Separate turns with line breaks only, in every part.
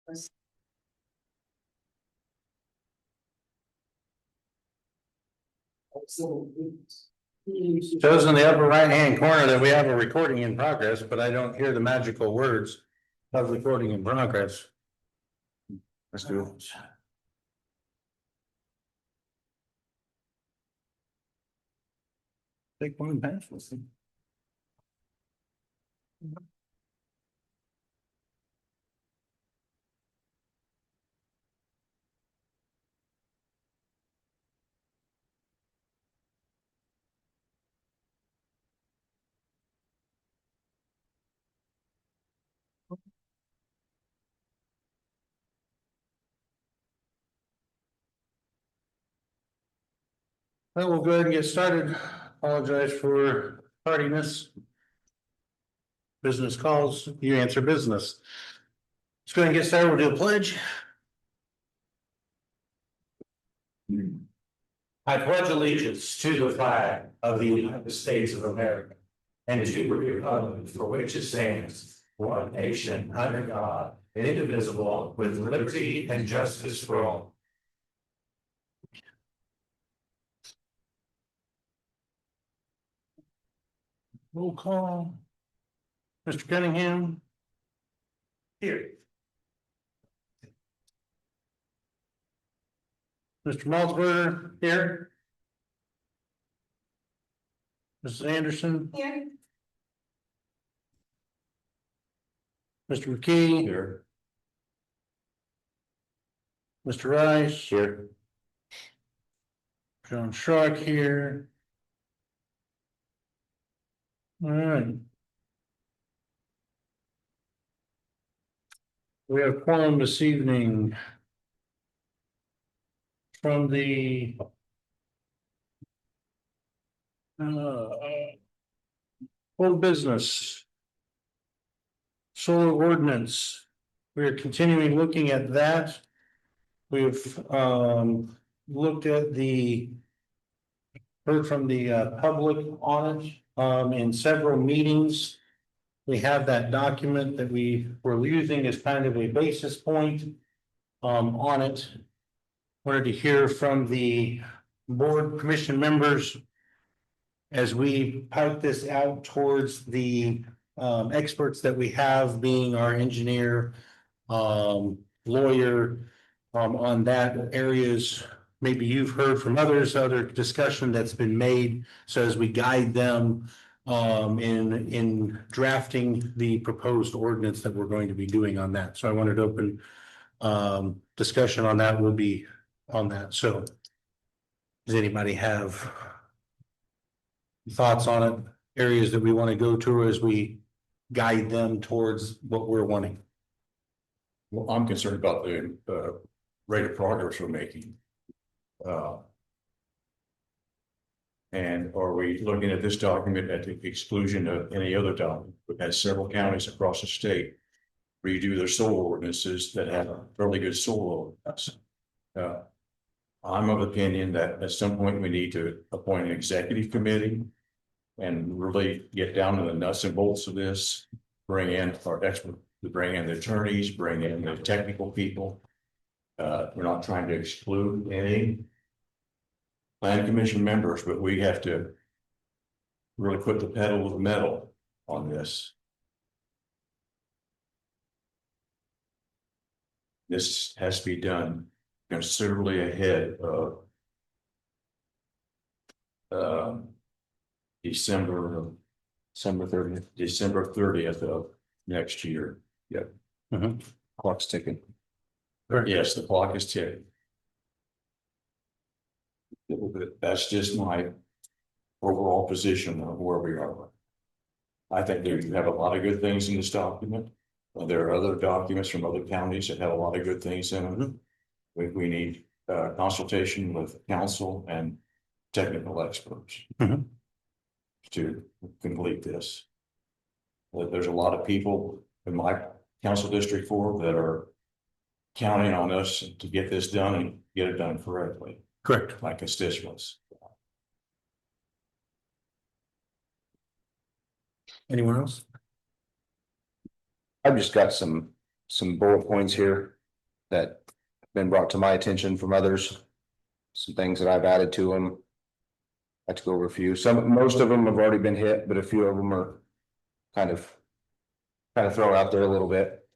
Shows in the upper right hand corner that we have a recording in progress, but I don't hear the magical words of recording in progress. Let's do it. Take one pass. Well, we'll go ahead and get started. Apologize for tardiness. Business calls, you answer business. Let's go ahead and get started. We'll do a pledge. I pledge allegiance to the flag of the United States of America and to the republic for which it stands, one nation under God, indivisible, with liberty and justice for all. Roll call. Mr. Cunningham. Here. Mr. Malzberger, here. Mrs. Anderson.
Here.
Mr. McKee.
Here.
Mr. Rice.
Here.
John Schrock here. All right. We have quorum this evening. From the old business solar ordinance. We are continuing looking at that. We've looked at heard from the public on it in several meetings. We have that document that we were using as kind of a basis point on it. Wanted to hear from the board commission members as we pipe this out towards the experts that we have, being our engineer, lawyer, on that areas. Maybe you've heard from others, other discussion that's been made. So as we guide them in drafting the proposed ordinance that we're going to be doing on that. So I wanted to open discussion on that. Will be on that. So does anybody have thoughts on it, areas that we want to go to as we guide them towards what we're wanting?
Well, I'm concerned about the rate of progress we're making. And are we looking at this document at the exclusion of any other document? We've had several counties across the state redo their solar ordinances that have a fairly good solar ordinance. I'm of opinion that at some point we need to appoint an executive committee and really get down to the nuts and bolts of this, bring in our experts, bring in the attorneys, bring in the technical people. We're not trying to exclude any planning commission members, but we have to really put the pedal to the metal on this. This has to be done considerably ahead of December 30th of next year. Yep.
Clock's ticking.
Yes, the clock is ticking. That's just my overall position of where we are. I think we have a lot of good things in this document. There are other documents from other counties that have a lot of good things in them. We need consultation with council and technical experts to complete this. There's a lot of people in my council district 4 that are counting on us to get this done and get it done correctly.
Correct.
My constituents.
Anyone else?
I've just got some bullet points here.
that have been brought to my attention from others. Some things that I've added to them. I have to go over a few. Most of them have already been hit, but a few of them are kind of thrown out there a little bit.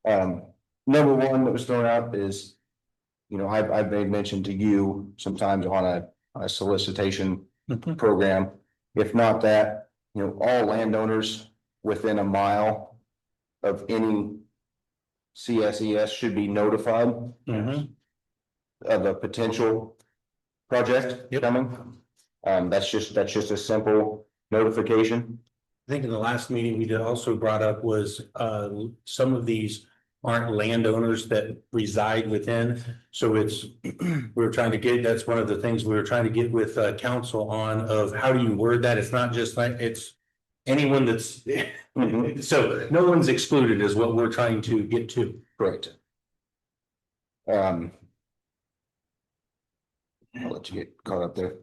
Number one that was thrown out is, you know, I've made mention to you sometimes on a solicitation program. If not that, you know, all landowners within a mile of any CSES should be notified of a potential project coming. That's just a simple notification.
I think in the last meeting we did also brought up was, some of these aren't landowners that reside within. So it's, we were trying to get, that's one of the things we were trying to get with, council on of how do you word that? It's not just like, it's anyone that's, so no one's excluded is what we're trying to get to.
Correct. I'll let you get caught up there.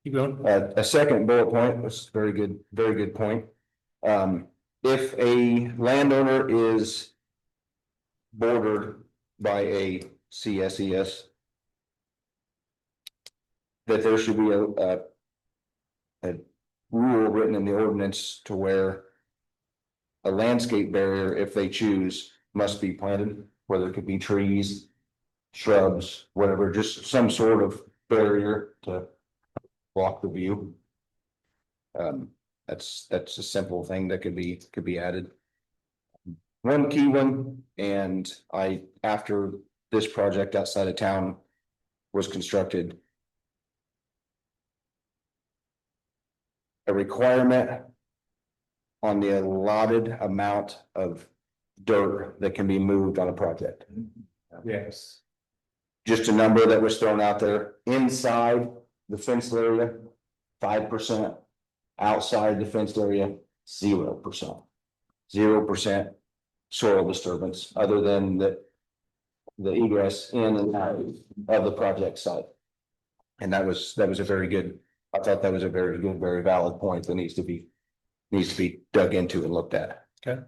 Keep going.
A second bullet point was very good point. If a landowner is bordered by a CSES, that there should be a rule written in the ordinance to where a landscape barrier, if they choose, must be planted, whether it could be trees, shrubs, whatever, just some sort of barrier to block the view. That's a simple thing that could be added. One key one, and after this project outside of town was constructed, a requirement on the allotted amount of dirt that can be moved on a project.
Yes.
Just a number that was thrown out there. Inside the fenced area, 5%. Outside the fenced area, 0%. 0% soil disturbance, other than the egress in and out of the project site. And that was a very good, I thought that was a very good, very valid point that needs to be dug into and looked at.
Okay.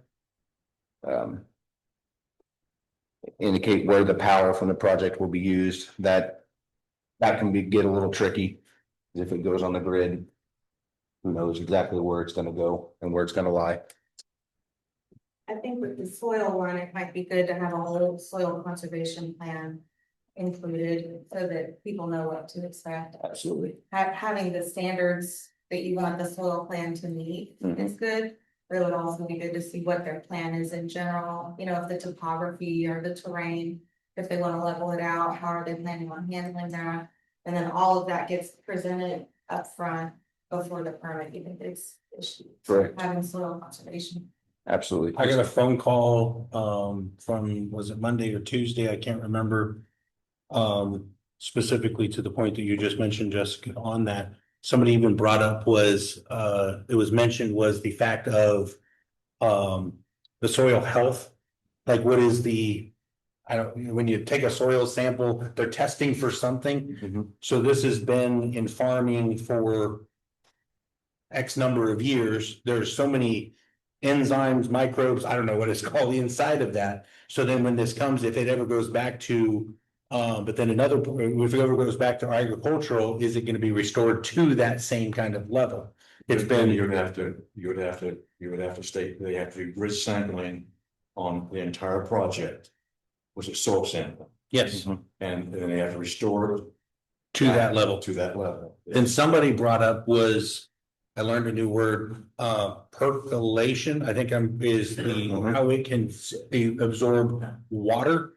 Indicate where the power from the project will be used. That can get a little tricky. If it goes on the grid, who knows exactly where it's gonna go and where it's gonna lie.
I think with the soil one, it might be good to have a whole soil conservation plan included so that people know what to expect.
Absolutely.
Having the standards that you want the soil plan to meet is good. But it would also be good to see what their plan is in general, you know, if the topography or the terrain, if they want to level it out, how are they planning on handling that? And then all of that gets presented up front before the permit even gets issued.
Correct.
Having soil conservation.
Absolutely.
I got a phone call, from, was it Monday or Tuesday? I can't remember. Specifically to the point that you just mentioned, Jessica, on that. Somebody even brought up was, it was mentioned was the fact of, the soil health. Like what is when you take a soil sample, they're testing for something. So this has been in farming for X number of years. There's so many enzymes, microbes, I don't know what it's called inside of that. So then when this comes, if it ever goes back to, but then if it ever goes back to agricultural, is it going to be restored to that same kind of level? It's been,
You would have to state, they have to do grid sampling on the entire project, which is soil sampling,
yes,
and then they have to restore it
to that level.
to that level.
Then somebody brought up was, I learned a new word, percolation, I think is how it can absorb water.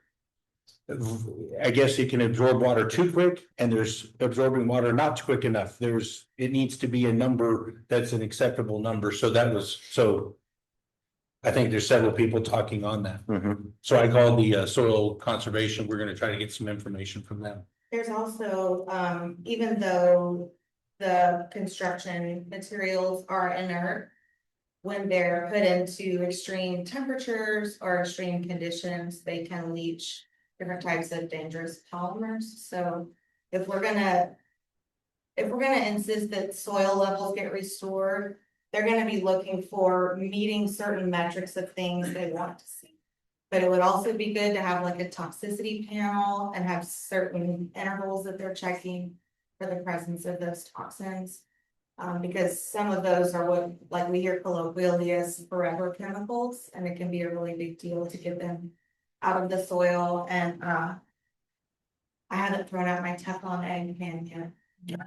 I guess it can absorb water too quick, and there's absorbing water not quick enough. It needs to be a number that's an acceptable number. So I think there's several people talking on that. So I called the soil conservation. We're gonna try to get some information from them.
There's also, even though the construction materials are inert, when they're put into extreme temperatures or extreme conditions, they can leach different types of dangerous polymers. So if we're gonna insist that soil levels get restored, they're gonna be looking for meeting certain metrics of things they want to see. But it would also be good to have like a toxicity panel and have certain intervals that they're checking for the presence of those toxins. Because some of those are what, like we hear colloquially as forever chemicals, and it can be a really big deal to get them out of the soil and, I haven't thrown out my Teflon egg pan yet. You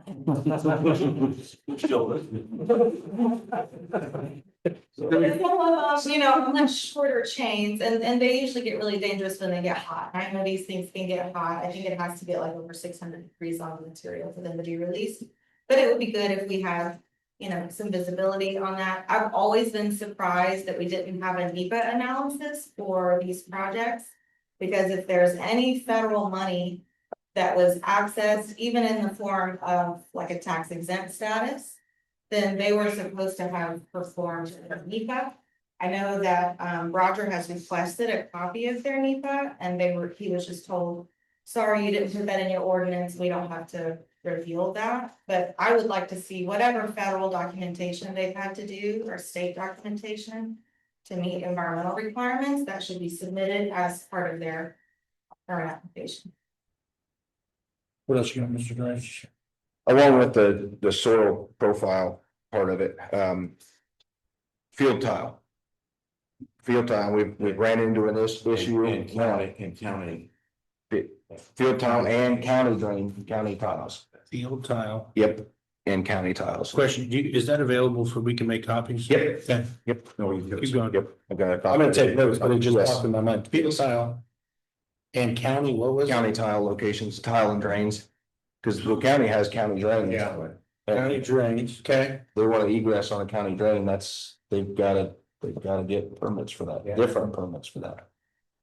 know, much shorter chains and they usually get really dangerous when they get hot. I know these things can get hot. I think it has to get like over 600 degrees on the material for them to be released. But it would be good if we have, you know, some visibility on that. I've always been surprised that we didn't have a NEPA analysis for these projects. Because if there's any federal money that was accessed, even in the form of like a tax exempt status, then they were supposed to have performed a NEPA. I know that Roger has requested a copy of their NEPA and he was just told, sorry, you didn't put that in your ordinance, we don't have to reveal that. But I would like to see whatever federal documentation they've had to do or state documentation to meet environmental requirements that should be submitted as part of their current application.
What else you got, Mr. Drench?
Along with the soil profile part of it, field tile. Field tile, we ran into this issue.
In county.
Field tile and county tiles.
Field tile.
Yep, and county tiles.
Question, is that available so we can make copies?
Yep.
Okay,
Yep.
No, you
keep going.
Yep. I've got a copy.
I'm gonna take notes, but it just
Yes.
popped in my mind. Field tile. And county, what was it?
County tile locations, tile and drains. Cause the county has county drains.
Yeah.
County drains, okay,
They want to egress on a county drain, they've gotta get permits for that,
Yeah.
different permits for that.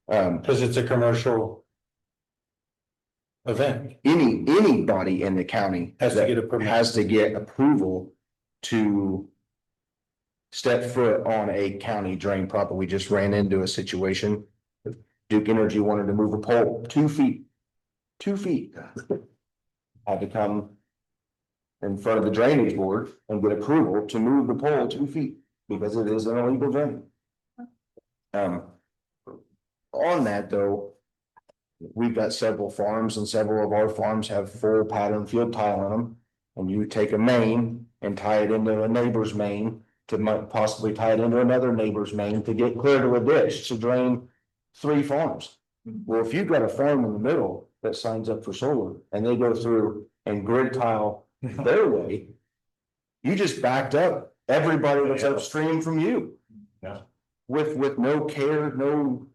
because it's a commercial event.
Anybody in the county.
Has to
that
get a permit.
Has to get approval to. Step foot on a county drain proper. We just ran into a situation. Duke Energy wanted to move a pole 2 feet. 2 feet. Had to come. In front of the drainage board and get approval to move the pole 2 feet because it is an illegal drain. On that though. We've got several farms and several of our farms have full pattern field tile on them. And you take a main and tie it into a neighbor's main to possibly tie it into another neighbor's main to get clear to a ditch to drain 3 farms. Well, if you've got a farm in the middle that signs up for solar and they go through and grid tile their way. You just backed up everybody that's upstream from you.
Yeah.
With no care, no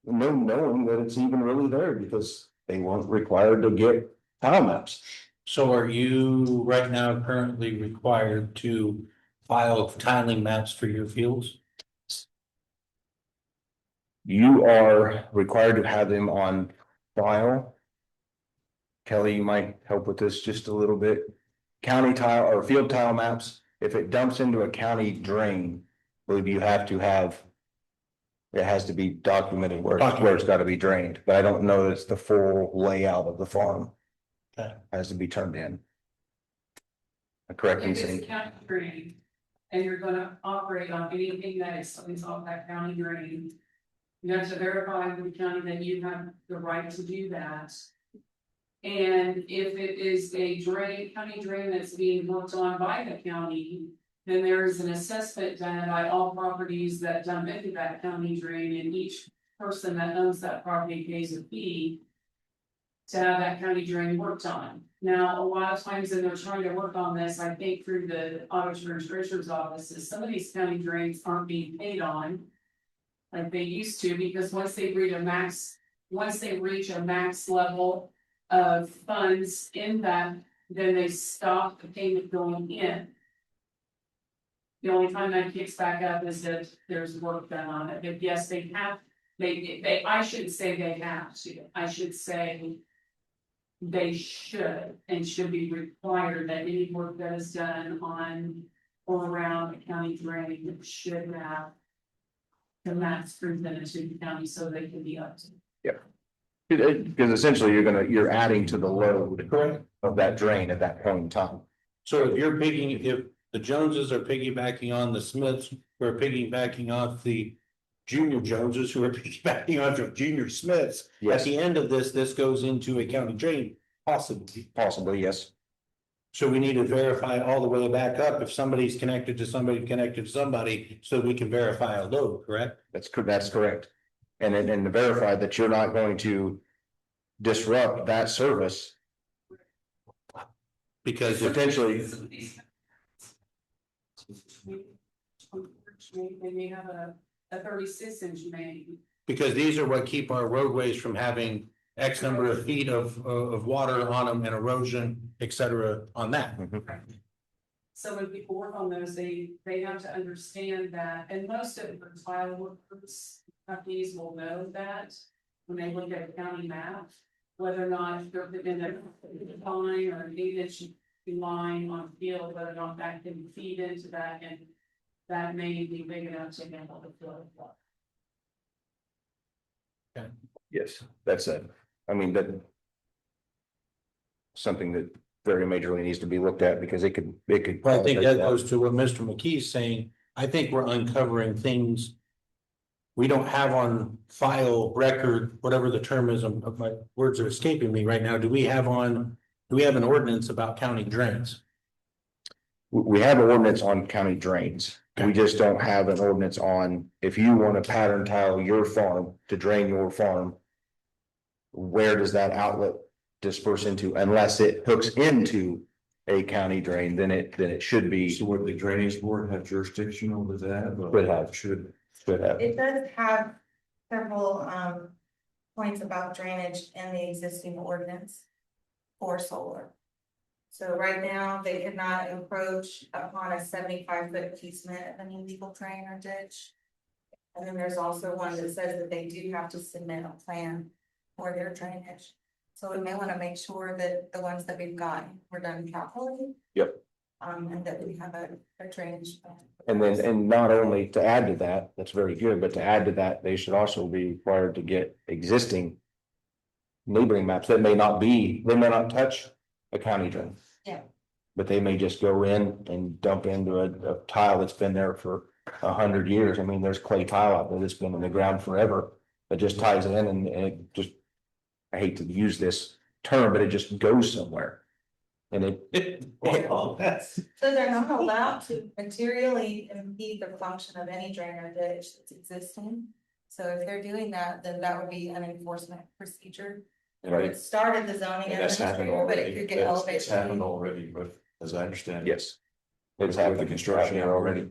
knowing that it's even really there because they weren't required to get tile maps.
So are you right now currently required to file tiling maps for your fields?
You are required to have them on file. Kelly, you might help with this just a little bit. County tile or field tile maps, if it dumps into a county drain, I believe you have to have. It has to be documented where it's got to be drained, but I don't know that it's the full layout of the farm.
Okay.
Has to be turned in. Correct me
If it's
saying,
county drain, and you're gonna operate on anything that is off that county drain. You have to verify with the county that you have the right to do that. And if it is a county drain that's being worked on by the county. Then there is an assessment done by all properties that dump into that county drain, and each person that owns that property pays a fee. To have that county drain worked on. Now, a lot of times when they're trying to work on this, I think through the auditor and treasurer's offices, some of these county drains aren't being paid on. Like they used to, because once they reach a max level of funds in that, then they stop the payment going in. The only time that kicks back up is that there's work done on it, but yes, they have, I shouldn't say they have to, I should say. They should and should be required that any work that is done on or around a county drain should have. The maps presented to the county so they can be up to.
because essentially you're adding to the load.
Correct.
Of that drain at that point in time.
So if the Joneses are piggybacking on the Smiths, we're piggybacking off the Junior Joneses who are piggybacking onto Junior Smiths. At
Yes.
the end of this goes into a county drain, possibly.
Possibly, yes.
So we need to verify all the way back up if somebody's connected to somebody, so we can verify a load, correct?
That's correct. And then to verify that you're not going to disrupt that service.
Because if
Potentially.
They may have a 36-inch main.
Because these are what keep our roadways from having X number of feet of water on them and erosion, et cetera, on that.
So when people work on those, they have to understand that, and most of the tile workers, companies will know that. When they look at a county map, whether or not they're in a line or an 8-inch line on field, whether or not that can feed into that, and that may be big enough to handle the flow.
Yes, that's it. I mean, that. Something that very majorly needs to be looked at because it could.
Well, I think that goes to what Mr. McKee's saying. I think we're uncovering things we don't have on file record, whatever the term is, my words are escaping me right now. Do we have an ordinance about county drains?
We have an ordinance on county drains. We just don't have an ordinance on if you want to pattern tile your farm to drain your farm. Where does that outlet disperse into unless it hooks into a county drain, then it should be.
So would the drainage board have jurisdiction over that?
Should have.
Should
have.
It does have several, points about drainage in the existing ordinance for solar. So right now, they cannot encroach upon a 75-foot easement of any legal drain or ditch. And then there's also one that says that they do have to submit a plan for their drainage. So we may want to make sure that the ones that we've gotten were done properly.
Yep.
And that we have a drainage plan.
And not only to add to that, that's very good, but to add to that, they should also be required to get existing. Neighboring maps that may not touch a county drain.
Yeah.
But they may just go in and dump into a tile that's been there for 100 years. I mean, there's clay tile out there that's been in the ground forever. That just ties in and it just, I hate to use this term, but it just goes somewhere. And
That's.
So they're not allowed to materially impede the function of any drain or ditch that's existing. So if they're doing that, then that would be an enforcement procedure.
Right.
It started the zoning
That's happened
administrator, but it
already.
could get
That's
elevated.
happened already, but as I understand.
yes. It's
With the
happening
construction
here already.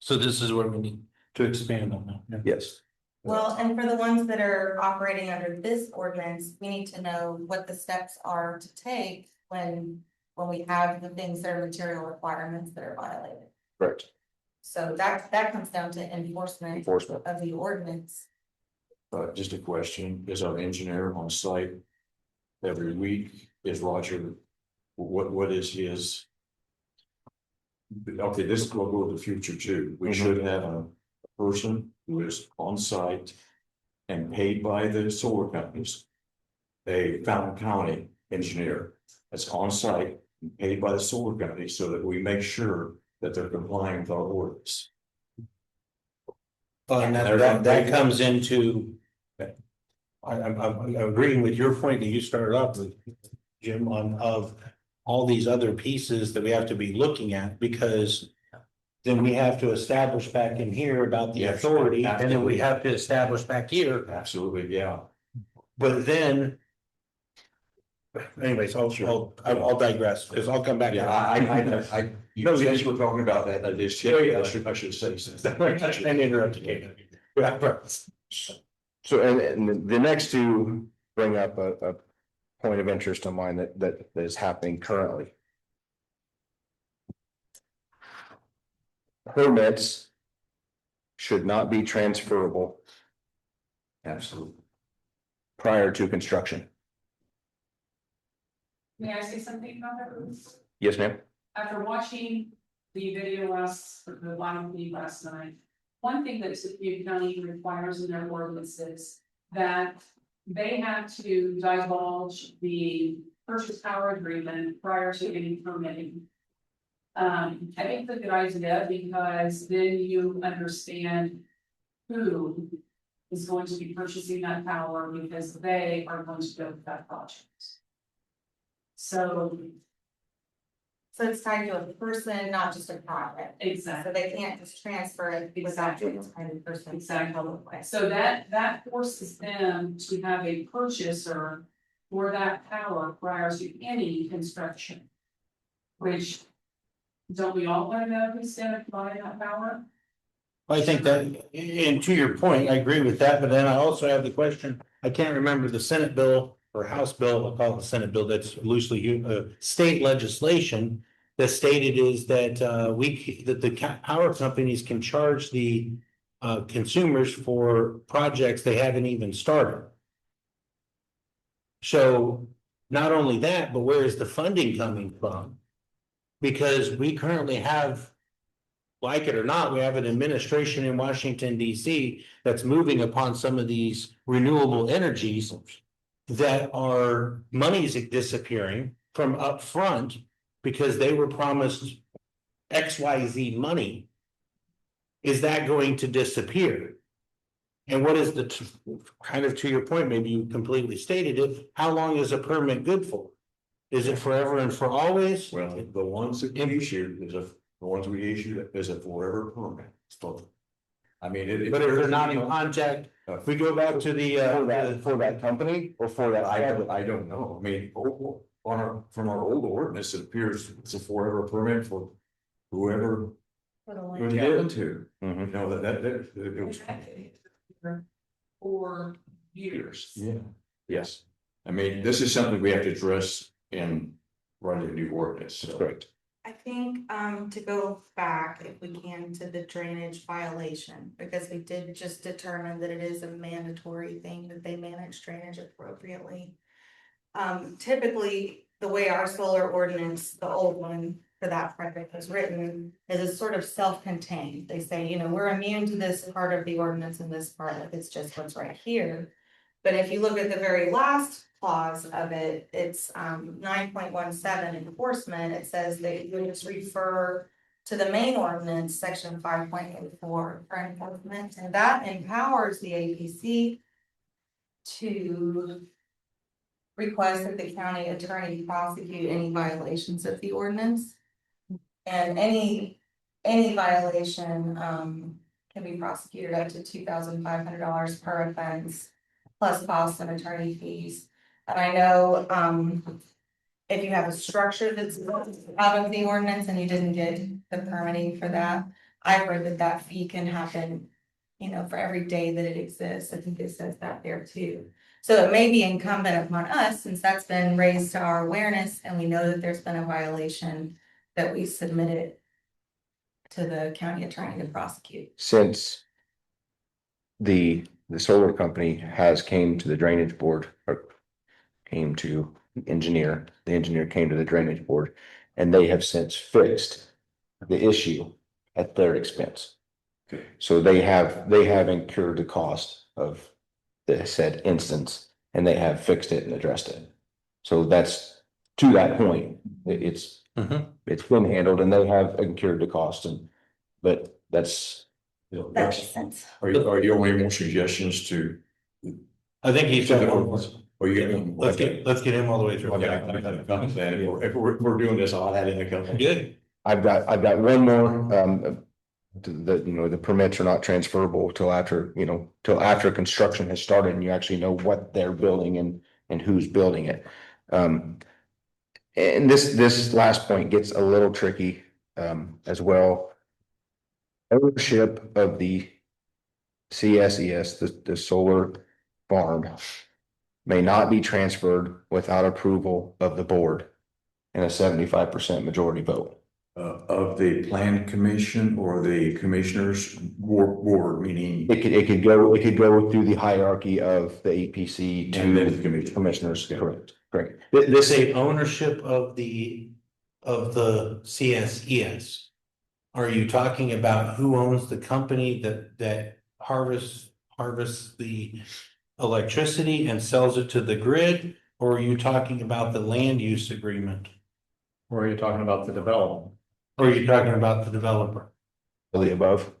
So this is what we need to expand on that.
Yes.
Well, and for the ones that are operating under this ordinance, we need to know what the steps are to take when we have the things that are material requirements that are violated.
Correct.
So that comes down to enforcement of the ordinance.
Just a question, is our engineer on site every week? Is Roger, what is his? Okay, this will go to the future too. We should have a person who is on site and paid by the solar companies. A Fountain County engineer that's on site and paid by the solar company so that we make sure that they're complying with our orders.
And that comes into. I'm agreeing with your point that you started off with, Jim, of all these other pieces that we have to be looking at, because. Then we have to establish back in here about the
Yes,
authority, and then
absolutely.
we have to establish back here,
Absolutely, yeah.
but then. Anyways, I'll digress, because I'll come back.
I, you guys were talking about that, I just, I should say something.
And interrupted you.
So, and the next two bring up a point of interest of mine that is happening currently. Permits should not be transferable
Absolutely.
prior to construction.
May I say something about that, Ruth?
Yes, ma'am.
After watching the video the live feed last night, one thing that Superior County requires in their ordinances that they have to divulge the purchase power agreement prior to any permitting. I think it's a good idea because then you understand who is going to be purchasing that power because they are going to go with that project. So,
So it's tied to a person, not just a project. So
exactly,
they can't just transfer it without doing it's tied to a person.
exactly. So that forces them to have a purchaser for that power prior to any construction. Which, don't we all want to know who's gonna buy that power?
I think that, and to your point, I agree with that, but then I also have the question, I can't remember the Senate bill or House bill, I'll call it the Senate bill, that's loosely, state legislation. That stated is that, that the power companies can charge the, consumers for projects they haven't even started. So not only that, but where is the funding coming from? Because we currently have, like it or not, we have an administration in Washington DC that's moving upon some of these renewable energies that are monies disappearing from upfront because they were promised XYZ money. Is that going to disappear? And what is the, kind of to your point, maybe you completely stated it, how long is a permit good for? Is it forever and for always?
Well, the ones that we issued the ones we issued is a forever permit. So, I mean,
But if they're not in contact, if we go back to the,
For that company or for that?
I don't know. I mean, from our old ordinance, it appears it's a forever permit for whoever
For the
we
land.
get into.
Mhm.
You know, that it was.
For years.
Yeah. Yes. I mean, this is something we have to address in running a new ordinance, so.
Correct.
I think, to go back, if we can, to the drainage violation, because we did just determine that it is a mandatory thing that they manage drainage appropriately. Typically, the way our solar ordinance, the old one for that project was written, is it's sort of self-contained. They say, you know, we're immune to this part of the ordinance and this part, like it's just what's right here. But if you look at the very last clause of it, it's 9.17 enforcement, it says that you would just refer to the main ordinance, section 5.84 for enforcement, and that empowers the APC to request that the county attorney prosecute any violations of the ordinance. And any violation can be prosecuted up to $2,500 per offense, plus costs and attorney fees. And I know if you have a structure that's out of the ordinance and you didn't get the permitting for that, I've heard that fee can happen, you know, for every day that it exists. I think it says that there too. So it may be incumbent upon us, since that's been raised to our awareness and we know that there's been a violation, that we submit it to the county attorney to prosecute.
Since the solar company has came to the drainage board or came to the engineer came to the drainage board, and they have since fixed the issue at their expense.
Okay.
So they have incurred the cost of the said instance, and they have fixed it and addressed it. So that's, to that point, it's been handled and they have incurred the cost, and but that's.
That makes sense.
Are you only more suggestions to?
I think he's got one more.
Or you?
Let's get him all the way through.
Okay, if we're doing this, I'll add in a couple.
Good.
I've got one more, the permits are not transferable till after construction has started and you actually know what they're building and who's building it. And this last point gets a little tricky, as well. Ownership of the CSES, the solar farm, may not be transferred without approval of the board and a 75% majority vote.
Of the plan commission or the commissioners board, meaning.
It could go through the hierarchy of the APC
And then
to
the
the
commission.
commissioners, correct.
This a ownership of the CSES. Are you talking about who owns the company that harvests the electricity and sells it to the grid? Or are you talking about the land use agreement?
Or are you talking about the development?
Or are you talking about the developer?
The above.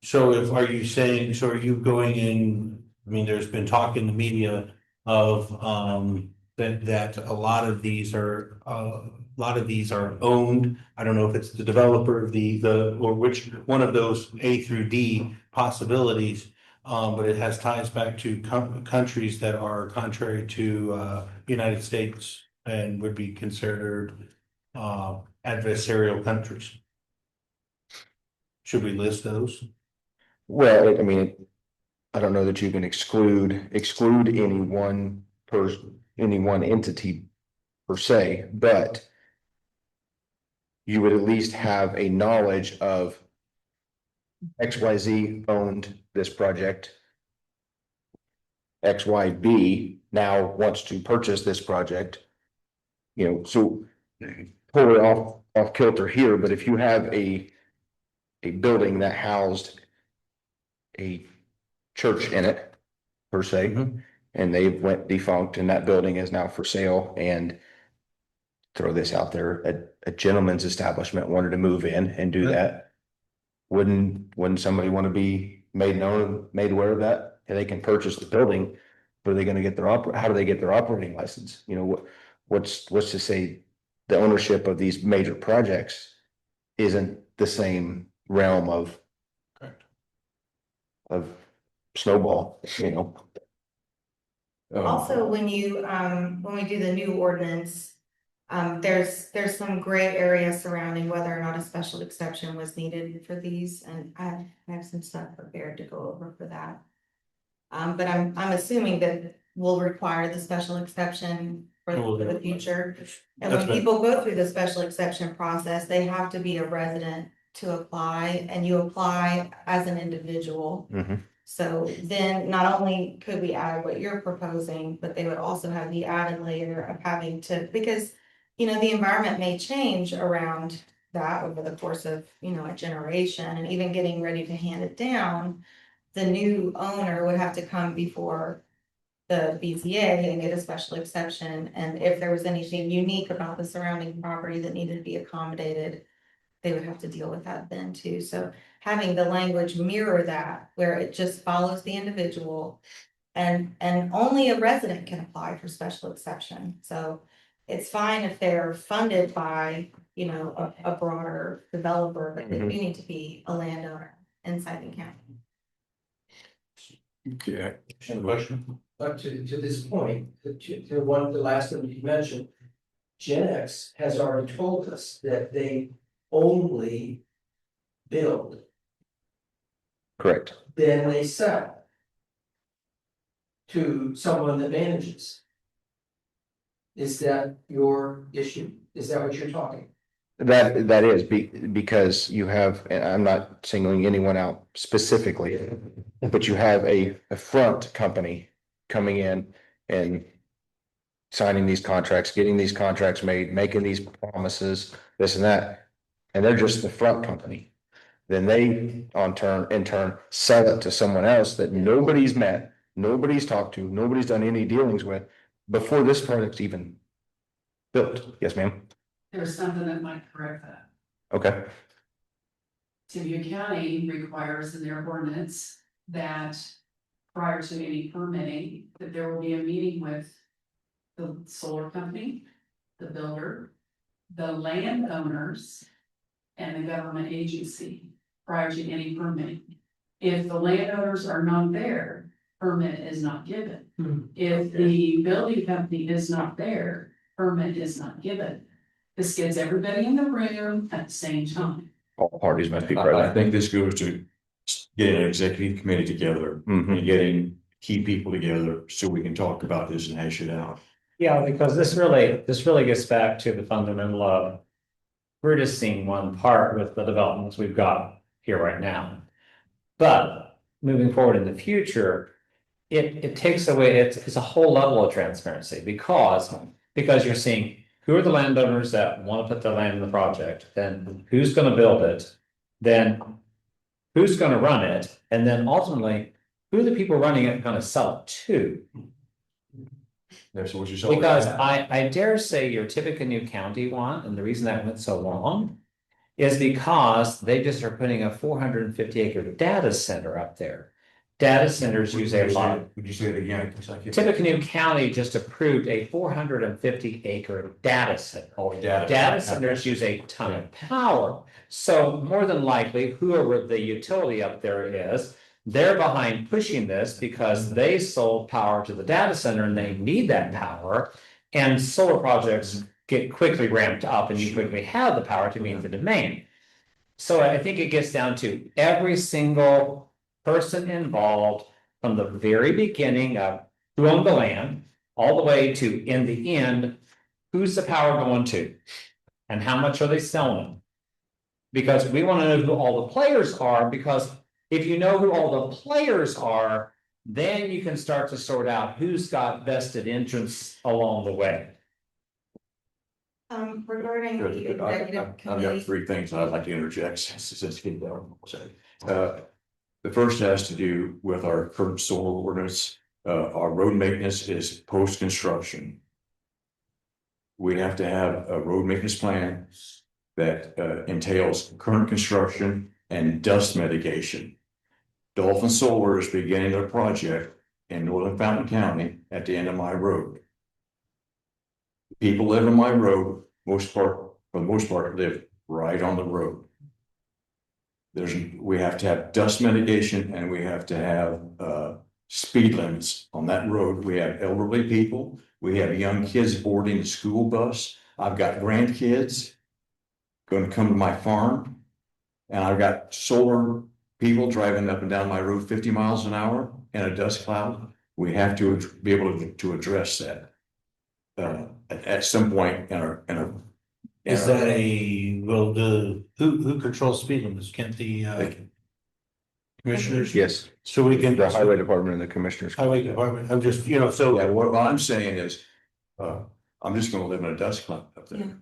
So if, are you saying, so are you going in, I mean, there's been talk in the media of, that a lot of these are, a lot of these are owned. I don't know if it's the developer, or which one of those A through D possibilities. But it has ties back to countries that are contrary to, United States and would be considered, adversarial countries. Should we list those?
Well, I mean, I don't know that you can exclude any one person, any one entity per se, but you would at least have a knowledge of XYZ owned this project. XYB now wants to purchase this project. You know, so totally off kilter here, but if you have a building that housed a church in it per se, and they went defunct and that building is now for sale, and throw this out there, a gentleman's establishment wanted to move in and do that. Wouldn't somebody want to be made aware of that? And they can purchase the building, but are they gonna get how do they get their operating license? You know, what's to say the ownership of these major projects isn't the same realm of
Correct.
of snowball, you know?
Also, when we do the new ordinance, there's some gray area surrounding whether or not a special exception was needed for these, and I have some stuff prepared to go over for that. But I'm assuming that we'll require the special exception for the future. And when
That's right.
people go through the special exception process, they have to be a resident to apply, and you apply as an individual.
Mhm.
So then not only could we add what you're proposing, but they would also have the added layer of having to, because, you know, the environment may change around that over the course of, you know, a generation, and even getting ready to hand it down, the new owner would have to come before the BZA and get a special exception, and if there was anything unique about the surrounding property that needed to be accommodated, they would have to deal with that then too. So having the language mirror that, where it just follows the individual, and only a resident can apply for special exception. So it's fine if they're funded by, you know, a broader developer, but they do need to be a landowner inside the county.
Okay.
Any question?
But to this point, the last one you mentioned, Gen X has already told us that they only build,
Correct.
then they sell to someone that manages. Is that your issue? Is that what you're talking?
That is because you have, and I'm not singling anyone out specifically, but you have a front company coming in and signing these contracts, getting these contracts made, making these promises, this and that, and they're just the front company. Then they in turn sell it to someone else that nobody's met, nobody's talked to, nobody's done any dealings with before this project's even built. Yes, ma'am.
There's something that might correct that.
Okay.
Tippecanoe County requires in their ordinance that prior to any permitting, that there will be a meeting with the solar company, the builder, the landowners, and the government agency prior to any permitting. If the landowners are not there, permit is not given. If the building company is not there, permit is not given. This gets everybody in the room at the same time.
All parties must be
I
present.
think this goes to getting an executive committee together
Mhm.
and getting key people together so we can talk about this and hash it out.
Yeah, because this really gets back to the fundamental of. We're just seeing one part with the developments we've got here right now. But moving forward in the future, it takes away, it's a whole level of transparency because you're seeing who are the landowners that want to put their land in the project, then who's gonna build it, then who's gonna run it, and then ultimately, who are the people running it gonna sell it to?
That's what you saw.
Because I dare say your Tippecanoe County one, and the reason that went so long is because they just are putting a 450-acre data center up there. Data centers use a lot.
Would you say it again? 'Cause I can't-
Tippecanoe County just approved a 450-acre data center.
Oh, data.
Data centers use a ton of power. So more than likely, whoever the utility up there is, they're behind pushing this because they sold power to the data center and they need that power. And solar projects get quickly ramped up and you quickly have the power to meet the demand. So I think it gets down to every single person involved from the very beginning of who owned the land, all the way to in the end, who's the power going to? And how much are they selling them? Because we want to know who all the players are, because if you know who all the players are, then you can start to sort out who's got vested interests along the way.
Regarding the executive
I've got
committee,
3 things I'd like to interject since Ken Bell said. The first has to do with our current solar ordinance. Our road maintenance is post-construction. We have to have a road maintenance plan that entails current construction and dust mitigation. Dolphin Solar is beginning their project in northern Fountain County at the end of my road. People live in my road, for the most part, live right on the road. We have to have dust mitigation and we have to have speed limits on that road. We have elderly people, we have young kids boarding the school bus. I've got grandkids going to come to my farm. And I've got solar people driving up and down my road 50 miles an hour in a dust cloud. We have to be able to address that. At some point in our.
Is that who controls speed limits? Can't the commissioners?
Yes,
So we can.
the highway department and the commissioners.
Highway department, I'm just, so.
Yeah, what I'm saying is, I'm just gonna live in a dust cloud up
Yeah.
there.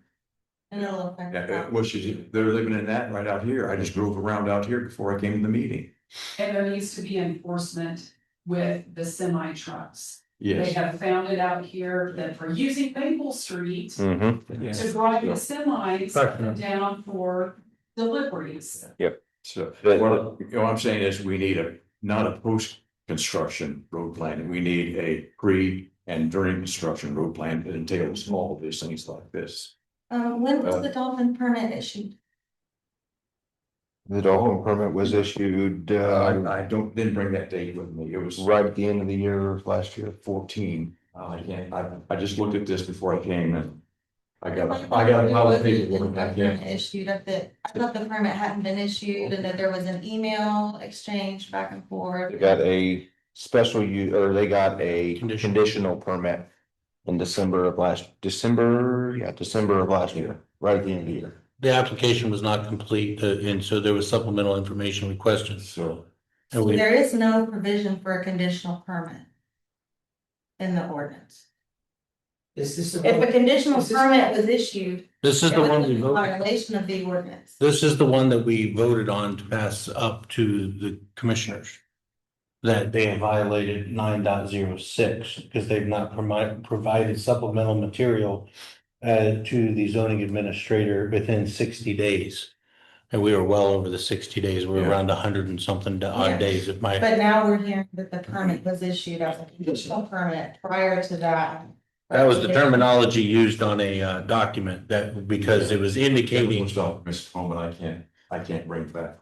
and it'll affect
Yeah,
that.
which is, they're living in that right out here. I just drove around out here before I came to the meeting.
And there needs to be enforcement with the semi trucks. They
Yes.
have found it out here that for using Maple Street to
Mm-hmm.
drive the semis
Right.
down for deliveries.
So,
But-
what I'm saying is we need not a post-construction road plan. We need a pre and during construction road plan that entails all of these things like this.
When was the dolphin permit issued?
The Dolphin permit was issued,
Didn't bring that date with me. It was
right at the end of the year last year.
14. I just looked at this before I came and I got a
It
pile of
wasn't
people.
the permit issued at I thought the permit hadn't been issued and that there was an email exchange back and forth.
They got a they got a
Conditional.
conditional permit in December of last year, right at the end of the year.
The application was not complete, and so there was supplemental information requested.
So,
And we,
There is no provision for a conditional permit in the ordinance.
Is this
If a
about,
conditional
Is this-
permit was issued,
this is
it
the
was
one we
in
voted,
violation of the ordinance.
this is the one that we voted on to pass up to the commissioners. That they have violated 9.06 because they've not provided supplemental material to the zoning administrator within 60 days. And we were well over the 60 days. We were
Yeah.
around 100 and something
Yeah.
odd days if my.
But now we're hearing that the permit was issued as a conditional permit prior to that.
That was the terminology used on a document that, because it was indicating.
Mr. Coleman, I can't bring it back.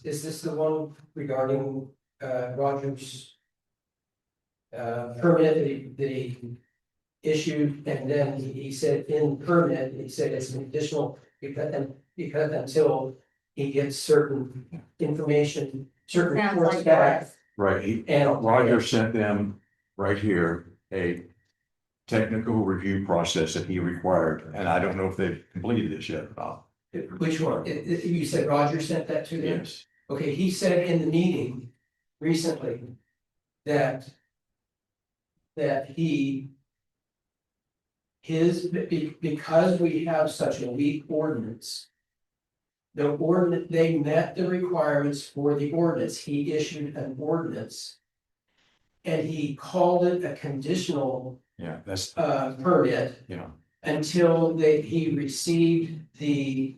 is this the one regarding Rogers? Permit that he issued, and then he said in permit, he said it's an additional, because until he gets certain information, certain
Sounds
reports
like
back.
that.
Right,
And
Roger sent them right here a technical review process that he required, and I don't know if they've completed this yet or not.
which one? You said Roger sent that to them?
Yes.
Okay, he said in the meeting recently that because we have such a weak ordinance, they met the requirements for the ordinance. He issued an ordinance. And he called it a conditional
Yeah, that's,
permit
yeah,
until he received the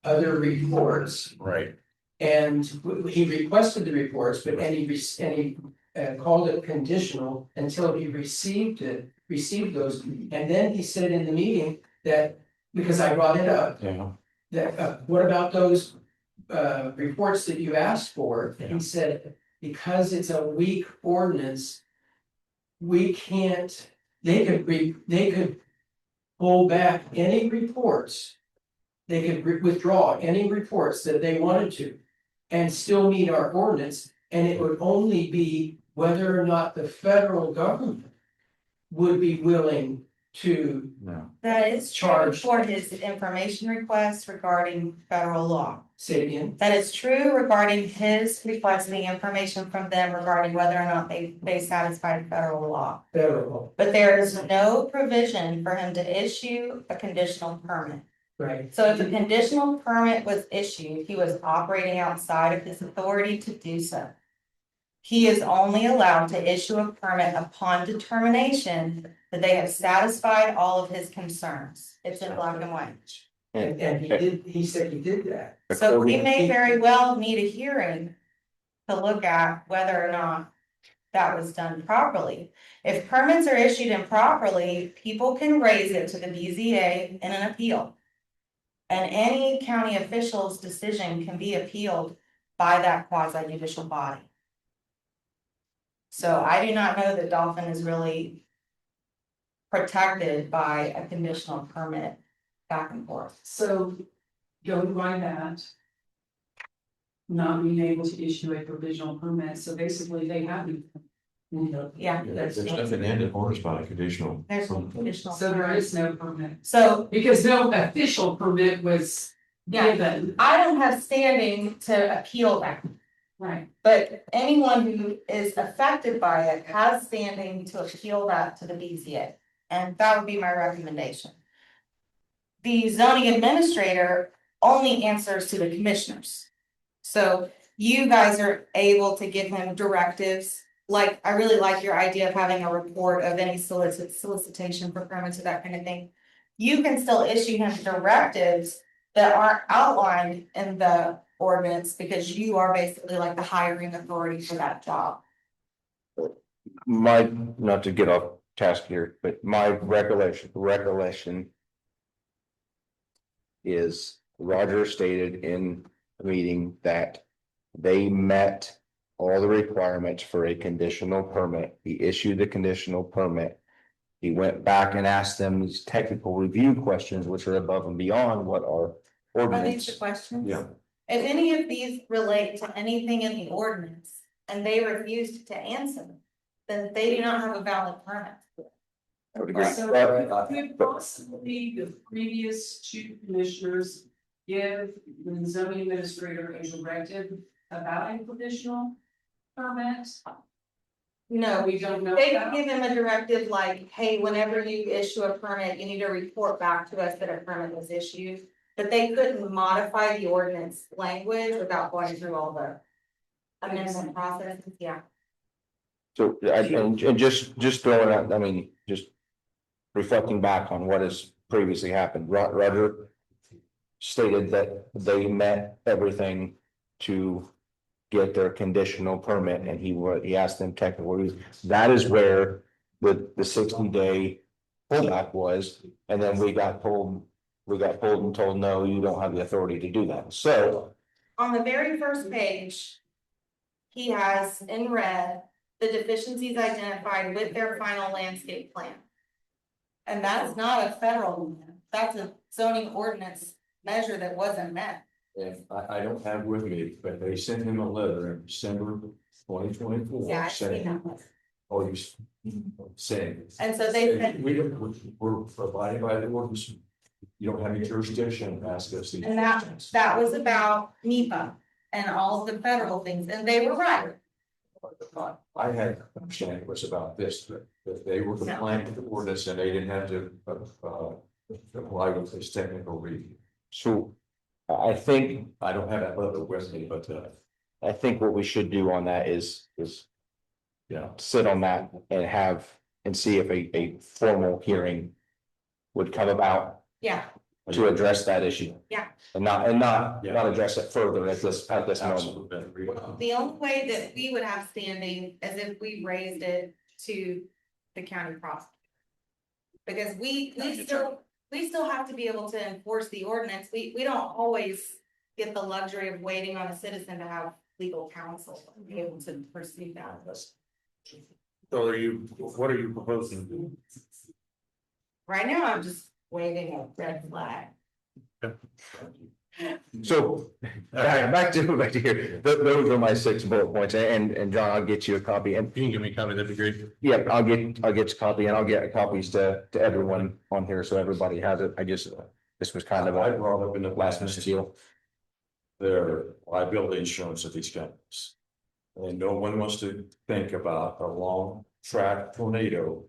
other reports.
Right.
And he requested the reports, but he called it conditional until he received those. And then he said in the meeting that, because I brought it up,
Yeah.
that, what about those reports that you asked for? And he said, because it's a weak ordinance, we can't, they could pull back any reports. They could withdraw any reports that they wanted to and still meet our ordinance. And it would only be whether or not the federal government would be willing to
No.
That is true
Charged.
for his information request regarding federal law.
say it again.
That is true regarding his requesting information from them regarding whether or not they satisfied federal law.
Federal,
But there is no provision for him to issue a conditional permit.
right?
So if a conditional permit was issued, he was operating outside of his authority to do so. He is only allowed to issue a permit upon determination that they have satisfied all of his concerns. It's in black and white.
And he said he did that.
So we may very well need a hearing to look at whether or not that was done properly. If permits are issued improperly, people can raise it to the BZA in an appeal. And any county official's decision can be appealed by that quasi judicial body. So I do not know that Dolphin is really protected by a conditional permit back and forth.
So going by that. Not being able to issue a provisional permit, so basically they haven't.
Yeah,
There's nothing in the orders about a conditional.
there's a conditional.
So there
permit.
is no permit,
So
because no official permit was given.
I don't have standing to appeal that,
Right.
but anyone who is affected by it has standing to appeal that to the BZA. And that would be my recommendation. The zoning administrator only answers to the commissioners. So you guys are able to give him directives. Like, I really like your idea of having a report of any solicitation for permits or that kind of thing. You can still issue him directives that aren't outlined in the ordinance because you are basically like the hiring authority for that job.
Not to get off task here, but my recollection. Is Roger stated in a meeting that they met all the requirements for a conditional permit. He issued the conditional permit. He went back and asked them these technical review questions, which are above and beyond what our
Are these the
ordinance.
questions?
Yeah.
If any of these relate to anything in the ordinance and they refused to answer, then they do not have a valid permit.
I would agree.
So could possibly the previous two commissioners give the zoning administrator a directive about a conditional permit?
No,
We don't know
they
that.
give him a directive like, hey, whenever you issue a permit, you need to report back to us that a permit was issued. But they couldn't modify the ordinance language without going through all the amendment processes, yeah.
So, and just throwing out, I mean, just. Reflecting back on what has previously happened, Roger. Stated that they met everything to. Get their conditional permit and he asked them technical reasons. That is where the 60-day. Pullback was, and then we got pulled and told, no, you don't have the authority to do that, so.
On the very first page, he has in red the deficiencies identified with their final landscape plan. And that's not a federal, that's a zoning ordinance measure that wasn't met.
If I don't have with me, but they sent him a letter in December 2024.
Yeah, I've seen
saying,
that one.
oh, you saying.
And so they said,
We're provided by the ordinance. You don't have any jurisdiction to ask us.
and that was about NEPA and all the federal things, and they were right.
I had understanding it was about this, that they were complying with the ordinance and they didn't have to comply with this technical review.
So, I think,
I don't have that letter with me, but
I think what we should do on that is
yeah.
sit on that and see if a formal hearing would come about.
Yeah,
to address that issue.
Yeah.
And not address it further at this moment.
Absolutely.
The only way that we would have standing is if we raised it to the county prosecutor. Because we still have to be able to enforce the ordinance. We don't always get the luxury of waiting on a citizen to have legal counsel and be able to pursue that.
So what are you proposing?
Right now, I'm just waving a red flag.
So back to here, those are my 6 bullet points, and John, I'll get you a copy, and
If you can give me a copy, that'd be great.
yeah, I'll get a copy, and I'll get copies to everyone on here, so everybody has it. This was kind of
I
a
brought up in the
last
last
minute deal.
their liability insurance of these companies. And no one wants to think about a long track tornado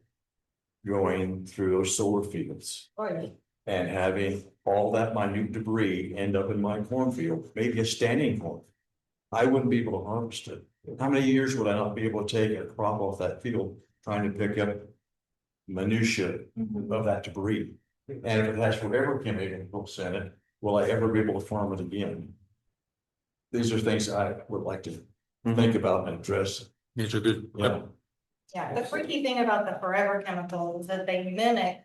going through those solar fields and having all that minute debris end up in my cornfield, maybe a standing corn. I wouldn't be able to harvest it. How many years would I not be able to take a crop off that field trying to pick up minutia of that debris? And if it has forever chemicals in it, will I ever be able to farm it again? These are things I would like to think about and address.
These are good.
Yeah.
Yeah, the freaky thing about the forever chemicals is that they mimic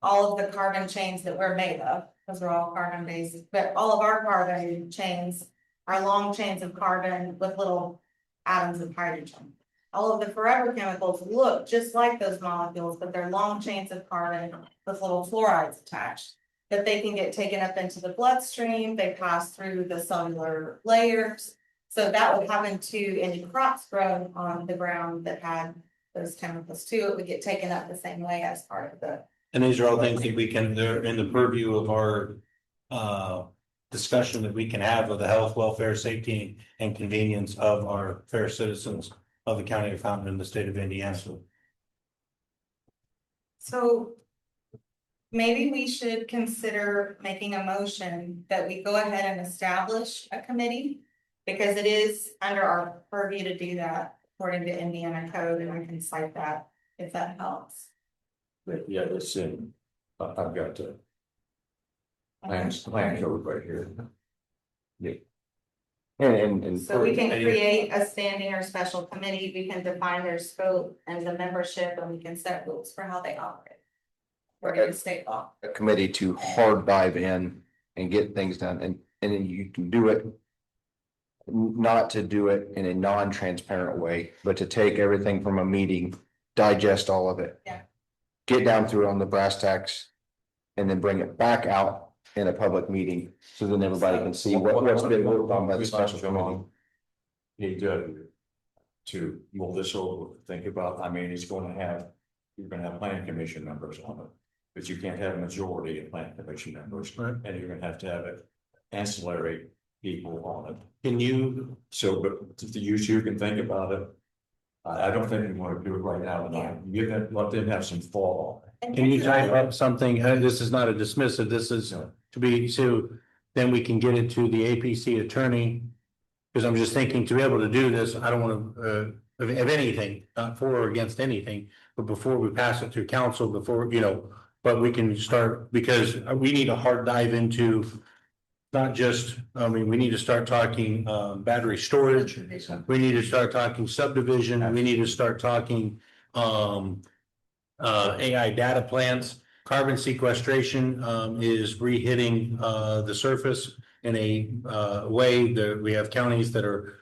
all of the carbon chains that we're made of, because we're all carbon based, but all of our carbon chains are long chains of carbon with little atoms of hydrogen. All of the forever chemicals look just like those molecules, but they're long chains of carbon with little fluorides attached. That they can get taken up into the bloodstream, they pass through the cellular layers. So that would happen to any crops grown on the ground that had those chemicals too. It would get taken up the same way as part of the.
And these are all things that they're in the purview of our discussion that we can have of the health, welfare, safety, and convenience of our fair citizens of the county of Fountain in the state of Indiana.
So maybe we should consider making a motion that we go ahead and establish a committee. Because it is under our purview to do that according to Indiana code, and I can cite that if that helps.
But yeah, it's in, I've got to plan code right here.
Yeah. And
So we can create a standing or special committee, we can define their scope and the membership, and we can set rules for how they operate. According to state law.
a committee to hard dive in and get things done, and then you can do it. Not to do it in a non-transparent way, but to take everything from a meeting, digest all of it.
Yeah.
Get down through it on the brass tacks. And then bring it back out in a public meeting, so then everybody can see what's been worked on by the special committee.
To mull this over, think about, I mean, you're gonna have planning commission members on it. But you can't have a majority of planning commission members,
Right.
and you're gonna have to have it ancillary people on it.
Can you,
So, but to use, you can think about it. I don't think we want to do it right now tonight. Give them, let them have some thought.
can you type up something, this is not a dismissive, this is to be, so then we can get it to the APC attorney. Because I'm just thinking, to be able to do this, I don't want to, of anything, not for or against anything, but before we pass it through council, before, but we can start, because we need a hard dive into not just, we need to start talking, battery storage. We need to start talking subdivision. We need to start talking, AI data plants. Carbon sequestration, is re-hitting, the surface in a way that we have counties that are,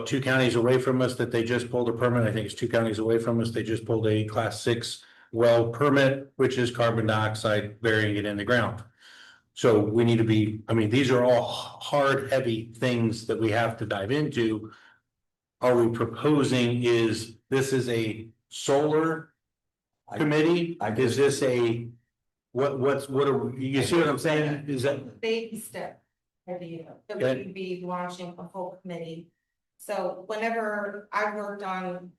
2 counties away from us that they just pulled a permit. I think it's 2 counties away from us. They just pulled a class 6 well permit, which is carbon dioxide burying it in the ground. So we need to be, these are all hard, heavy things that we have to dive into. Are we proposing this is a solar committee? Is this what are, you see what I'm saying? Is that?
Baby step for you, that
Okay.
we would be launching a whole committee. So whenever I've worked on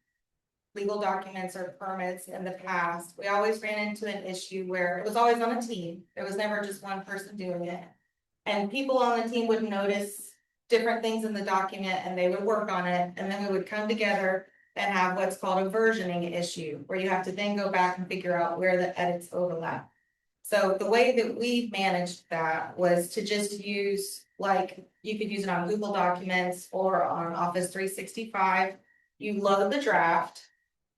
legal documents or permits in the past, we always ran into an issue where it was always on a team. There was never just one person doing it. And people on the team would notice different things in the document and they would work on it. And then we would come together and have what's called a versioning issue, where you have to then go back and figure out where the edits overlap. So the way that we managed that was to just use, like, you could use it on Google Documents or on Office 365. You load the draft,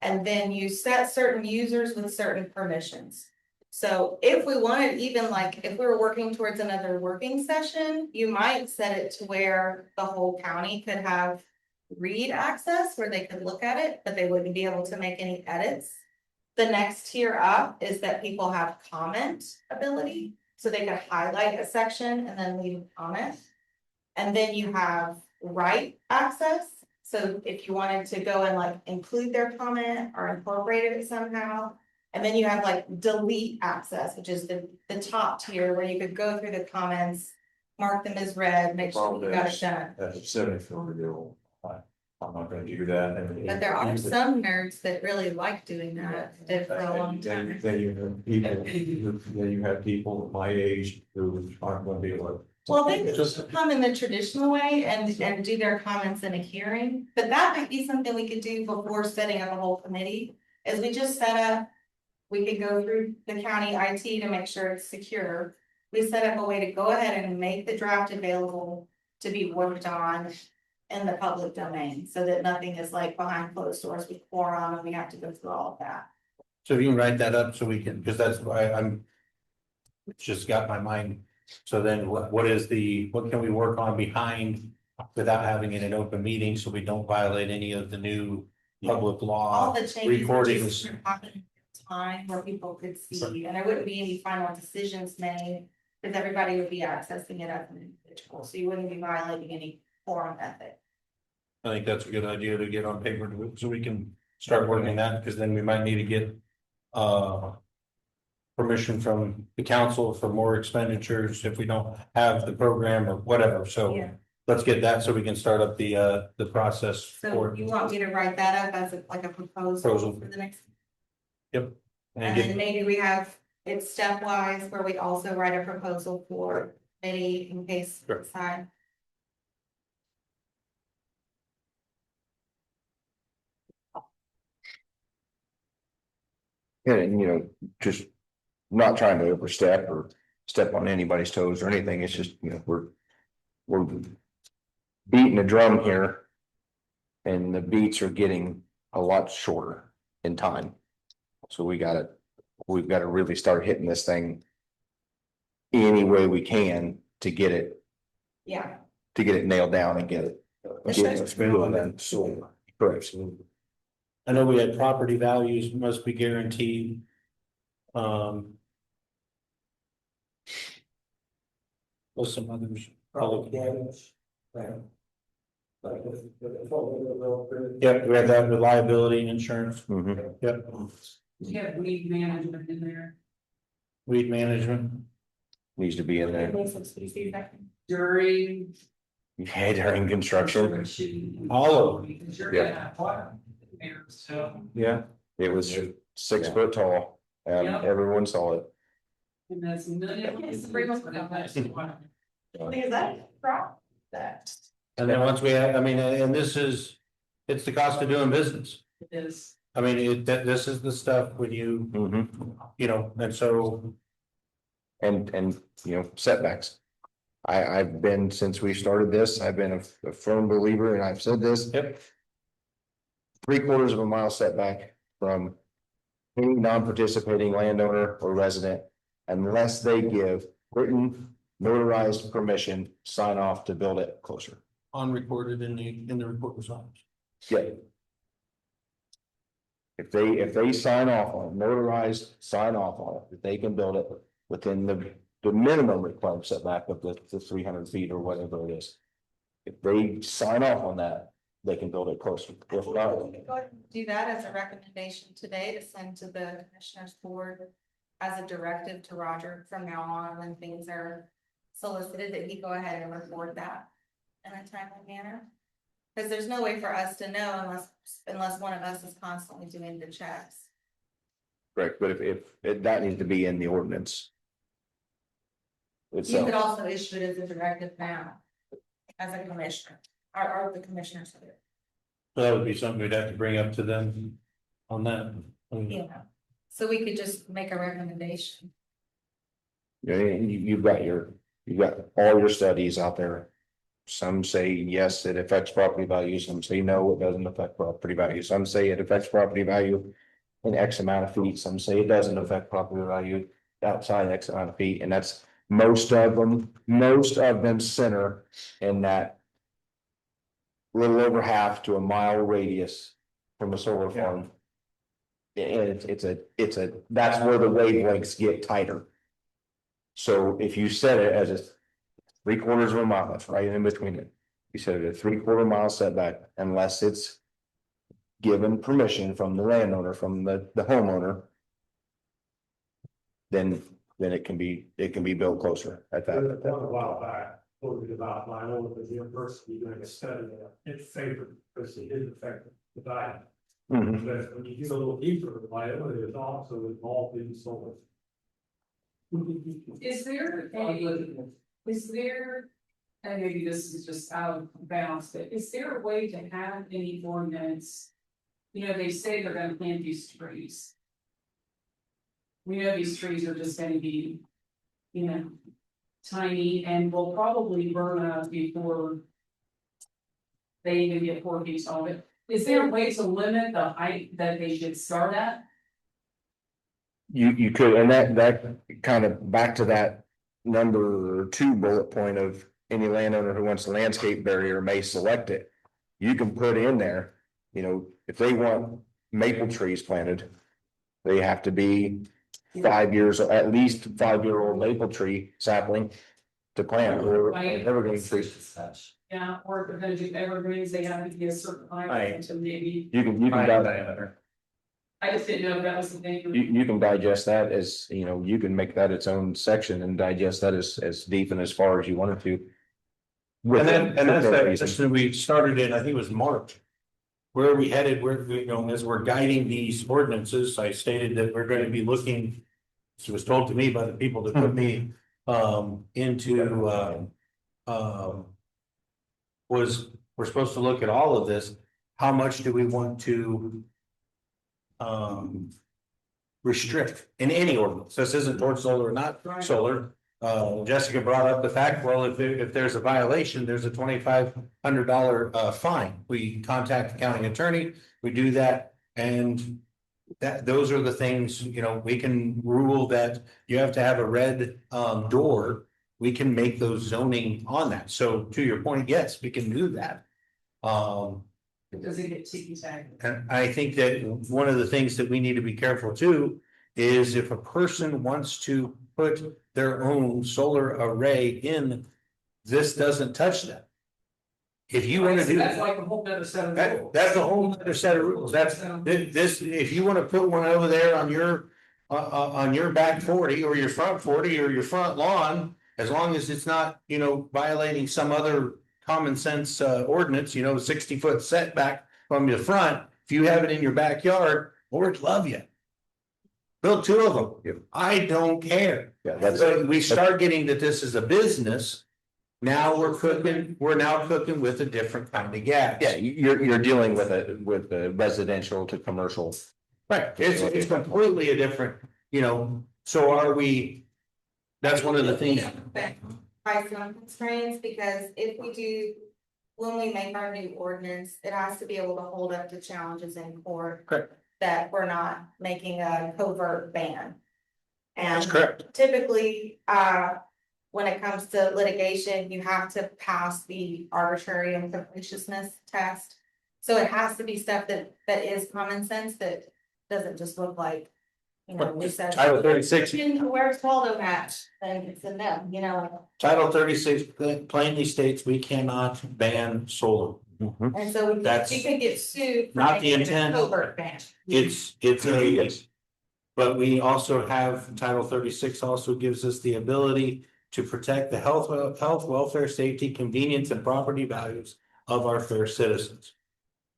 and then you set certain users with certain permissions. So if we wanted, even like, if we were working towards another working session, you might set it to where the whole county could have read access, where they could look at it, but they wouldn't be able to make any edits. The next tier up is that people have comment ability, so they could highlight a section and then leave a comment. And then you have write access, so if you wanted to go and like include their comment or incorporate it somehow. And then you have like delete access, which is the top tier where you could go through the comments, mark them as read, make sure you got it done.
That's a 74-year-old. I'm not gonna do that.
But there are some nerds that really like doing that, did for a long time.
Then you have people my age who aren't gonna be able to.
Well, they could just come in the traditional way and do their comments in a hearing, but that might be something we could do before setting up a whole committee. Is we just set up, we could go through the county IT to make sure it's secure. We set up a way to go ahead and make the draft available to be worked on in the public domain, so that nothing is like behind closed doors with quorum and we have to go through all of that.
So if you can write that up so we can, because that's why I'm. It's just got my mind. So then what can we work on behind without having it in an open meeting so we don't violate any of the new public
All
law?
the changes
recordings.
just happen in time where people could see, and there wouldn't be any final decisions made. Because everybody would be accessing it as an individual, so you wouldn't be violating any forum ethic.
I think that's a good idea to get on paper so we can start working that, because then we might need to get permission from the council for more expenditures if we don't have the program or whatever, so.
Yeah.
Let's get that so we can start up the process
So
for.
you want me to write that up as like a proposal
Proposal.
for the next,
And
and
get,
then maybe we have it stepwise where we also write a proposal for any in case
Sure.
side.
Yeah, and just not trying to overstep or step on anybody's toes or anything. It's just, we're beating a drum here. And the beats are getting a lot shorter in time. So we've got to really start hitting this thing any way we can to get it
Yeah,
nailed down and get it. Correct.
I know we had property values must be guaranteed. What's some others? Yep, we had that with liability insurance.
Mhm.
Yep,
You have weed management in there
weed management.
Needs to be in there.
during.
Yeah, during construction.
All of them.
Because you're
Yeah.
gonna have water there, so,
Yeah. It was 6 foot tall and
Yeah.
everyone saw it.
and that's a million.
Yes, 3 months ago. Is that wrong? That
And then once we have, I mean, and this is, it's the cost of doing business.
is,
I mean, this is the stuff when you, and so.
And setbacks. I've been, since we started this, I've been a firm believer, and I've said this.
Yep.
3/4 of a mile setback from any non-participating landowner or resident, unless they give written notarized permission, sign off to build it closer.
Unrecorded in the reporter's office.
Yeah. If they sign off on it, notarized, sign off on it, that they can build it within the minimum required setback of the 300 feet or whatever it is. If they sign off on that, they can build it closer. If not,
Go ahead and do that as a recommendation today to send to the commissioners board as a directive to Roger from now on when things are solicited, that he go ahead and report that in a timely manner. Because there's no way for us to know unless one of us is constantly doing the checks.
correct, but if that needs to be in the ordinance.
You
Itself.
could also issue it as a directive now, as a commissioner, or the commissioners.
So that would be something we'd have to bring up to them on that.
Yeah, so we could just make a recommendation.
You've got all your studies out there. Some say yes, it affects property value, some say no, it doesn't affect property value, some say it affects property value. In X amount of feet, some say it doesn't affect property value outside X amount of feet, and that's most of them center in that. Little over half to a mile radius from a solar farm. And it's a, that's where the wavelengths get tighter. So if you set it as a 3/4 of a mile, that's right in between it. You set it at 3/4 mile setback unless it's. Given permission from the landowner, from the homeowner. Then it can be built closer at that.
A while back, talking about my own university doing a study in favor, because it did affect the diet.
Mhm.
But when you get a little deeper, Wyoming is also involved in solar.
Is there and maybe this is just out of bounds, but is there a way to have any ordinance? You know, they say they're gonna plant these trees. We know these trees are just gonna be, you know, tiny and will probably burn up before they even get 4 feet tall. But is there a way to limit the height that they should start at?
You could, and that kind of back to that number 2 bullet point of any landowner who wants a landscape barrier may select it. You can put in there, if they want maple trees planted, they have to be 5 years, at least 5-year-old maple tree sapling to plant, or
Right.
evergreen trees.
Yeah, or if they're gonna do evergreens, they have to be a certain height to maybe,
You can
I just didn't know if that was the thing.
you can digest that as, you can make that its own section and digest that as deep and as far as you wanted to.
And that's that, just when we started in, I think it was March. Where are we headed, as we're guiding these ordinances, I stated that we're going to be looking. This was told to me by the people that put me into we're supposed to look at all of this. How much do we want to restrict in any ordinance? This isn't towards solar or not solar. Jessica brought up the fact, well, if there's a violation, there's a $2,500 fine. We contact the county attorney, we do that, and those are the things, we can rule that you have to have a red door. We can make those zoning on that. So to your point, yes, we can do that.
Does it get ticky tacky?
And I think that one of the things that we need to be careful too is if a person wants to put their own solar array in, this doesn't touch them. If you want to do
That's
that,
like a whole other set of rules.
that's a whole other set of rules. That's this, if you want to put one over there on your back 40 or your front 40 or your front lawn, as long as it's not, violating some other common sense ordinance, 60-foot setback from the front. If you have it in your backyard, Lord love you. Build 2 of them.
Yep.
I don't care.
Yeah, that's,
So we start getting that this is a business. Now we're now cooking with a different kind of gas.
yeah, you're dealing with a residential to commercial.
Right, it's completely a different, so are we? That's one of the things.
Pricing constraints, because if we do, when we make our new ordinance, it has to be able to hold up to challenges in court.
Correct.
That we're not making a covert ban.
That's
And
correct.
typically, when it comes to litigation, you have to pass the arbitrary and capriciousness test. So it has to be stuff that is common sense, that doesn't just look like, we said.
Title 36.
Where's Waldo at? Then it's a no,
Title 36 plainly states we cannot ban solar.
and so we
That's
could get sued. for
not the
making a
intent.
Covert ban.
It's
Yes.
but we also have Title 36 also gives us the ability to protect the health, welfare, safety, convenience, and property values of our fair citizens.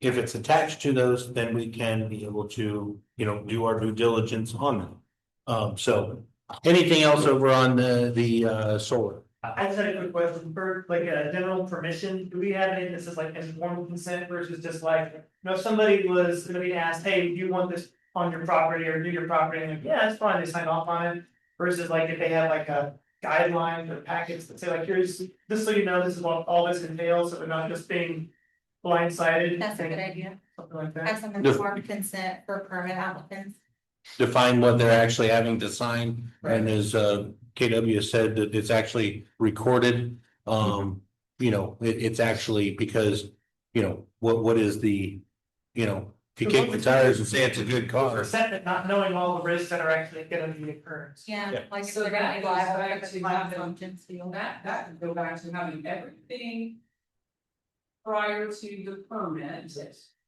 If it's attached to those, then we can be able to, do our due diligence on them. So anything else over on the solar?
I just had a quick question for like a general permission. Do we have any, this is like informed consent versus just like, if somebody was gonna be asked, hey, do you want this on your property or do your property? And like, yeah, it's fine, they sign off on it. Versus like if they have like a guideline or packets that say like, here's, just so you know, this is what all this entails, so they're not just being blindsided.
That's a good idea.
Something like that.
Have some informed consent for permit applicants.
Define what they're actually having to sign, and as KW said, that it's actually recorded. You know, it's actually because, you know, what is the, you know, if you kick the tires and say it's a good car.
Percent that not knowing all the risks that are actually gonna be occurrence.
Yeah,
Yeah.
like if
So
they're gonna
that
be
goes
liable
back
for
to
the life
having-
functions deal.
That could go back to having everything. Prior to the permit.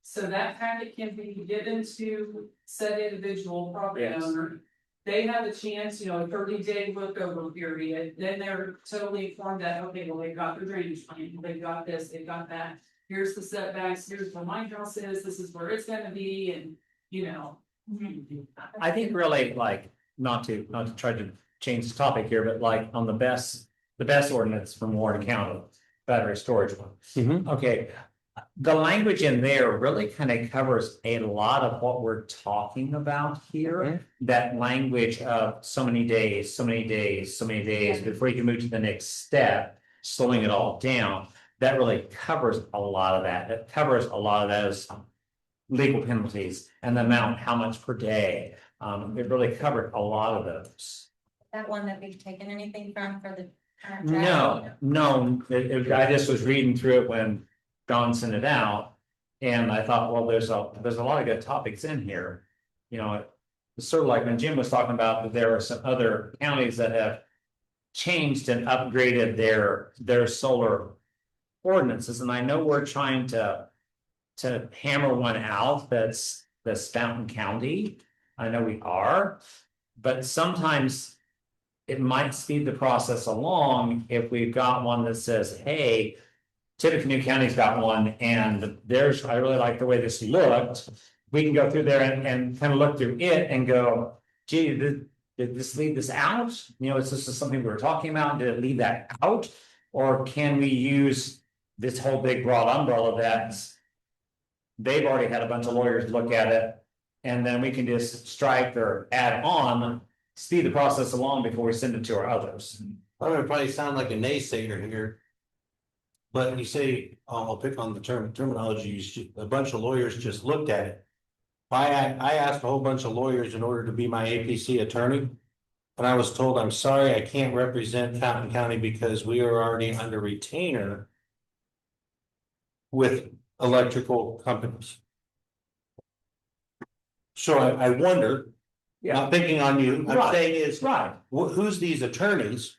So that packet can be given to said individual property
Yes.
owner. They have a chance, you know, a 30-day look over period, then they're totally informed that, okay, well, they've got their drainage plan, they've got this, they've got that. Here's the setbacks, here's where my house is, this is where it's gonna be, and, you know.
I think really like, not to try to change the topic here, but like on the best ordinance from Warren County, battery storage one.
Mhm.
Okay, the language in there really kind of covers a lot of what we're talking about here. That language of so many days, so many days, so many days before you can move to the next step, slowing it all down. That really covers a lot of that. It covers a lot of those legal penalties and the amount, how much per day. It really covered a lot of those.
That one that we've taken anything from for the current
No,
draft?
no, I just was reading through it when Don sent it out. And I thought, well, there's a lot of good topics in here. You know, it's sort of like when Jim was talking about that there are some other counties that have changed and upgraded their solar ordinances, and I know we're trying to hammer one out that's Fountain County. I know we are, but sometimes it might speed the process along if we've got one that says, hey, Tippecanoe County's got one, and I really like the way this looked. We can go through there and kind of look through it and go, gee, did this leave this out? You know, is this something we were talking about? Did it leave that out? Or can we use this whole big broad umbrella that they've already had a bunch of lawyers look at it, and then we can just strike or add on, speed the process along before we send it to our others.
I'm gonna probably sound like a naysayer here. But you say, I'll pick on the terminology, a bunch of lawyers just looked at it. I asked a whole bunch of lawyers in order to be my APC attorney. And I was told, I'm sorry, I can't represent Fountain County because we are already under retainer with electrical companies. So I wonder, not picking on you, I'm
Right.
saying is,
Right.
who's these attorneys?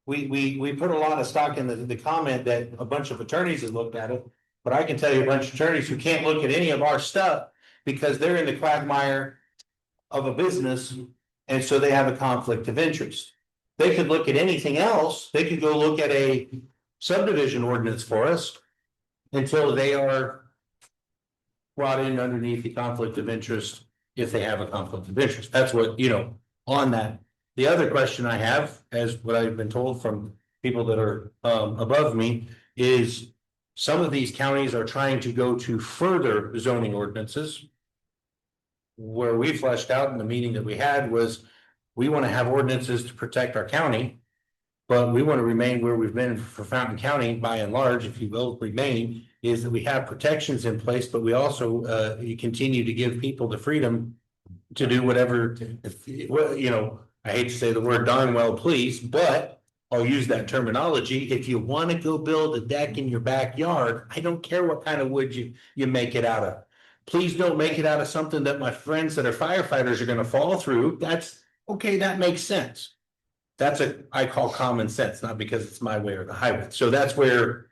We put a lot of stock in the comment that a bunch of attorneys have looked at it, but I can tell you a bunch of attorneys who can't look at any of our stuff because they're in the quagmire of a business, and so they have a conflict of interest. They could look at anything else, they could go look at a subdivision ordinance for us until they are brought in underneath the conflict of interest, if they have a conflict of interest. That's what, you know, on that. The other question I have, as what I've been told from people that are above me, is some of these counties are trying to go to further zoning ordinances. Where we fleshed out in the meeting that we had was, we want to have ordinances to protect our county. But we want to remain where we've been for Fountain County, by and large, if you will, remain, is that we have protections in place, but we also you continue to give people the freedom to do whatever, well, you know, I hate to say the word darn well please, but I'll use that terminology. If you want to go build a deck in your backyard, I don't care what kind of wood you make it out of. Please don't make it out of something that my friends that are firefighters are going to fall through. That's okay, that makes sense. That's I call common sense, not because it's my way or the highway. So that's where,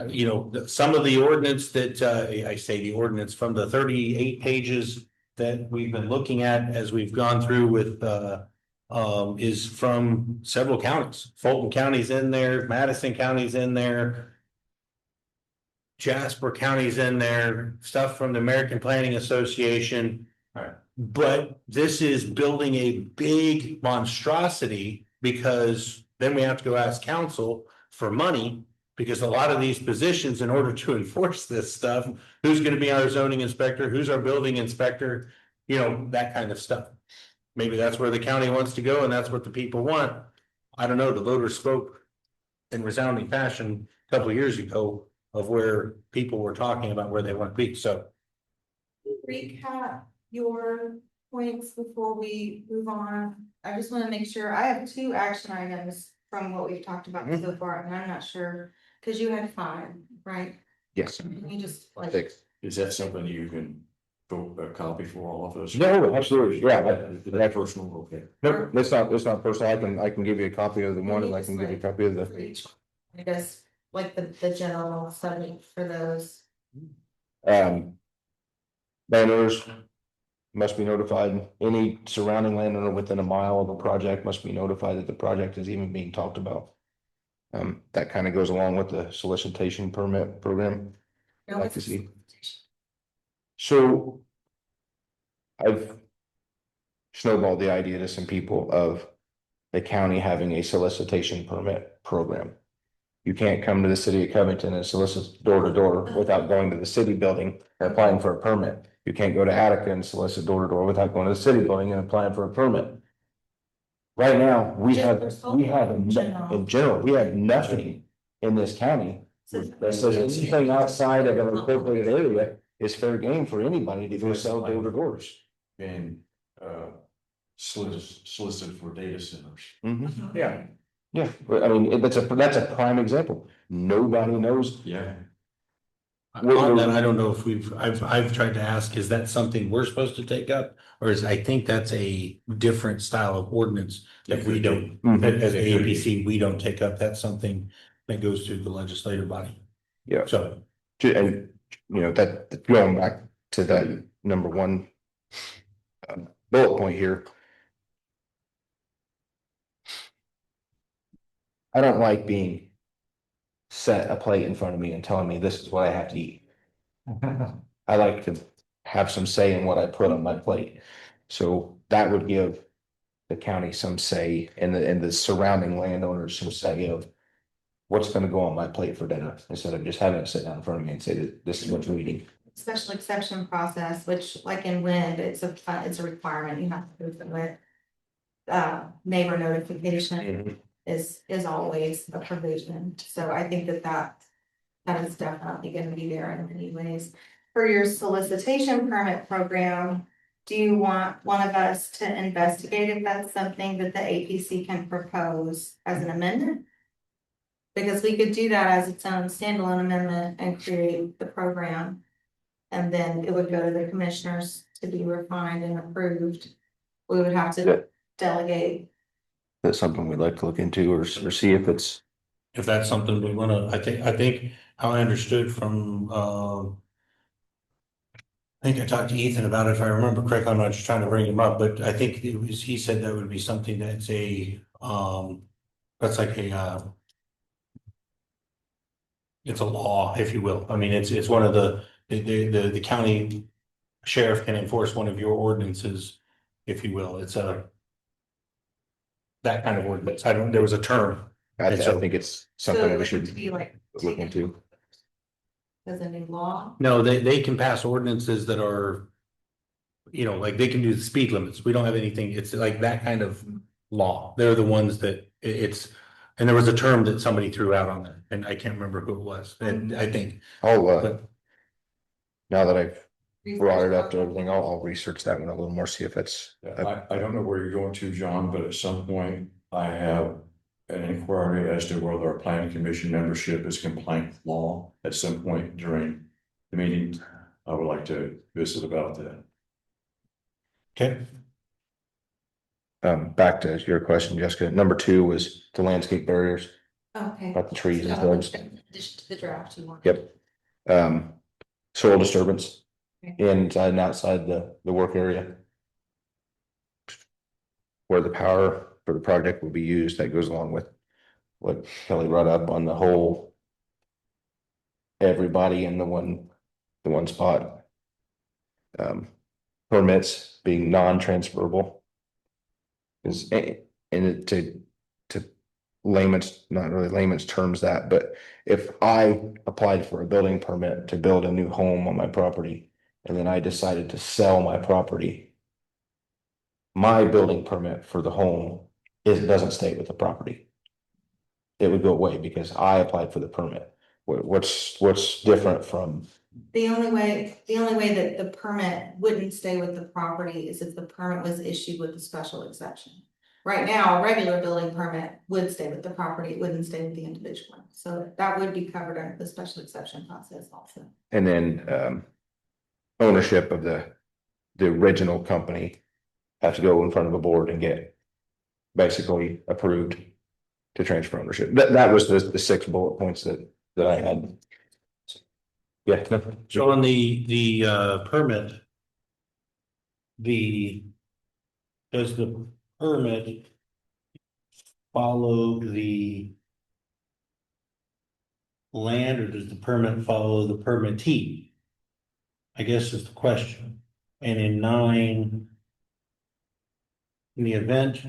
you know, some of the ordinance that I say the ordinance from the 38 pages that we've been looking at as we've gone through with is from several counties. Fulton County's in there, Madison County's in there, Jasper County's in there, stuff from the American Planning Association. But this is building a big monstrosity, because then we have to go ask council for money. Because a lot of these positions, in order to enforce this stuff, who's gonna be our zoning inspector, who's our building inspector, you know, that kind of stuff. maybe that's where the county wants to go and that's what the people want. I don't know, the voters spoke in resounding fashion a couple of years ago of where people were talking about where they want to be, so.
Recap your points before we move on. I just want to make sure, I have 2 action items from what we've talked about so far, and I'm not sure, because you had 5, right?
Yes.
Can you just like,
6.
Is that something you can go a copy for all of us?
No, absolutely, yeah, that's
Personal, okay.
no, it's not personal. I can give you a copy of the one and I can give you a copy of the.
I guess, like the general subject for those?
Landowners must be notified, any surrounding landowner within a mile of a project must be notified that the project is even being talked about. That kind of goes along with the solicitation permit program.
No,
Like to
it's-
see. So. I've. Snowballed the idea to some people of the county having a solicitation permit program. You can't come to the city of Covington and solicit door to door without going to the city building and applying for a permit. You can't go to Attica and solicit door to door without going to the city building and applying for a permit. Right now, we have in general, we have nothing in this county that says anything outside of an incorporated area is fair game for anybody to go sell door to doors.
And, solicited for data centers.
Yeah. Yeah, but I mean, that's a prime example. Nobody knows.
Yeah.
On that, I don't know if I've tried to ask, is that something we're supposed to take up? Or is, I think that's a different style of ordinance that we don't, as a APC, we don't take up. That's something that goes through the legislative body.
Yeah.
So,
And, you know, that going back to that number 1. Bullet point here. I don't like being set a plate in front of me and telling me this is what I have to eat. I like to have some say in what I put on my plate. So that would give the county some say and the surrounding landowners some say of what's gonna go on my plate for dinner, instead of just having it sit down in front of me and say that this is what you're eating.
Special exception process, which like in wind, it's a requirement, you have to go through it. Neighbor notification is always a provision, so I think that is definitely gonna be there in many ways. For your solicitation permit program, do you want one of us to investigate if that's something that the APC can propose as an amendment? Because we could do that as its own standalone amendment and create the program. And then it would go to the commissioners to be refined and approved. We would have
Yeah.
to delegate.
That's something we'd like to look into or see if it's.
if that's something we wanna, I think how I understood from, I think I talked to Ethan about it, if I remember correctly. I'm not just trying to bring him up, but I think it was, he said that would be something that's that's like it's a law, if you will. I mean, it's one of the county sheriff can enforce one of your ordinances, if you will. It's that kind of ordinance. There was a term.
I think it's something
So
that
it
we
would
should
be like
look into.
as a new law.
No, they can pass ordinances that are, like they can do the speed limits. We don't have anything. It's like that kind of law. They're the ones that and there was a term that somebody threw out on there and I can't remember who it was. And I think,
Now that I've brought it up to everything, I'll research that one a little more, see if it's.
I don't know where you're going to, John, but at some point I have an inquiry as to whether our planning commission membership is compliant with law at some point during the meeting. I would like to visit about that.
okay,
Back to your question, Jessica, number 2 was the landscape barriers,
Okay.
about the trees and
So,
things.
in addition to the draft you want.
Yep. Soil disturbance
Okay.
inside and outside the work area. Where the power for the project will be used, that goes along with what Kelly brought up on the whole. Everybody in the one spot. Permits being non-transferable. Is, and to layman's, not really layman's terms that, but if I applied for a building permit to build a new home on my property. And then I decided to sell my property. my building permit for the home doesn't stay with the property. It would go away because I applied for the permit. What's different from,
The only way that the permit wouldn't stay with the property is if the permit was issued with a special exception. Right now, a regular building permit would stay with the property, it wouldn't stay with the individual, so that would be covered under the special exception process also.
and then, ownership of the original company has to go in front of a board and get basically approved to transfer ownership. That was the 6 bullet points that I had. Yeah.
So on the permit. Does the permit follow the land or does the permit follow the permittee? I guess is the question. And in 9, in the event.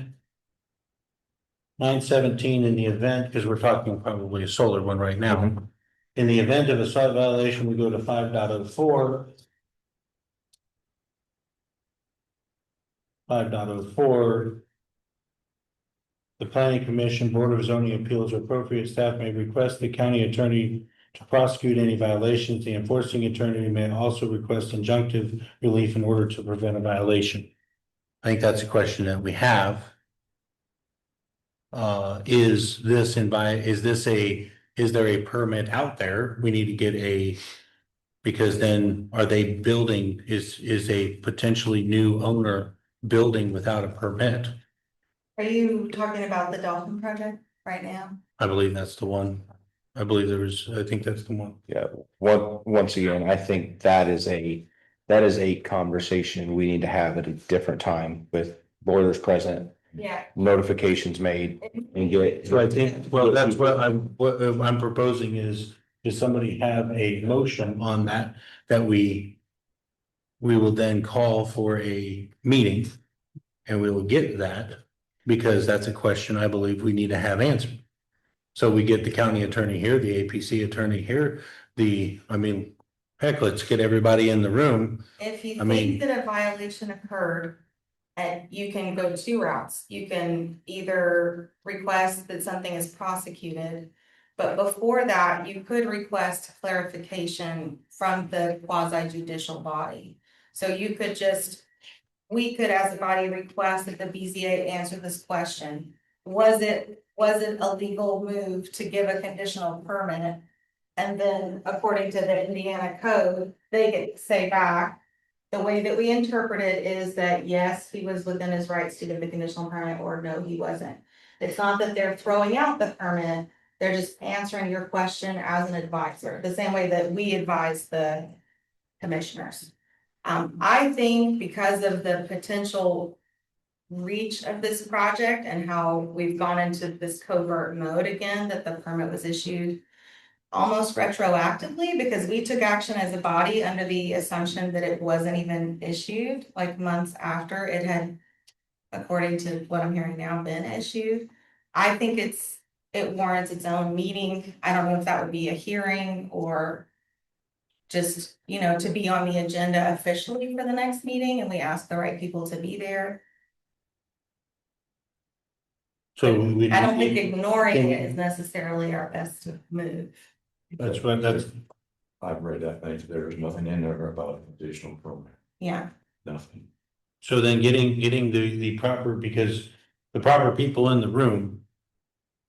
917 in the event, because we're talking probably a solar one right now.
Mhm.
In the event of a site violation, we go to 5.04. 5.04. The planning commission, board of zoning appeals, or appropriate staff may request the county attorney to prosecute any violations. The enforcing attorney may also request injunctive relief in order to prevent a violation. I think that's a question that we have. Is there a permit out there? We need to get because then are they building, is a potentially new owner building without a permit?
Are you talking about the Dolphin project right now?
I believe that's the one. I think that's the one.
Yeah, once again, I think that is a conversation we need to have at a different time with lawyers present,
Yeah.
notifications made, and get.
So I think, well, that's what I'm proposing is somebody have a motion on that we will then call for a meeting and we will get that because that's a question I believe we need to have answered. So we get the county attorney here, the APC attorney here, heck, let's get everybody in the room.
If you
I mean-
think that a violation occurred, and you can go 2 routes. You can either request that something is prosecuted, but before that, you could request clarification from the quasi judicial body. So you could we could as a body request that the BZA answer this question. Was it a legal move to give a conditional permit? And then according to the Indiana code, they get to say back. The way that we interpret it is that yes, he was within his rights to give the conditional permit, or no, he wasn't. It's not that they're throwing out the permit, they're just answering your question as an advisor, the same way that we advise the commissioners. I think because of the potential reach of this project and how we've gone into this covert mode again, that the permit was issued almost retroactively, because we took action as a body under the assumption that it wasn't even issued, like months after it had, according to what I'm hearing now, been issued. I think it warrants its own meeting. I don't know if that would be a hearing or just, to be on the agenda officially for the next meeting, and we ask the right people to be there.
So
I don't think ignoring it is necessarily our best move.
that's
I've read that, there's nothing in there about additional permit,
Yeah,
nothing.
so then getting the proper, because the proper people in the room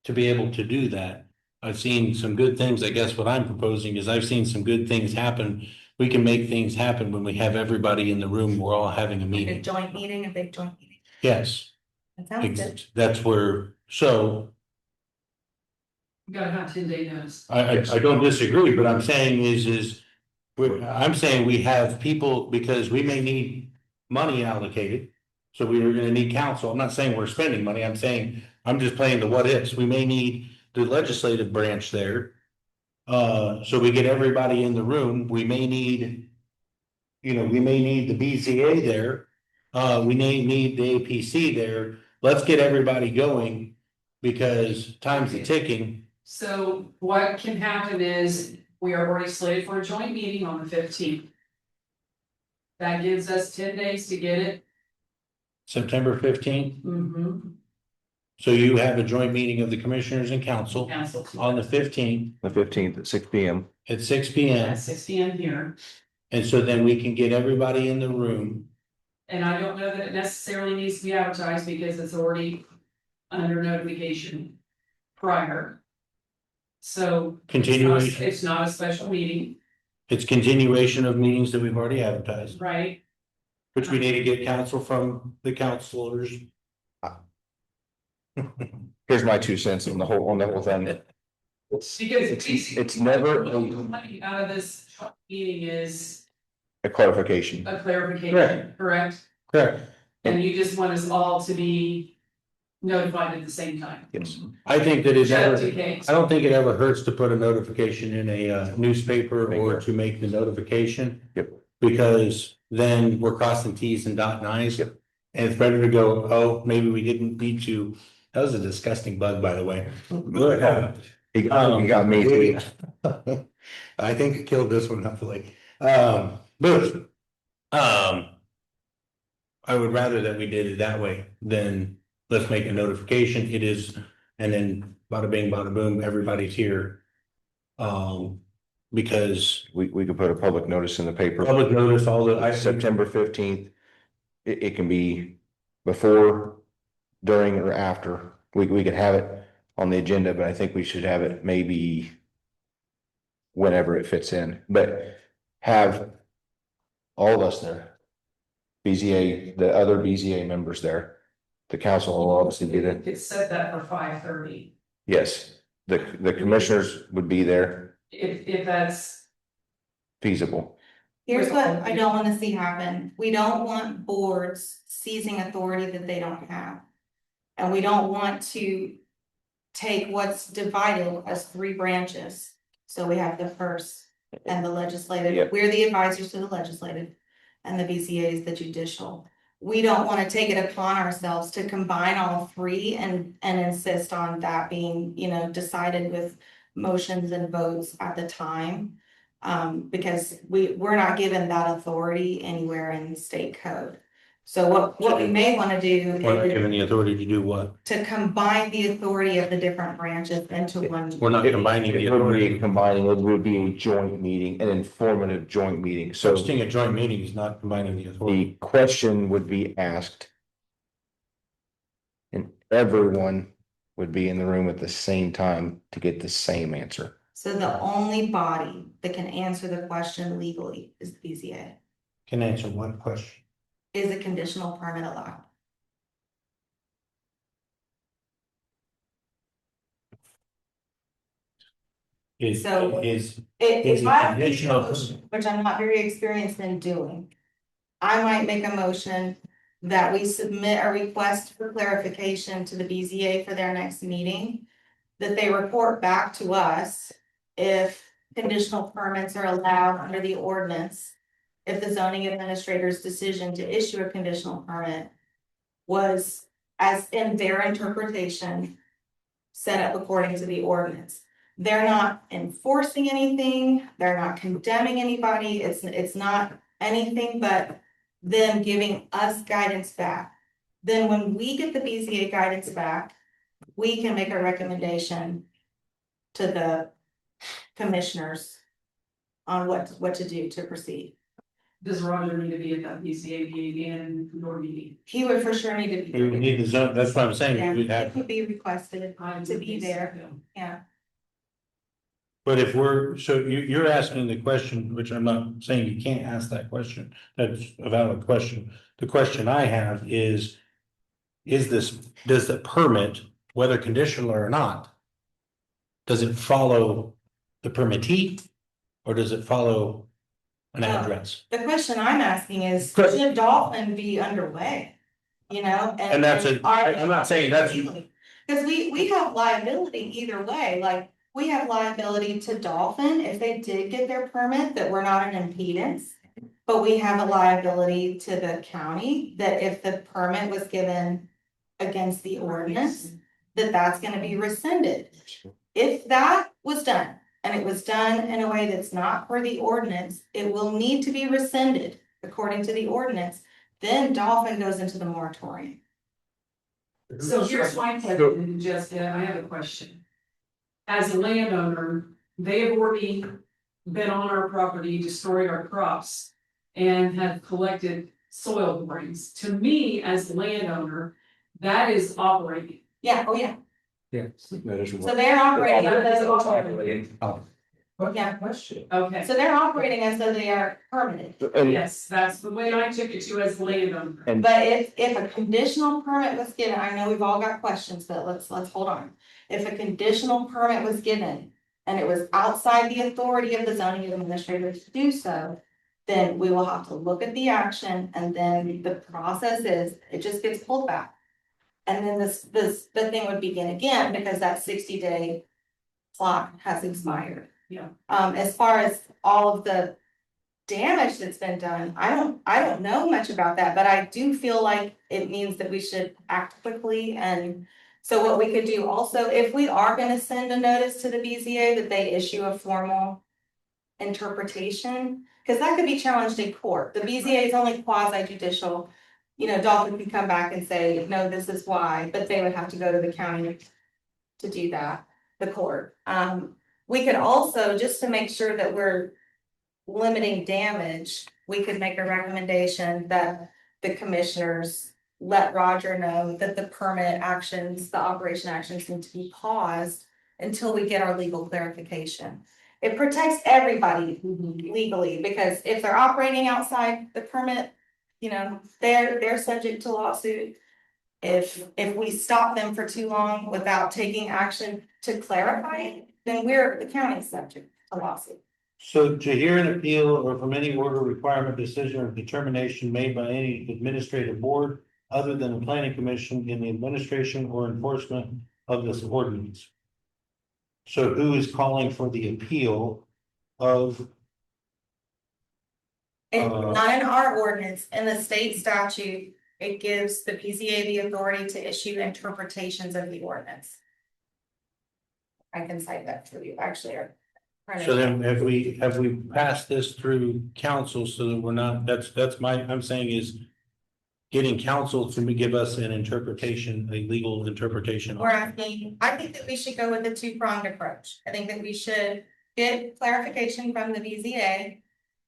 to be able to do that. I've seen some good things. I guess what I'm proposing is I've seen some good things happen. We can make things happen when we have everybody in the room. We're all having a
a
meeting.
big joint meeting.
Yes,
That sounds good.
that's where, so
You gotta have 10-day notice.
I don't disagree, but I'm saying I'm saying we have people, because we may need money allocated. So we are gonna need counsel. I'm not saying we're spending money. I'm saying, I'm just playing the what ifs. We may need the legislative branch there. So we get everybody in the room. We may need, we may need the BZA there. We may need the APC there. Let's get everybody going because time's a ticking.
So what can happen is we are already slated for a joint meeting on the 15th. That gives us 10 days to get it
September 15th.
Mm-hmm.
So you have a joint meeting of the commissioners and council
Council.
on the 15th
The 15th at 6 PM.
at 6 p.m.
At 6 p.m. here.
And so then we can get everybody in the room.
And I don't know that it necessarily needs to be advertised because it's already under notification prior. So.
Continuation.
It's not a special meeting,
It's continuation of meetings that we've already advertised,
right?
which we need to get counsel from the counselors.
Here's my 2 cents on the whole thing.
Because
It's never
money out of this meeting is
a clarification.
a clarification,
Correct.
correct?
Correct.
And you just want us all to be notified at the same time.
Yes.
I think that it
Just
never,
in case.
I don't think it ever hurts to put a notification in a newspaper or to make the notification.
Yep.
Because then we're crossing Ts and dotting Is.
Yep.
And it's better to go, oh, maybe we didn't need to. That was a disgusting bug, by the way.
He got me too.
I think it killed this one, hopefully. But, I would rather that we did it that way than let's make a notification. It is, and then bada bing, bada boom, everybody's here. Because
We could put a public notice in the paper.
public notice, all the.
September 15th. It can be before, during, or after. We could have it on the agenda, but I think we should have it maybe whenever it fits in, but have all of us there. BZA, the other BZA members there. The council will obviously be there.
It's set that for 5:30.
Yes, the commissioners would be there,
If that's,
feasible.
Here's what I don't wanna see happen. We don't want boards seizing authority that they don't have. And we don't want to take what's divided as 3 branches. So we have the first and the legislative,
Yep.
we're the advisors to the legislative. And the BCA is the judicial. We don't wanna take it upon ourselves to combine all 3 and insist on that being, decided with motions and votes at the time. Because we're not given that authority anywhere in state code. So what we may wanna do
We're not
is
given the authority to do what?
to combine the authority of the different branches into one.
We're not combining the
It would be
authority.
combining, it would be a joint meeting, an informative joint meeting, so
Hosting a joint meeting is not combining the authority.
the question would be asked. And everyone would be in the room at the same time to get the same answer.
So the only body that can answer the question legally is the BZA.
Can answer one question.
Is a conditional permit allowed?
Is,
So-
is,
If
Is it
I make a
conditional?
motion, which I'm not very experienced in doing. I might make a motion that we submit a request for clarification to the BZA for their next meeting. That they report back to us if conditional permits are allowed under the ordinance. If the zoning administrator's decision to issue a conditional permit was, as in their interpretation, set up according to the ordinance. They're not enforcing anything, they're not condemning anybody, it's not anything but them giving us guidance back. Then when we get the BZA guidance back, we can make a recommendation to the commissioners on what to do to proceed.
does Roger need to be at that BCA meeting and your meeting?
He would for sure need to be.
we would need the zone, that's what I'm saying,
Yeah,
we would
it
have,
could be requested, to be there. yeah.
but if we're, so you're asking the question, which I'm not saying you can't ask that question, that's a valid question. The question I have is this, does the permit, whether conditional or not, does it follow the permittee? Or does it follow an address?
The question I'm asking is,
Correct.
should Dolphin be underway?
And that's it. I'm not saying that's-
Cause we have liability either way, like, we have liability to Dolphin if they did get their permit, that we're not an impedance. But we have a liability to the county, that if the permit was given against the ordinance, that's gonna be rescinded. If that was done, and it was done in a way that's not per the ordinance, it will need to be rescinded according to the ordinance. then Dolphin goes into the moratorium.
So here's my question, Jessica, I have a question. As a landowner, they have already been on our property, destroyed our crops, and have collected soil borings. To me, as a landowner, that is operating.
Yeah, oh yeah,
That is
so
what-
they're operating,
That is
as
operating.
yeah,
Okay,
so they're operating as though they are permitted.
And,
yes, that's the way I took it to as a landowner.
and
But if a conditional permit was given, I know we've all got questions, but let's hold on. If a conditional permit was given and it was outside the authority of the zoning administrator to do so, then we will have to look at the action, and then the process is, it just gets pulled back. And then the thing would begin again, because that 60-day clock has expired.
Yeah.
As far as all of the damage that's been done, I don't know much about that, but I do feel like it means that we should act quickly. And so what we could do also, if we are gonna send a notice to the BZA, that they issue a formal interpretation, because that could be challenged in court. The BZA is only quasi judicial. You know, Dolphin can come back and say, no, this is why, but they would have to go to the county to do that, the court. We could also, just to make sure that we're limiting damage, we could make a recommendation that the commissioners let Roger know that the permit actions, the operation actions need to be paused until we get our legal clarification. It protects everybody legally, because if they're operating outside the permit, you know, they're subject to lawsuit. If we stop them for too long without taking action to clarify it, then the county's subject to lawsuit.
So to hear an appeal or from any order, requirement, decision, or determination made by any administrative board other than the planning commission in the administration or enforcement of this ordinance. So who is calling for the appeal of?
It's not in our ordinance, in the state statute, it gives the PZA the authority to issue interpretations of the ordinance. I can cite that for you, actually.
So then have we passed this through council so that we're not, I'm saying is. Getting council to give us an interpretation, a legal interpretation.
We're asking, I think that we should go with a two-pronged approach. I think that we should get clarification from the BZA.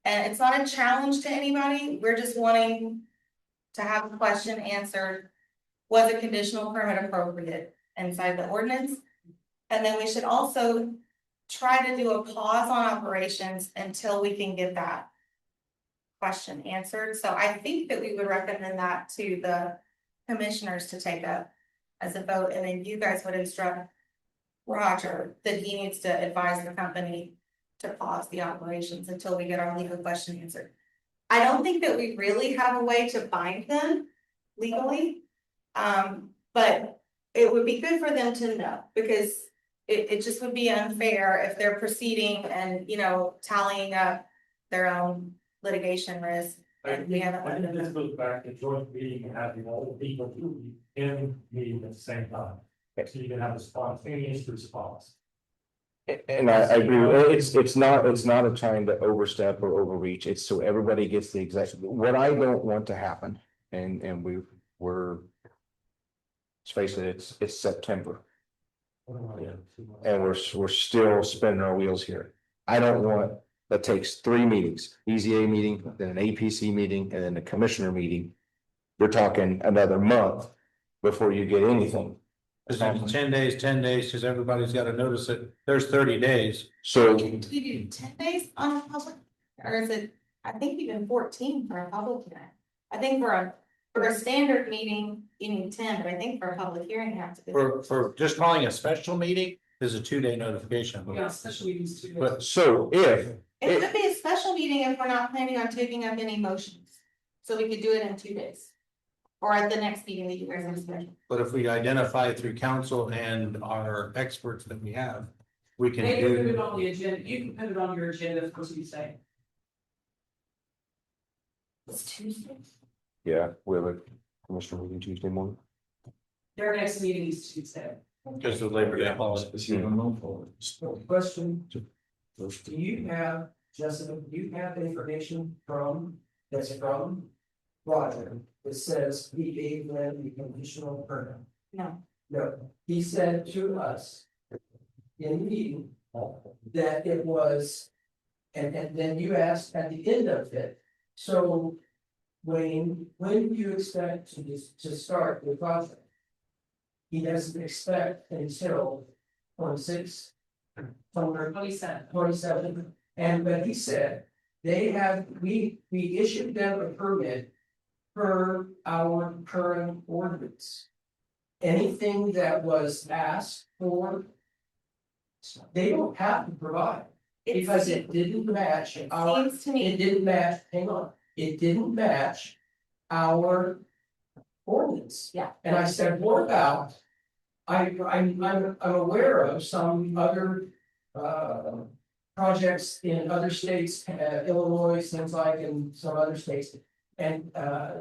And it's not a challenge to anybody, we're just wanting to have a question answered. Was a conditional permit appropriate inside the ordinance? And then we should also try to do a pause on operations until we can get that question answered. So I think that we would recommend that to the commissioners to take up as a vote, and then you guys would instruct Roger that he needs to advise the company to pause the operations until we get our legal question answered. I don't think that we really have a way to bind them legally. But it would be good for them to know, because it just would be unfair if they're proceeding and, you know, tallying up their own litigation risk. And we haven't.
I think this goes back to joint meeting and having all the people in meeting at the same time. So you can have a spontaneous response.
And I agree, it's not a time to overstep or overreach, it's so everybody gets the exact, what I don't want to happen, and we're. Let's face it, it's September, and we're still spinning our wheels here. I don't want, that takes 3 meetings, BZA meeting, then an APC meeting, and then a commissioner meeting. You're talking another month before you get anything.
Is it 10 days, because everybody's got to notice it, there's 30 days.
So
Do we do 10 days on a public, or is it, I think even 14 for a public hearing? I think for a standard meeting, you need 10, but I think for a public hearing, you have to do.
For just calling a special meeting is a 2-day notification.
Yeah, especially these two.
But
so if,
It could be a special meeting if we're not planning on taking up any motions, so we could do it in 2 days. Or at the next meeting that you guys have scheduled.
But if we identify through council and our experts that we have, we can
They can put it
do.
on the agenda, you can put it on your agenda for Tuesday.
It's Tuesday.
yeah, we have a commissioner meeting Tuesday morning.
Their next meeting is Tuesday.
Because of Labor Day holiday.
Question. Do you have, Jessica, do you have information that's from Roger, that says he gave them the conditional permit.
No,
No, he said to us in the meeting that it was, and then you asked at the end of it, so Wayne, when do you expect to start the project? He doesn't expect until 26, somewhere 27, but he said we issued them a permit per our current ordinance. Anything that was asked for, they don't have to provide, because it didn't match our,
seems to me.
it didn't match, hang on, it didn't match our ordinance.
Yeah.
And I said, what about, I'm aware of some other, projects in other states, Illinois, seems like, and some other states. And,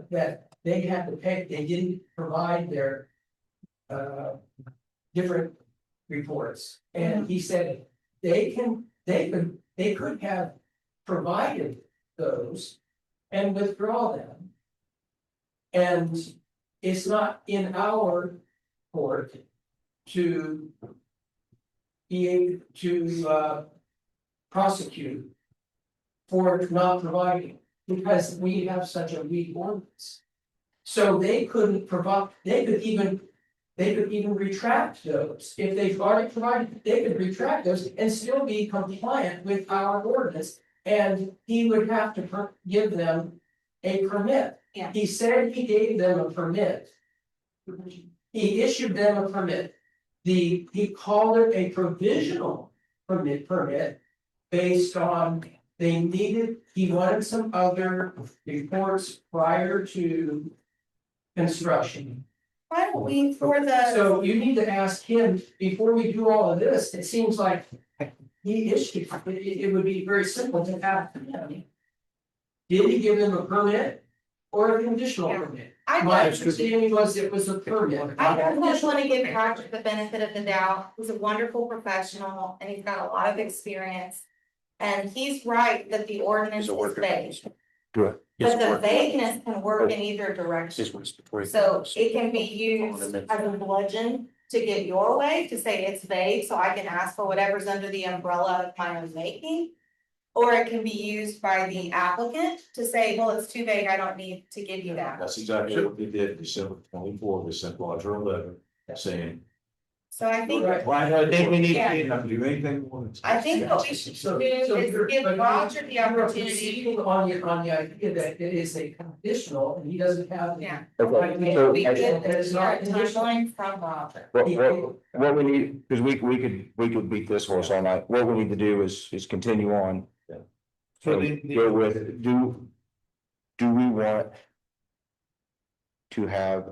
that they had to pay, they didn't provide their, different reports. And he said, they could have provided those and withdraw them. And it's not in our court to be able to prosecute for not providing, because we have such a weak ordinance. So they couldn't provide, they could even retract those. If they've already provided, they could retract those and still be compliant with our ordinance. And he would have to give them a permit.
Yeah.
He said he gave them a permit. He issued them a permit. He called it a provisional permit based on he wanted some other reports prior to construction.
Why don't we, for the,
So you need to ask him, before we do all of this, it seems like he issued, it would be very simple to have. Did he give them a permit or a conditional
Yeah.
permit?
I
My
just,
understanding was it was a permit.
I just want to give Roger the benefit of the doubt. He's a wonderful professional and he's got a lot of experience. And he's right that the ordinance is vague,
Do it.
but the vagueness can work in either direction. So it can be used as a bludgeon to get your way, to say it's vague, so I can ask for whatever's under the umbrella of my own making. Or it can be used by the applicant to say, well, it's too vague, I don't need to give you that.
That's exactly what we did December 24th. We sent Roger a letter saying.
So I think,
Right.
I think we need
Yeah.
"You don't have to do anything. we want to."
I think what we should
So-
do is
you're-
give
but
Roger the
you're
opportunity.
proceeding on the idea that it is a conditional and he doesn't have. the-
Yeah.
Okay, so
We
I-
get
It's
the
not
correct
conditional.
timeline from Roger.
what we need, because we could beat this horse all night, what we need to do is continue on.
So
So go with, do we want to have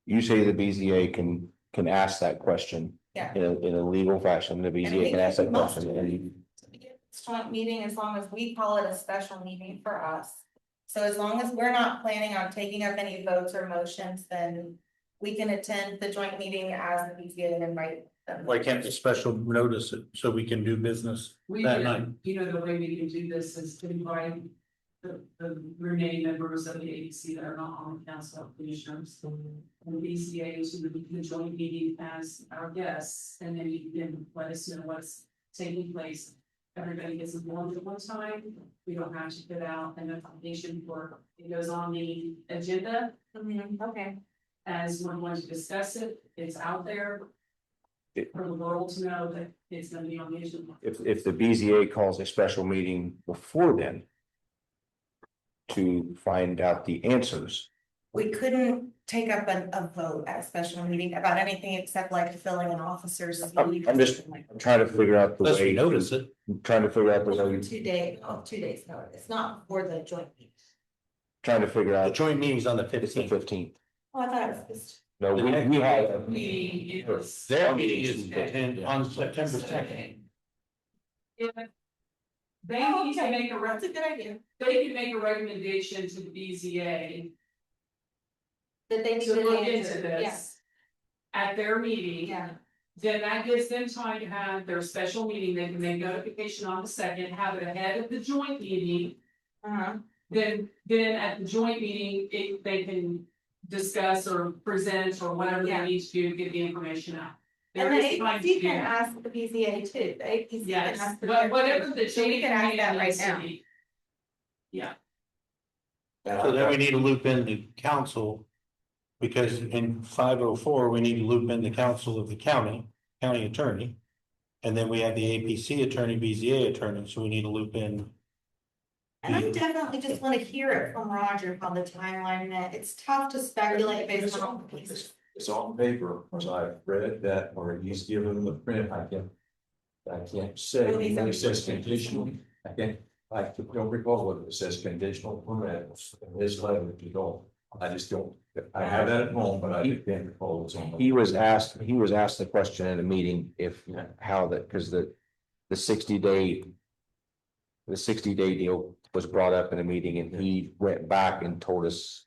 you say the BZA can ask that question
Yeah.
in a legal fashion, the
And we
BZA can ask that
can must
question, and
It's joint meeting as long as we call it a special meeting for us. So as long as we're not planning on taking up any votes or motions, then we can attend the joint meeting as the BZA and invite them.
Why can't the special notice it so we can do business
We,
that night?
the way we can do this is to invite the remaining members of the APC that are not on the council of commissioners. And the BCA to the joint meeting as our guests, and then you can let us know what's taking place. Everybody gets informed at one time, we don't have to put out an application for, it goes on the agenda
Okay,
as we're going to discuss it, it's out there. For the world to know that it's gonna be on the agenda.
if the BZA calls a special meeting before then to find out the answers,
we couldn't take up a vote at a special meeting about anything except like filling an officer's.
I'm just trying to figure out the
Unless we
way.
notice it.
I'm trying to figure out the way,
2 days, 2 days notice, it's not for the joint meeting.
trying to figure
The
out,
joint meeting's on the
it's the
15th.
15th.
Oh, I thought it was just.
No, we have.
Meeting is.
Their meeting is on September 2nd.
If they need to make
That's a good idea.
they can make a recommendation to the BZA
That they need
to
to
look
answer,
into
yeah,
this. At their meeting.
yeah.
Then that gives them time to have their special meeting, they can make notification on the second, have it ahead of the joint meeting. then at the joint meeting, they can discuss or present or whatever they
Yeah.
need to do to get the information out.
And
There
the
is time to
APC
do
can
that.
ask the BZA too, the APC can
Yes,
ask.
whatever the
So we
chain
could ask that
community
right
needs to
now.
be. Yeah,
So then we need to loop in the council. Because in 504, we need to loop in the council of the county attorney. And then we have the APC attorney, BZA attorney, so we need to loop in.
And I definitely just wanna hear it from Roger how the timeline meant, it's tough to speculate based on.
It's on paper, as I've read that, or he's given the print, I can't say, it says conditional, I don't recall whether it says conditional permit in this letter, if you don't, I just don't, I have that at home, but I can't recall it's on.
He was asked the question in a meeting if, how that, because the 60-day. The 60-day deal was brought up in a meeting and he went back and told us,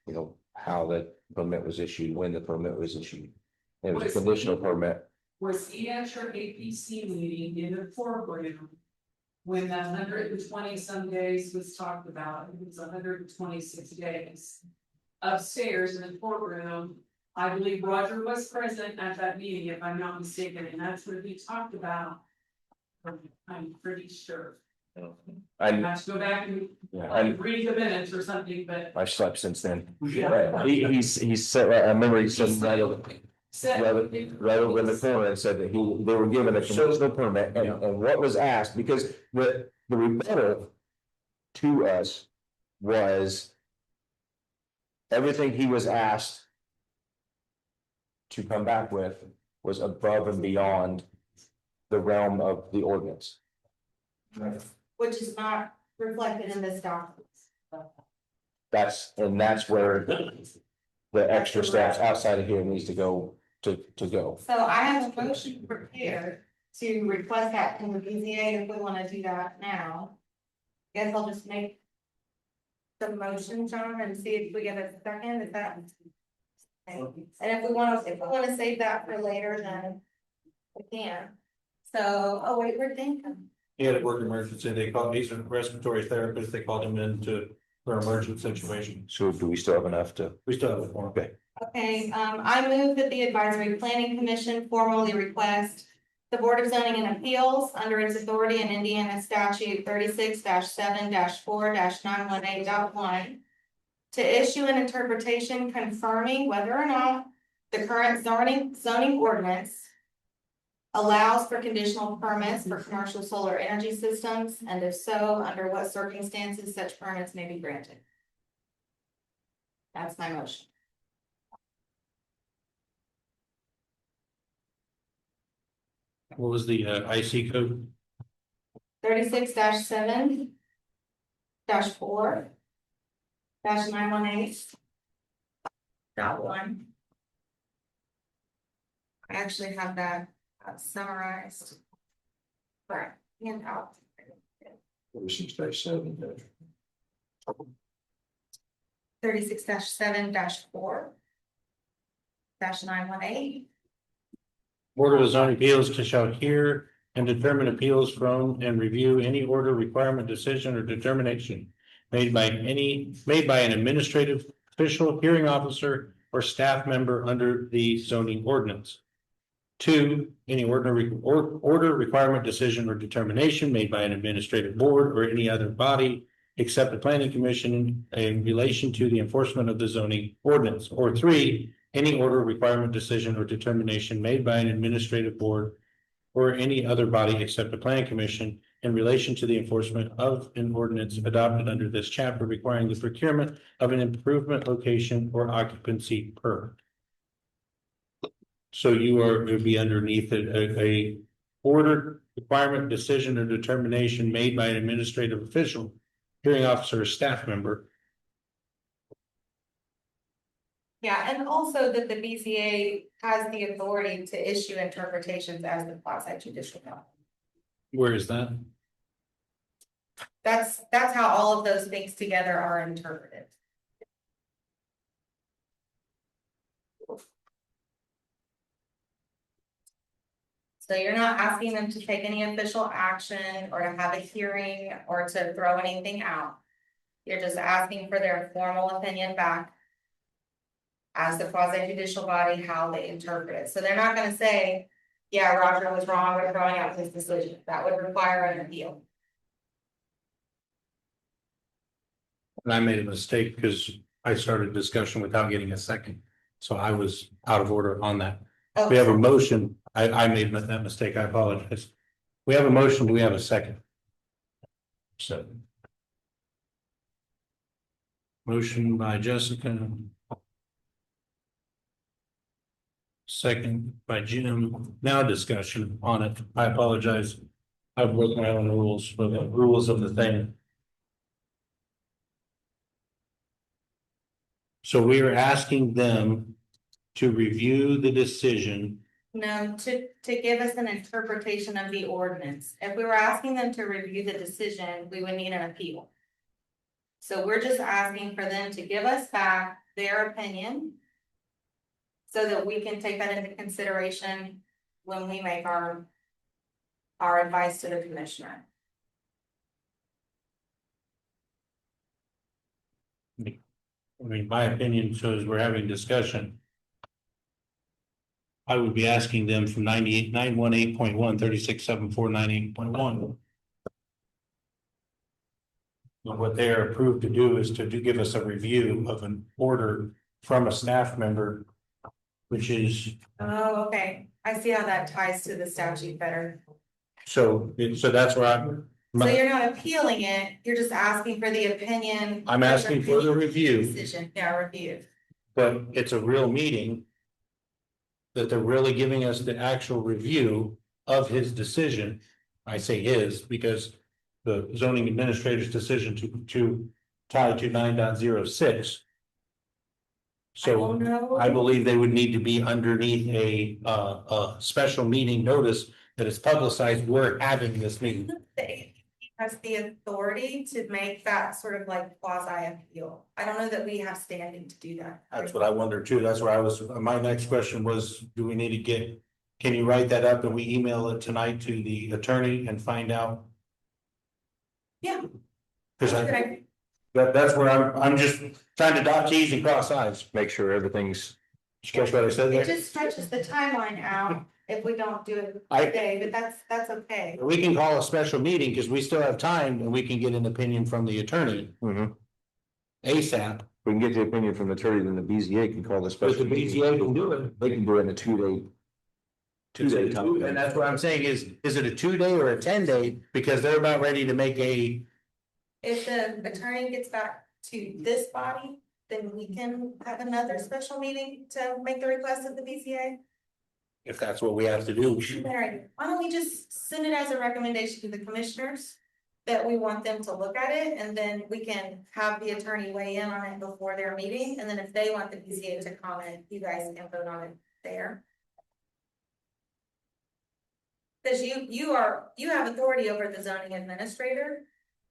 how the permit was issued, when the permit was issued. It was a conditional permit.
was he at your APC meeting in the foreground? When the 120 some days was talked about, it was 126 days. Upstairs in the courtroom, I believe Roger was present at that meeting, if I'm not mistaken, and that's what he talked about. I'm pretty sure. I
I,
have to go back and read the minutes or something, but.
I've slept since then.
Yeah.
He said, I remember he said right over
Said-
right over in the corner and said that they were given a conditional permit and what was asked, because the rebuttal to us was everything he was asked to come back with was above and beyond the realm of the ordinance.
Which is not reflected in this document.
That's where the extra steps outside of here needs to go to go.
So I have a motion prepared to request that from the BZA if we wanna do that now. Guess I'll just make. The motion, John, and see if we get a second, is that? And if we wanna save that for later, then we can. So, oh wait, we're thinking.
He had a work emergency, they called, he's a respiratory therapist, they called him into their emergency situation.
So do we still have enough to?
We still have a form.
Okay.
Okay, I move that the Advisory Planning Commission formally request the Board of Zoning and Appeals, under its authority in Indiana statute 36-7-4-918.1, to issue an interpretation confirming whether or not the current zoning ordinance allows for conditional permits for commercial solar energy systems, and if so, under what circumstances such permits may be granted. That's my motion.
What was the IC code?
36-7-4-918.1. I actually have that summarized. Right, and out. 36-7-4-918.
Board of Zoning Appeals shall hear and determine appeals from and review any order, requirement, decision, or determination made by an administrative official, hearing officer, or staff member under the zoning ordinance. 2, any order, requirement, decision, or determination made by an administrative board or any other body except the planning commission in relation to the enforcement of the zoning ordinance. Or 3, any order, requirement, decision, or determination made by an administrative board or any other body except the planning commission in relation to the enforcement of an ordinance adopted under this chapter requiring the procurement of an improvement, location, or occupancy permit. So it would be underneath a order, requirement, decision, or determination made by an administrative official, hearing officer, or staff member.
Yeah, and also that the BZA has the authority to issue interpretations as the quasi judicial body.
Where is that?
That's how all of those things together are interpreted. So you're not asking them to take any official action or to have a hearing or to throw anything out. You're just asking for their formal opinion back. As the quasi judicial body, how they interpret it. So they're not gonna say, yeah, Roger was wrong, we're throwing out his decision. That would require an appeal.
And I made a mistake because I started discussion without getting a second. So I was out of order on that. We have a motion. I made that mistake. I apologize. We have a motion. Do we have a second? So. Motion by Jessica. Second by Jim. Now discussion on it. I apologize. I've worked my own rules for the rules of the thing. So we are asking them to review the decision.
No, to give us an interpretation of the ordinance. If we were asking them to review the decision, we would need an appeal. So we're just asking for them to give us back their opinion. So that we can take that into consideration when we make our advice to the commissioner.
I mean, my opinion shows we're having discussion. I would be asking them from 918.1 367498.1. What they are approved to do is to give us a review of an order from a staff member. Which is,
Oh, okay. I see how that ties to the statute better.
so that's where I'm.
So you're not appealing it, you're just asking for the opinion.
I'm asking for the review.
Decision, yeah, review.
But it's a real meeting. That they're really giving us the actual review of his decision. I say his because the zoning administrator's decision to tie to 9.06. So I believe they would need to be underneath a special meeting notice that is publicized. We're having this meeting.
He has the authority to make that sort of like quasi appeal. I don't know that we have standing to do that.
That's what I wonder too. That's where I was, my next question was, do we need to get, can you write that up and we email it tonight to the attorney and find out?
Yeah.
Cause that's where I'm just trying to dot T's and cross I's.
Make sure everything's.
Catch what I said
It
there?
just stretches the timeline out if we don't do it
I-
today, but that's okay.
We can call a special meeting because we still have time and we can get an opinion from the attorney
Mhm.
ASAP.
We can get the opinion from the attorney, then the BZA can call the special.
But the BZA can do it.
They can do it in a 2-day. Two-day time.
And that's what I'm saying is it a 2-day or a 10-day? Because they're about ready to make a,
If the attorney gets back to this body, then we can have another special meeting to make the request of the BCA.
if that's what we have to do.
Mary, why don't we just send it as a recommendation to the commissioners? That we want them to look at it, and then we can have the attorney weigh in on it before their meeting, and then if they want the BCA to comment, you guys can vote on it there. Cause you have authority over the zoning administrator,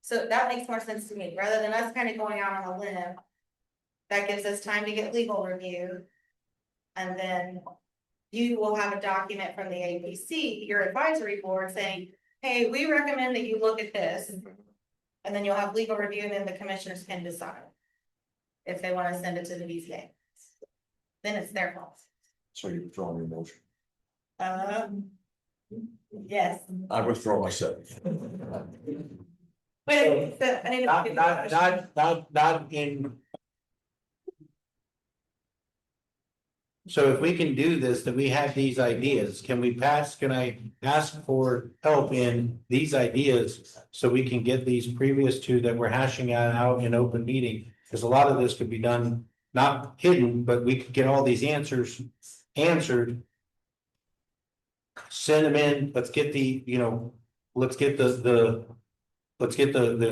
so that makes more sense to me, rather than us kind of going out on a limb. That gives us time to get legal review. And then you will have a document from the APC, your advisory board, saying, hey, we recommend that you look at this. And then you'll have legal review, and then the commissioners can decide if they want to send it to the BCA. Then it's their fault.
So you're withdrawing your motion.
Yes.
I withdraw myself.
Wait, so I need to.
Not in. So if we can do this, that we have these ideas, can I ask for help in these ideas? So we can get these previous two that we're hashing out in open meeting, because a lot of this could be done, not hidden, but we could get all these answers answered. Send them in, let's get the, let's get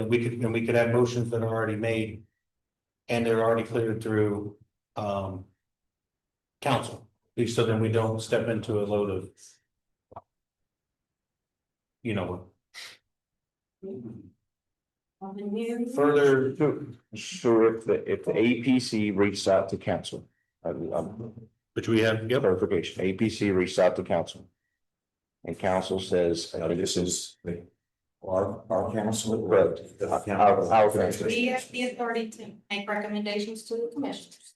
we could have motions that are already made. And they're already cleared through, council, so then we don't step into a load of. Further,
So if the APC reached out to council,
which we have, yep,
clarification, APC reached out to council. And council says,
This is, Our council.
Correct. Our council.
We have the authority to make recommendations to the commissioners.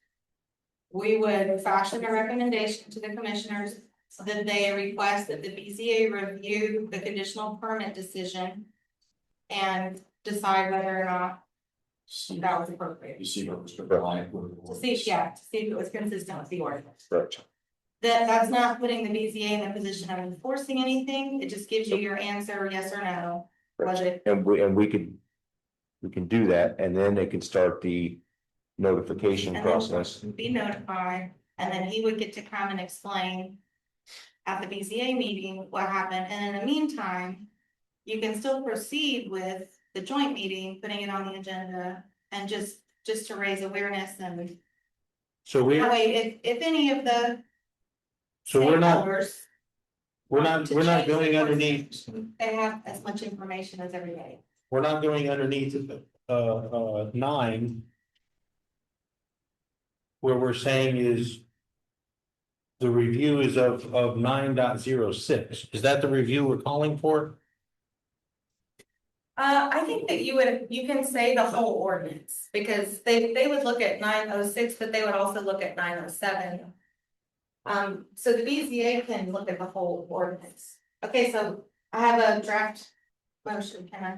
We would fashion a recommendation to the commissioners so that they request that the BZA review the conditional permit decision. And decide whether or not that was appropriate.
You see what was behind.
To see, yeah, to see if it was consistent with the ordinance.
Correct.
That's not putting the BZA in the position of enforcing anything, it just gives you your answer, yes or no. Was it,
And we can do that, and then they can start the notification
And then-
process.
be notified, and then he would get to come and explain. At the BZA meeting what happened, and in the meantime. You can still proceed with the joint meeting, putting it on the agenda, and just to raise awareness and.
So
That way, if any of the.
we're not,
stakeholders
we're
want to
not
change
going
the
underneath,
course, they have as much information as everybody.
we're not going underneath, 9. Where we're saying is. The review is of 9.06. Is that the review we're calling for?
I think that you can say the whole ordinance, because they would look at 906, but they would also look at 907. So the BZA can look at the whole ordinance. Okay, so I have a draft motion, can I?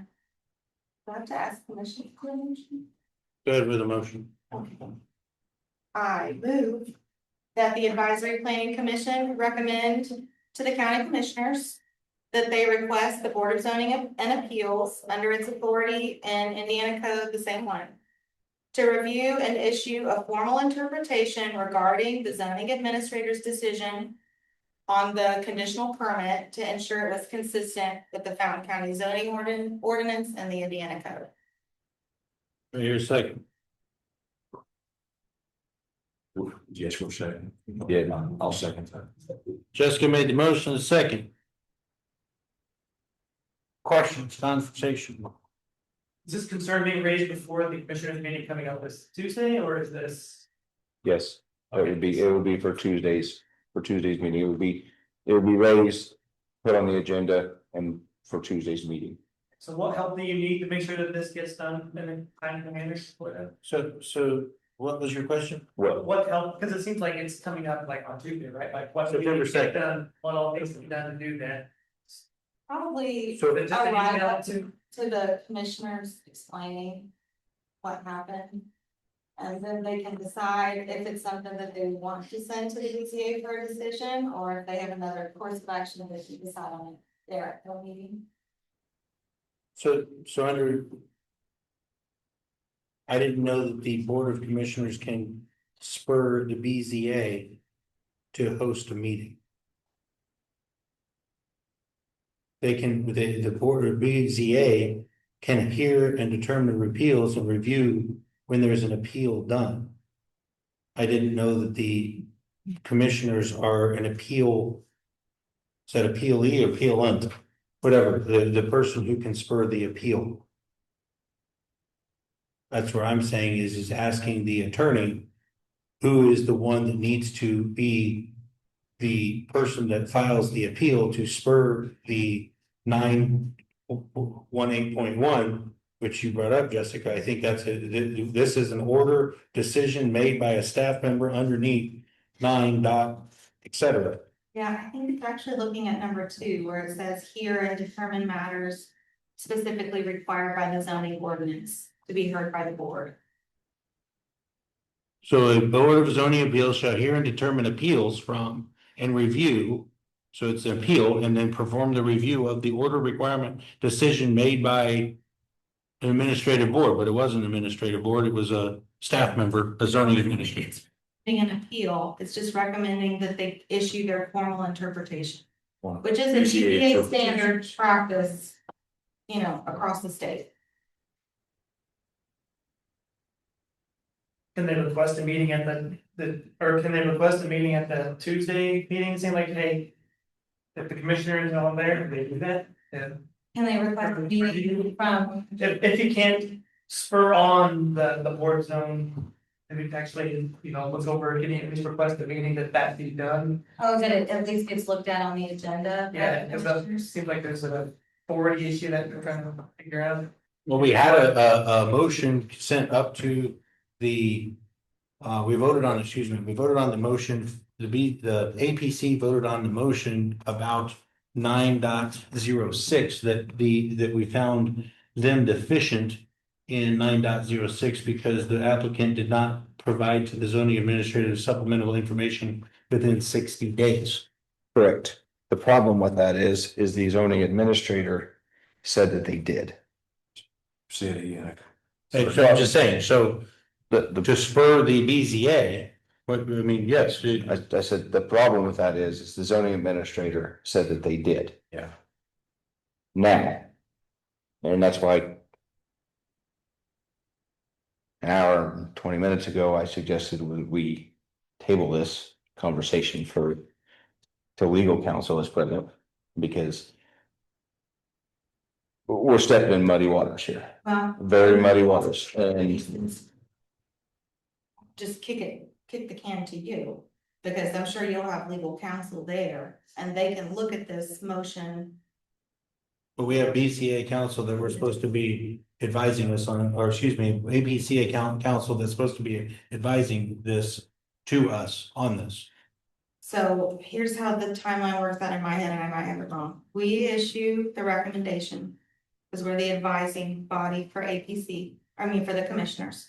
Do I have to ask permission for a motion?
Go ahead with the motion.
Okay. I move that the advisory planning commission recommend to the county commissioners. That they request the Board of Zoning and Appeals under its authority in Indiana Code, the same one. To review and issue a formal interpretation regarding the zoning administrator's decision. On the conditional permit to ensure it was consistent with the Fountain County zoning ordinance and the Indiana Code.
Here's a second.
Yes, we're second.
Yeah.
I'll second that.
Jessica made the motion, a second. Questions, conversation?
Is this concern being raised before the commissioners meeting coming up this Tuesday, or is this?
Yes, it would be for Tuesday's meeting. It would be raised, put on the agenda and for Tuesday's meeting.
So what help do you need to make sure that this gets done in a timely manner?
So what was your question?
Well,
What help, because it seems like it's coming up like on Tuesday, right? Like what do we
September
need to get
2nd.
done, what all needs to be done to do that?
Probably
So
Just an
arrive
email
up
to,
to the commissioners explaining what happened. And then they can decide if it's something that they want to send to the BZA for a decision, or if they have another course of action that they decide on it there at the meeting.
So under. I didn't know that the Board of Commissioners can spur the BZA to host a meeting. They can, the Board of BZA can hear and determine repeals and review when there's an appeal done. I didn't know that the commissioners are an appeal. Is that appealee or appealant? Whatever, the person who can spur the appeal. That's where I'm saying is asking the attorney. Who is the one that needs to be the person that files the appeal to spur the 918.1, which you brought up, Jessica. I think this is an order decision made by a staff member underneath 9 dot, etc.
Yeah, I think it's actually looking at number 2, where it says hear and determine matters specifically required by the zoning ordinance to be heard by the board.
So a Board of Zoning Appeals shall hear and determine appeals from and review. So it's an appeal and then perform the review of the order requirement decision made by an administrative board, but it wasn't an administrative board, it was a staff member, a zoning administrator.
Being an appeal, it's just recommending that they issue their formal interpretation,
Wow.
which is a
BZA
GPA
interpretation.
standard practice, across the state.
can they request a meeting at or can they request a meeting at the Tuesday meeting, saying like, hey. If the commissioners are all there, can they do that? And
Can they request a meeting from,
if you can't spur on the board zone. If it actually, look over, can you at least request a meeting that be done?
that it at least gets looked at on the agenda? by
Yeah,
the
because that
commissioners?
seems like there's a forward issue that we're trying to figure out?
Well, we had a motion sent up to the. We voted on, excuse me, we voted on the motion, the APC voted on the motion about 9.06 that we found them deficient in 9.06 because the applicant did not provide to the zoning administrator supplemental information within 60 days.
Correct. The problem with that is the zoning administrator said that they did.
Say it again.
And so I'm just saying, so
The,
to spur the BZA, what, I mean, yes,
I said, the problem with that is the zoning administrator said that they did.
Yeah.
Now. And that's why. An hour and 20 minutes ago, I suggested we table this conversation to legal counsel as present, because. We're stepping in muddy waters here,
Well.
very muddy waters, and
Just kick the can to you, because I'm sure you'll have legal counsel there, and they can look at this motion.
but we have BCA counsel that we're supposed to be advising us on, or excuse me, APC counsel that's supposed to be advising this to us on this.
So here's how the timeline works out in my head, and I might have it wrong. We issue the recommendation, because we're the advising body for APC, I mean, for the commissioners.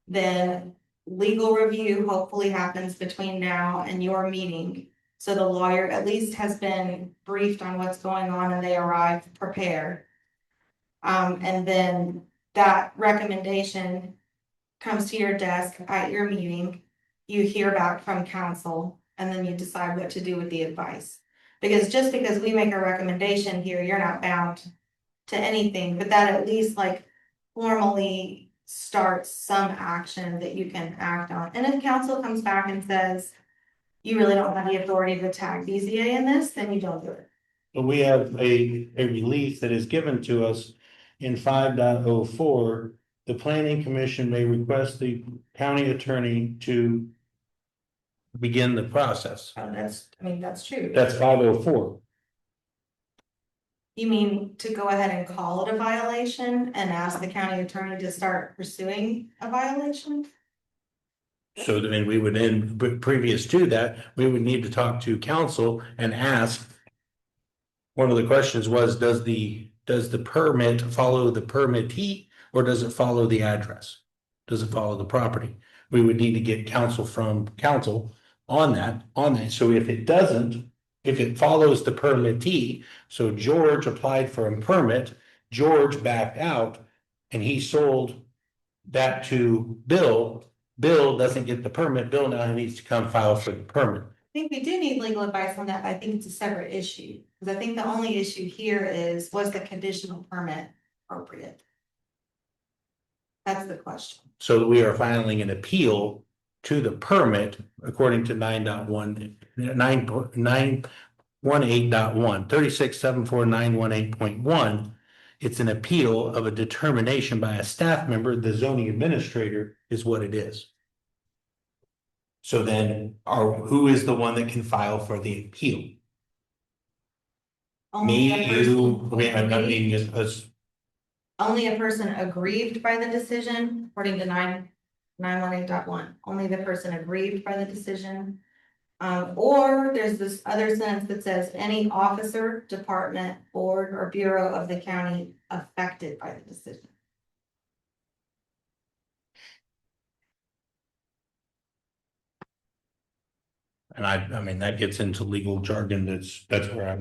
Then legal review hopefully happens between now and your meeting. So the lawyer at least has been briefed on what's going on and they arrive prepared. And then that recommendation comes to your desk at your meeting. You hear back from counsel and then you decide what to do with the advice. Because just because we make a recommendation here, you're not bound to anything, but that at least like formally starts some action that you can act on. And if council comes back and says, you really don't have the authority to tag BZA in this, then you don't do it.
But we have a release that is given to us in 5.04. The planning commission may request the county attorney to begin the process.
That's true.
That's 5.04.
You mean to go ahead and call it a violation and ask the county attorney to start pursuing a violation?
So then we would then, but previous to that, we would need to talk to council and ask. One of the questions was, does the permit follow the permittee or does it follow the address? Does it follow the property? We would need to get counsel from council on that. So if it doesn't, if it follows the permittee, so George applied for a permit, George backed out and he sold that to Bill. Bill doesn't get the permit. Bill now needs to come file for the permit.
I think we do need legal advice on that, but I think it's a separate issue. Because I think the only issue here is, was the conditional permit appropriate? That's the question.
So we are filing an appeal to the permit according to 9.18.1, 367491.8.1. It's an appeal of a determination by a staff member. The zoning administrator is what it is. So then who is the one that can file for the appeal?
Only a
Me,
person-
you, I mean,
Only a person aggrieved by the decision, according to 918.1, only the person aggrieved by the decision. Or there's this other sentence that says any officer, department, board, or bureau of the county affected by the decision.
and I mean, that gets into legal jargon. That's where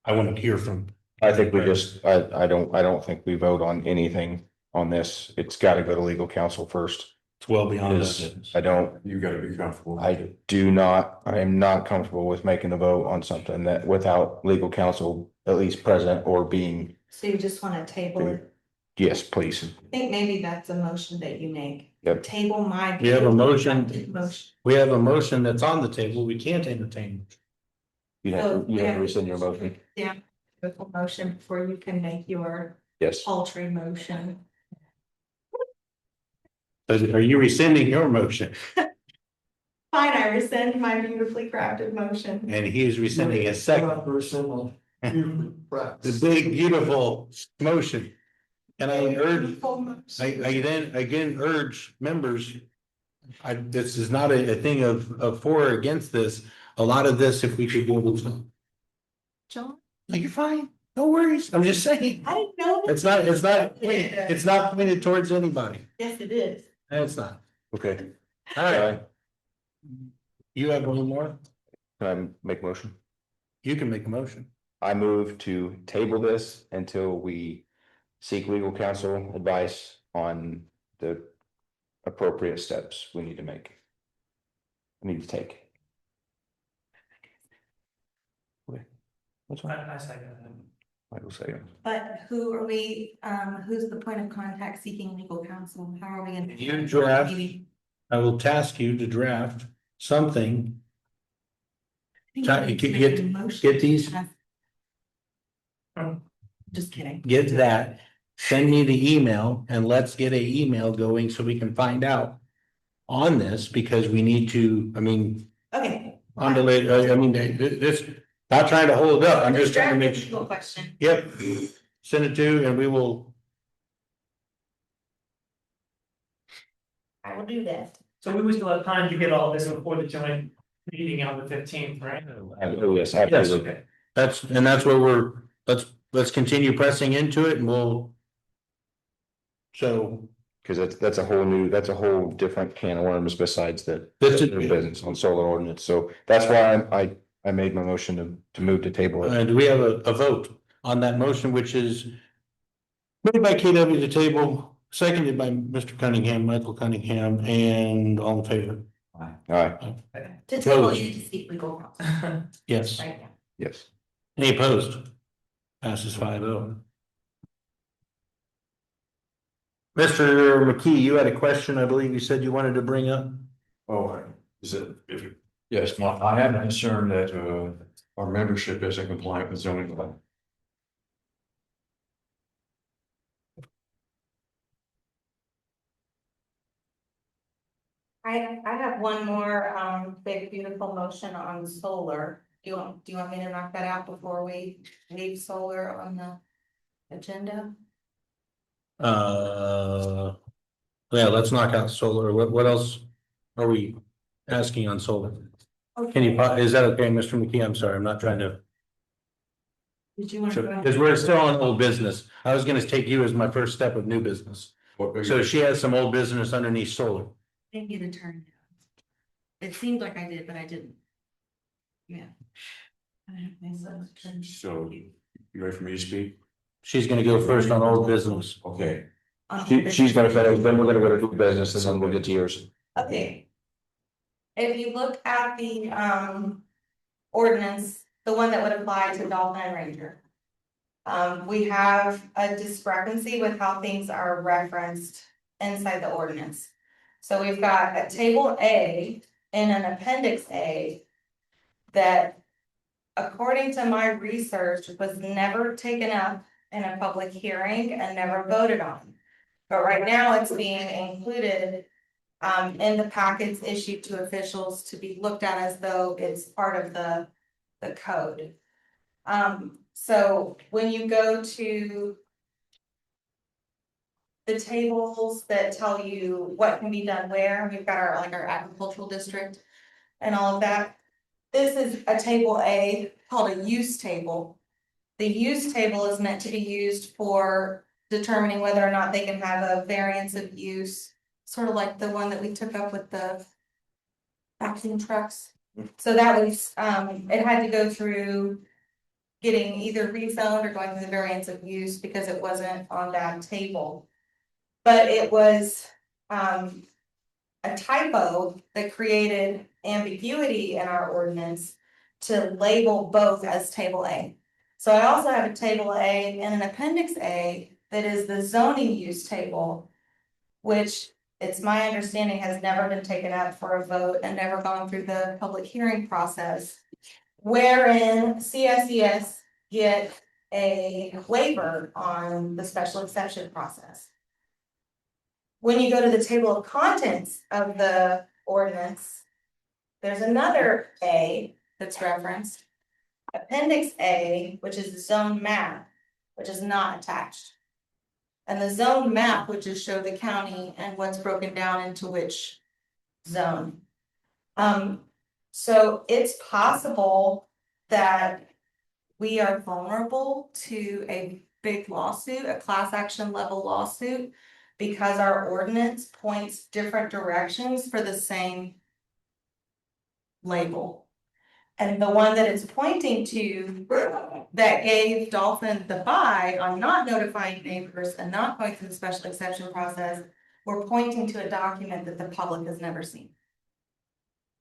I want to hear from.
I think we just, I don't think we vote on anything on this. It's gotta go to legal counsel first.
It's well beyond
Is,
that.
I don't,
You gotta be comfortable.
I am not comfortable with making the vote on something that without legal counsel at least present or being,
So you just want to table it.
yes, please.
I think maybe that's a motion that you make.
Yep.
Table my.
We have a motion.
Motion.
We have a motion that's on the table. We can't entertain.
You have to rescind your motion.
With a motion before you can make your
Yes.
paltry motion.
Are you rescinding your motion?
Fine, I rescind my beautifully crafted motion.
And he is rescinding his second. The big, beautiful motion. And I urge, I then again urge members. This is not a thing of for or against this. A lot of this, if we could be able to.
John,
No, you're fine. No worries. I'm just saying.
I didn't know.
It's not pointed towards anybody.
Yes, it is.
It's not.
Okay.
All right. You have one more?
Can I make a motion?
You can make a motion.
I move to table this until we seek legal counsel advice on the appropriate steps we need to make. We need to take. Okay. What's wrong?
I second that.
Michael second.
But who are we, who's the point of contact seeking legal counsel? How are we gonna?
You draft. I will task you to draft something. Get these,
Just kidding.
get that, send me the email and let's get a email going so we can find out. On this, because we need to, I mean,
Okay.
on the late, I mean, this, not trying to hold it up, I'm just trying to make.
Legal question.
Yep, send it to and we will.
I will do that.
So we still have time to get all this before the joint meeting on the 15th, right?
Oh, yes, absolutely.
Okay.
That's where let's continue pressing into it and we'll. So.
Cause that's a whole different can of worms besides the
This is-
business on solar ordinance. So that's why I made my motion to move to table it.
Do we have a vote on that motion, which is made by KW to table, seconded by Mr. Cunningham, Michael Cunningham, and all in favor?
All right,
To table,
Opposed.
you need to seek legal counsel.
Yes.
Right now.
yes.
Any opposed? Passes 5-0. Mr. McKee, you had a question, I believe you said you wanted to bring up?
Oh, is it, yes, I have a concern that, our membership isn't compliant with zoning law.
I have one more, big beautiful motion on solar. Do you want me to knock that out before we leave solar on the agenda?
Yeah, let's knock out solar. What else are we asking on solar? Can you, is that okay, Mr. McKee? I'm sorry, I'm not trying to,
Did you want to?
because we're still on old business. I was gonna take you as my first step of new business. So she has some old business underneath solar.
Didn't get a turn. It seemed like I did, but I didn't. Yeah.
So, you ready for me to speak?
She's gonna go first on old business.
Okay,
She's gonna finish, then we're gonna go to business and then we'll get to yours.
Okay. If you look at the ordinance, the one that would apply to Dolphin and Ranger. We have a discrepancy with how things are referenced inside the ordinance. So we've got a table A and an appendix A. That according to my research was never taken up in a public hearing and never voted on. But right now it's being included in the packets issued to officials to be looked at as though it's part of the code. So when you go to the tables that tell you what can be done where, we've got our agricultural district and all of that. This is a table A called a use table. The use table is meant to be used for determining whether or not they can have a variance of use. Sort of like the one that we took up with the vacuum trucks. So that was, it had to go through getting either rezoned or going through the variance of use because it wasn't on that table. But it was, a typo that created ambiguity in our ordinance to label both as table A. So I also have a table A and an appendix A that is the zoning use table, which it's my understanding has never been taken up for a vote and never gone through the public hearing process. Wherein CSES get a waiver on the special exception process. When you go to the table of contents of the ordinance, there's another A that's referenced. Appendix A, which is the zone map, which is not attached. And the zone map would just show the county and what's broken down into which zone. So it's possible that we are vulnerable to a big lawsuit, a class action level lawsuit, because our ordinance points different directions for the same label. And the one that it's pointing to that gave Dolphin the bye on not notifying neighbors and not going through the special exception process, we're pointing to a document that the public has never seen.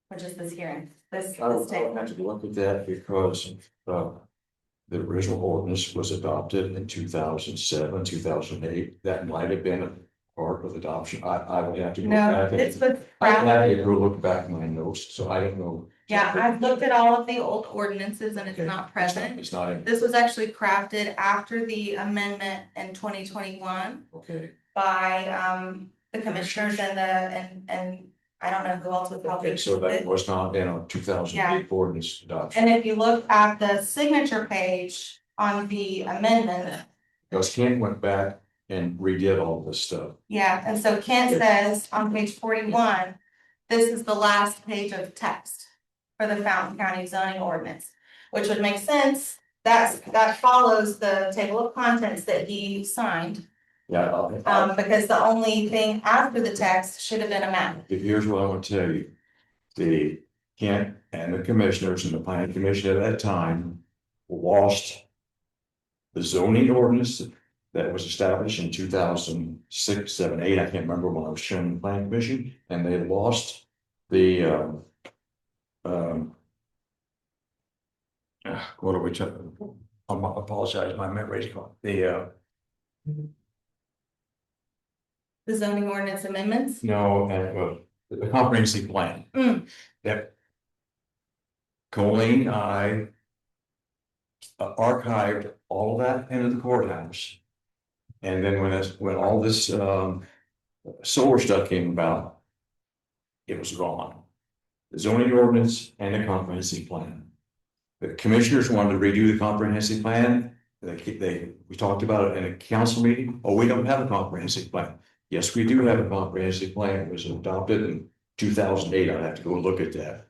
Which is this hearing, this
I would
table.
have to look at that because, the original ordinance was adopted in 2007, 2008. That might have been a part of adoption. I would have to go
No,
back.
it's with.
I have to go look back in my notes, so I don't know.
Yeah, I've looked at all of the old ordinances and it's not present.
It's not,
This was actually crafted after the amendment in 2021
okay.
by the commissioners and and I don't know who else would help.
Okay, so that was not in a 2008 ordinance adoption.
And if you look at the signature page on the amendment,
Because Kent went back and redid all this stuff.
yeah, and so Kent says on page 41, this is the last page of text for the Fountain County zoning ordinance, which would make sense. That follows the table of contents that he signed.
Yeah.
Because the only thing after the text should have been a map.
Here's what I want to tell you. The Kent and the commissioners and the planning commission at that time lost the zoning ordinance that was established in 2006, 7, 8. I can't remember when I was chairman of the planning commission, and they lost the what are we talking? I apologize, my memory's gone.
The zoning ordinance amendments.
The comprehensive plan. Yep. Colleen, I archived all of that into the courthouse. And then when all this solar stuff came about, it was gone. The zoning ordinance and the comprehensive plan. The commissioners wanted to redo the comprehensive plan. We talked about it in a council meeting. Oh, we don't have a comprehensive plan. Yes, we do have a comprehensive plan. It was adopted in 2008. I'd have to go look at that.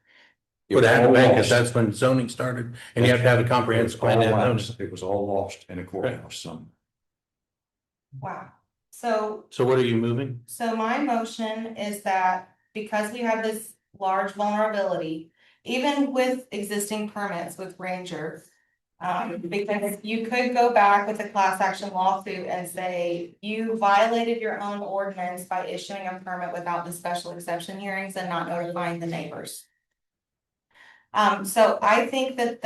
Would have to make it, that's when zoning started, and you have to have a comprehensive plan.
It was all lost in a courthouse.
Wow. So
So what are you moving?
So my motion is that because we have this large vulnerability, even with existing permits with Ranger. Because you could go back with a class action lawsuit and say you violated your own ordinance by issuing a permit without the special exception hearings and not notifying the neighbors. So I think that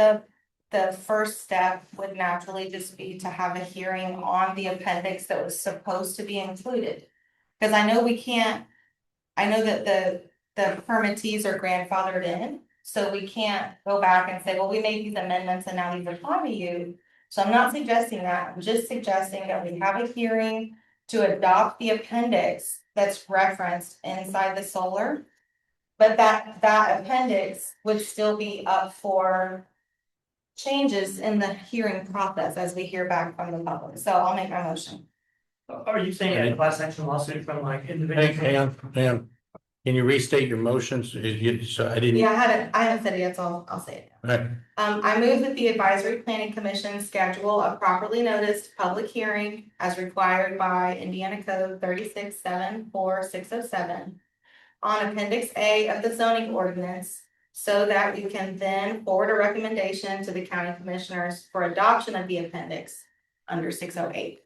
the first step would naturally just be to have a hearing on the appendix that was supposed to be included. Because I know that the permittees are grandfathered in, so we can't go back and say, well, we made these amendments and now these apply to you. So I'm not suggesting that, I'm just suggesting that we have a hearing to adopt the appendix that's referenced inside the solar. But that appendix would still be up for changes in the hearing process as we hear back from the public. So I'll make my motion.
Are you saying a class action lawsuit from like individuals?
Hang on. Can you restate your motions? So I didn't.
Yeah, I haven't said it yet, so I'll say it now.
Right.
I move that the advisory planning commission schedule a properly noticed public hearing as required by Indiana Code 3674-607 on appendix A of the zoning ordinance, so that we can then forward a recommendation to the county commissioners for adoption of the appendix under 608.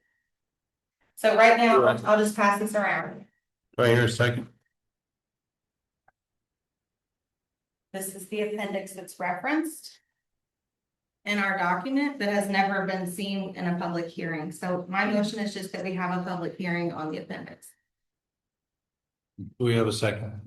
So right now, I'll just pass this around.
Do I hear a second?
This is the appendix that's referenced in our document that has never been seen in a public hearing. So my motion is just that we have a public hearing on the appendix.
Do we have a second?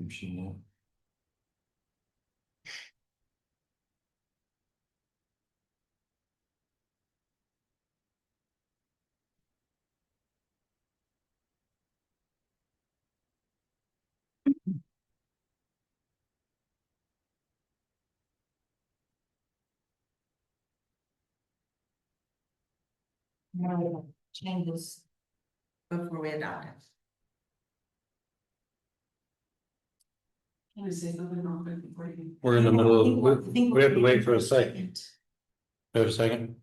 Changes before we adopt it.
Can I say something real quick before you?
We're in the middle
I
of,
think
we have to
we're
wait for a second. Wait a second.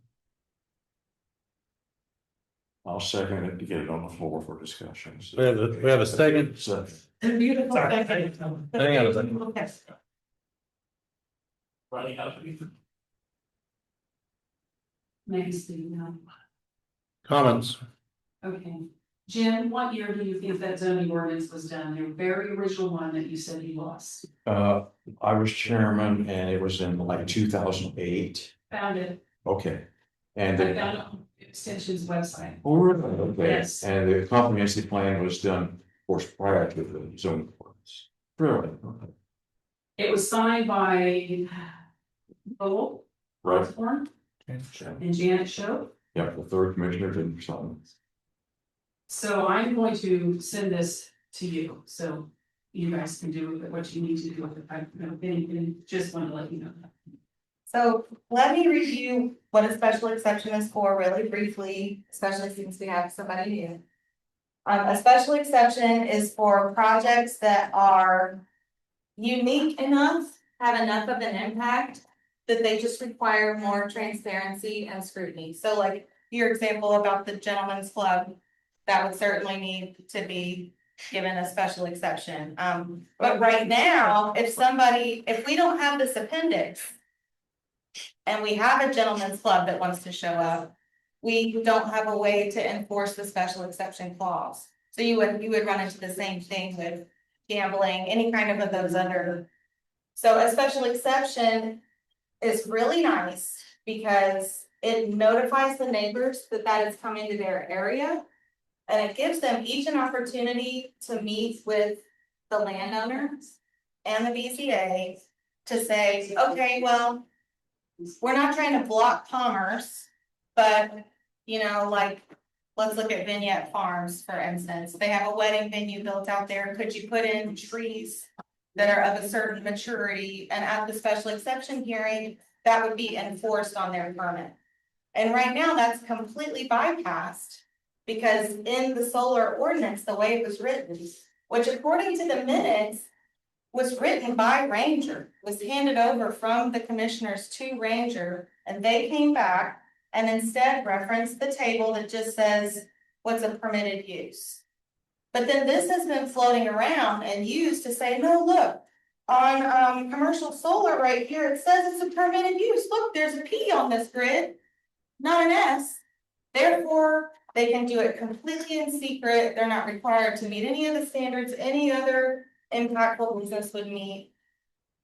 I'll second it to get it on the floor for discussion.
We have a second.
So,
The beautiful
Sorry.
second.
Hang on a second.
Beautiful second.
Running out of.
Maybe Steve, no.
Comments?
Okay. Jim, what year do you think that zoning ordinance was done? The very original one that you said you lost?
I was chairman and it was in like 2008.
Found it.
Okay. And
I found it on Extension's website.
Oh, really? Okay.
Yes.
And the comprehensive plan was done, of course, prior to the zoning ordinance. Really? Okay.
It was signed by Lowell,
Right.
Osborne, and Janet Show.
Yeah, the third commissioner did something.
So I'm going to send this to you, so you guys can do with it what you need to do with it. I just want to let you know that.
So let me review what a special exception is for really briefly, especially since we have somebody new. A special exception is for projects that are unique enough, have enough of an impact that they just require more transparency and scrutiny. So like your example about the gentleman's club, that would certainly need to be given a special exception. But right now, if we don't have this appendix and we have a gentleman's club that wants to show up, we don't have a way to enforce the special exception clause. So you would run into the same thing with gambling, any kind of those under. So a special exception is really nice because it notifies the neighbors that that is coming to their area. And it gives them each an opportunity to meet with the landowners and the BZA to say, okay, well, we're not trying to block commerce, but, you know, like, let's look at Vignette Farms, for instance. They have a wedding venue built out there. Could you put in trees that are of a certain maturity? And at the special exception hearing, that would be enforced on their permit. And right now, that's completely bypassed. Because in the solar ordinance, the way it was written, which according to the minutes, was written by Ranger, was handed over from the commissioners to Ranger, and they came back and instead referenced the table that just says what's a permitted use. But then this has been floating around and used to say, no, look, on commercial solar right here, it says it's a permitted use. Look, there's a P on this grid, not an S. Therefore, they can do it completely in secret. They're not required to meet any of the standards any other impactful business would meet.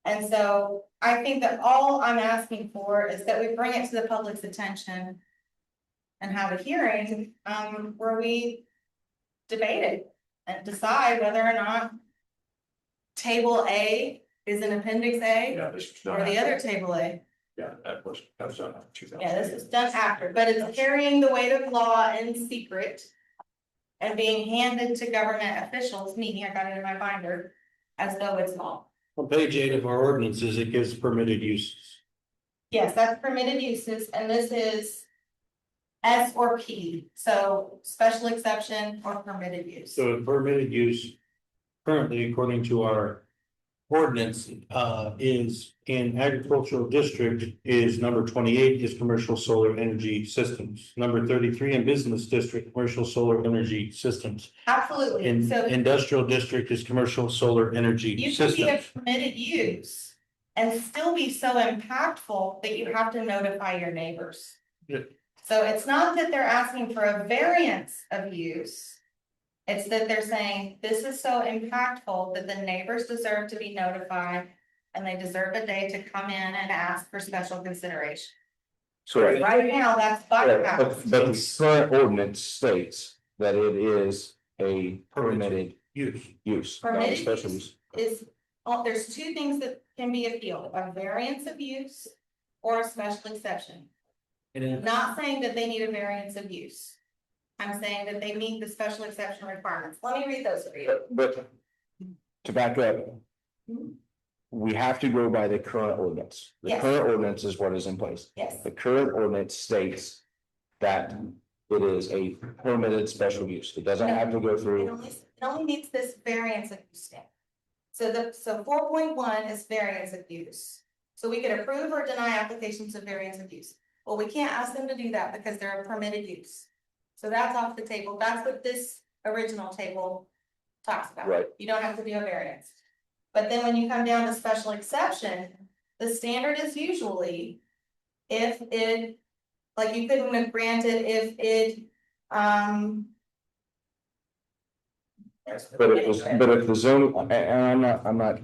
And so I think that all I'm asking for is that we bring it to the public's attention and have a hearing where we debate it and decide whether or not table A is an appendix A
Yeah, this was
or
done
the
after.
other table A.
Yeah, that was done after 2000.
Yeah, this is done after, but it's carrying the weight of law in secret. And being handed to government officials, meaning I got it in my binder, as though it's law.
On page 8 of our ordinances, it gives permitted uses.
Yes, that's permitted uses, and this is S or P, so special exception or permitted use.
So a permitted use currently, according to our ordinance, is in agricultural district is number 28 is commercial solar energy systems. Number 33 in business district, commercial solar energy systems.
Absolutely,
In
so
industrial district is commercial solar energy
you can be a
systems.
permitted use and still be so impactful that you have to notify your neighbors.
Yeah.
So it's not that they're asking for a variance of use. It's that they're saying, this is so impactful that the neighbors deserve to be notified. And they deserve a day to come in and ask for special consideration.
So.
Right now, that's
But
bypassed.
the current ordinance states that it is a permitted
Use.
use, not a
Permitted
special
use
use.
is, there's two things that can be appealed, a variance of use or a special exception. Not saying that they need a variance of use. I'm saying that they meet the special exception requirements. Let me read those for you.
But to back up, we have to go by the current ordinance. The
Yes.
current ordinance is what is in place.
Yes,
The current ordinance states that It is a permitted special use. It doesn't have to go
It
through.
only meets this variance of use standard. So 4.1 is variance of use. So we could approve or deny applications of variance of use. Well, we can't ask them to do that because they're a permitted use. So that's off the table. That's what this original table talks about.
Right.
You don't have to do a variance. But then when you come down to special exception, the standard is usually if it, like you couldn't have granted if it,
But if the zone, and I'm not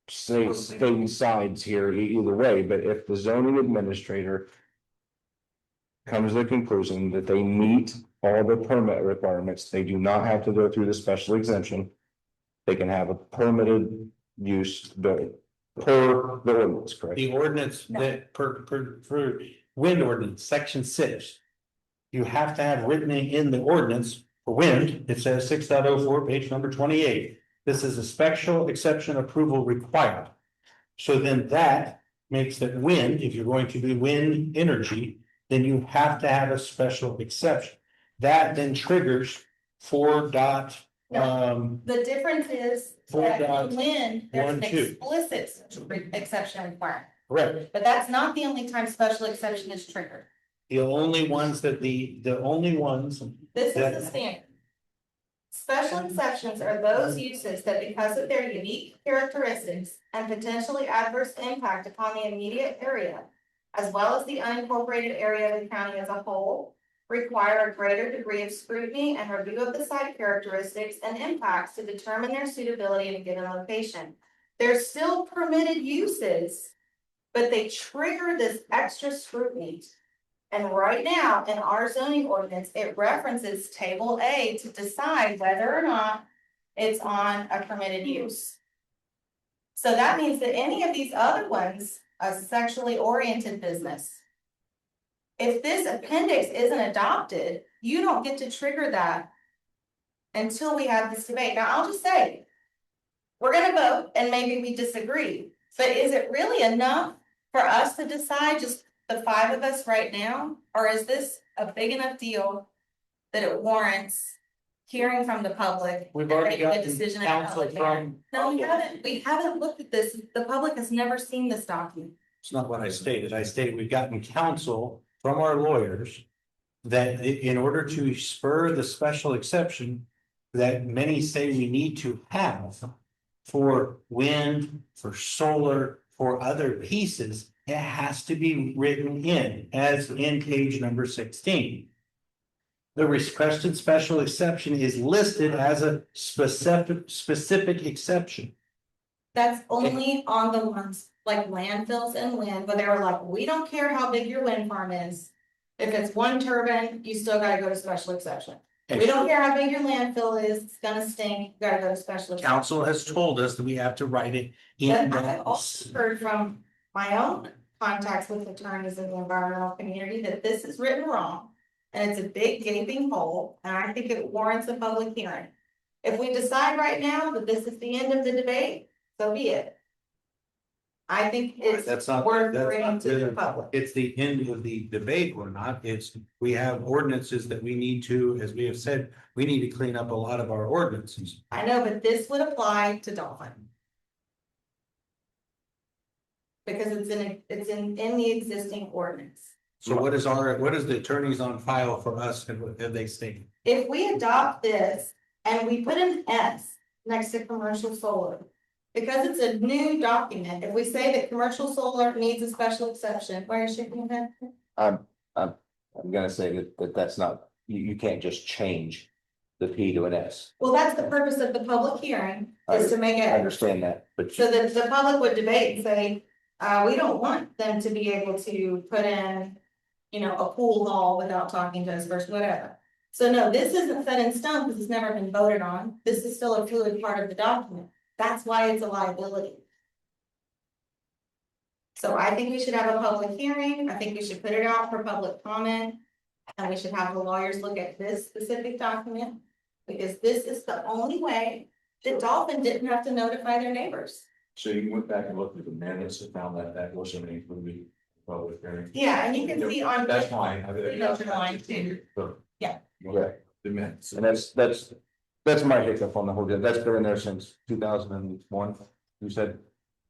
stating sides here either way, but if the zoning administrator comes to the conclusion that they meet all the permit requirements, they do not have to go through the special exemption. They can have a permitted use building per the ordinance, correct?
The ordinance that for wind ordinance, section 6. You have to have written in the ordinance for wind, it says 6.04, page number 28. This is a special exception approval required. So then that makes that wind, if you're going to do wind energy, then you have to have a special exception. That then triggers 4.
the difference is that
.1,
when there's an
2.
explicit exception requirement.
Correct.
But that's not the only time special exception is triggered.
The only ones that the only ones.
This is the standard. Special exceptions are those uses that because of their unique characteristics and potentially adverse impact upon the immediate area, as well as the unincorporated area of the county as a whole, require a greater degree of scrutiny and review of the site characteristics and impacts to determine their suitability in a given location. They're still permitted uses, but they trigger this extra scrutiny. And right now, in our zoning ordinance, it references table A to decide whether or not it's on a permitted use. So that means that any of these other ones, a sexually oriented business, if this appendix isn't adopted, you don't get to trigger that until we have this debate. Now, I'll just say, we're gonna vote and maybe we disagree, but is it really enough for us to decide, just the 5 of us right now? Or is this a big enough deal that it warrants hearing from the public?
We've
and
already
making a
gotten
decision at a
counsel
public hearing?
from.
No, we haven't. We haven't looked at this. The public has never seen this document.
It's not what I stated. I stated we've gotten counsel from our lawyers. That in order to spur the special exception that many say we need to have. For wind, for solar, for other pieces, it has to be written in, as in page number 16. The requested special exception is listed as a specific exception.
That's only on the ones like landfills and wind, but they were like, we don't care how big your wind farm is. If it's 1 turbine, you still gotta go to special exception. We don't care how big your landfill is, it's gonna stink, you gotta go to special exception.
Council has told us that we have to write it in.
But I've also heard from my own contacts with attorneys in the environmental community that this is written wrong. And it's a big gaping hole, and I think it warrants a public hearing. If we decide right now that this is the end of the debate, so be it. I think it's
That's not,
worth
that's
bringing
not
to the
the,
public.
it's the end of the debate or not. It's, we have ordinances that we need to, as we have said, we need to clean up a lot of our ordinances.
I know, but this would apply to Dolphin. Because it's in the existing ordinance.
So what is the attorneys on file for us and what have they stated?
If we adopt this and we put an S next to commercial solar. Because it's a new document, if we say that commercial solar needs a special exception, why are you shaking your head?
I'm gonna say that's not, you can't just change the P to an S.
Well, that's the purpose of the public hearing, is to make
I
it,
understand that, but
so that the public would debate and say, we don't want them to be able to put in. You know, a pool hall without talking to us first, whatever. So no, this isn't set in stone because it's never been voted on. This is still a fluid part of the document. That's why it's a liability. So I think we should have a public hearing. I think we should put it out for public comment. And we should have the lawyers look at this specific document. Because this is the only way that Dolphin didn't have to notify their neighbors.
So you went back and looked at the minutes and found that wasn't included in the public hearing.
Yeah, and you can see on.
That's fine.
You know, line 2.
So
Okay, and that's my hiccup on the whole deal. That's been in there since 2001, you said.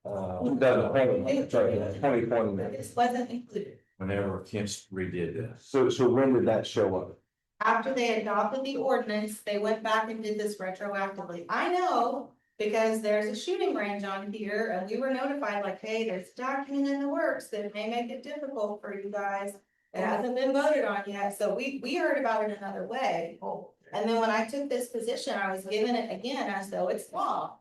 2020, sorry, 2020.
This wasn't included.
Whenever Kent redid this.
So when did that show up?
After they adopted the ordinance, they went back and did this retroactively. I know, because there's a shooting range on here and we were notified like, hey, there's a document in the works that may make it difficult for you guys. It hasn't been voted on yet, so we heard about it another way. And then when I took this position, I was given it again as though it's law.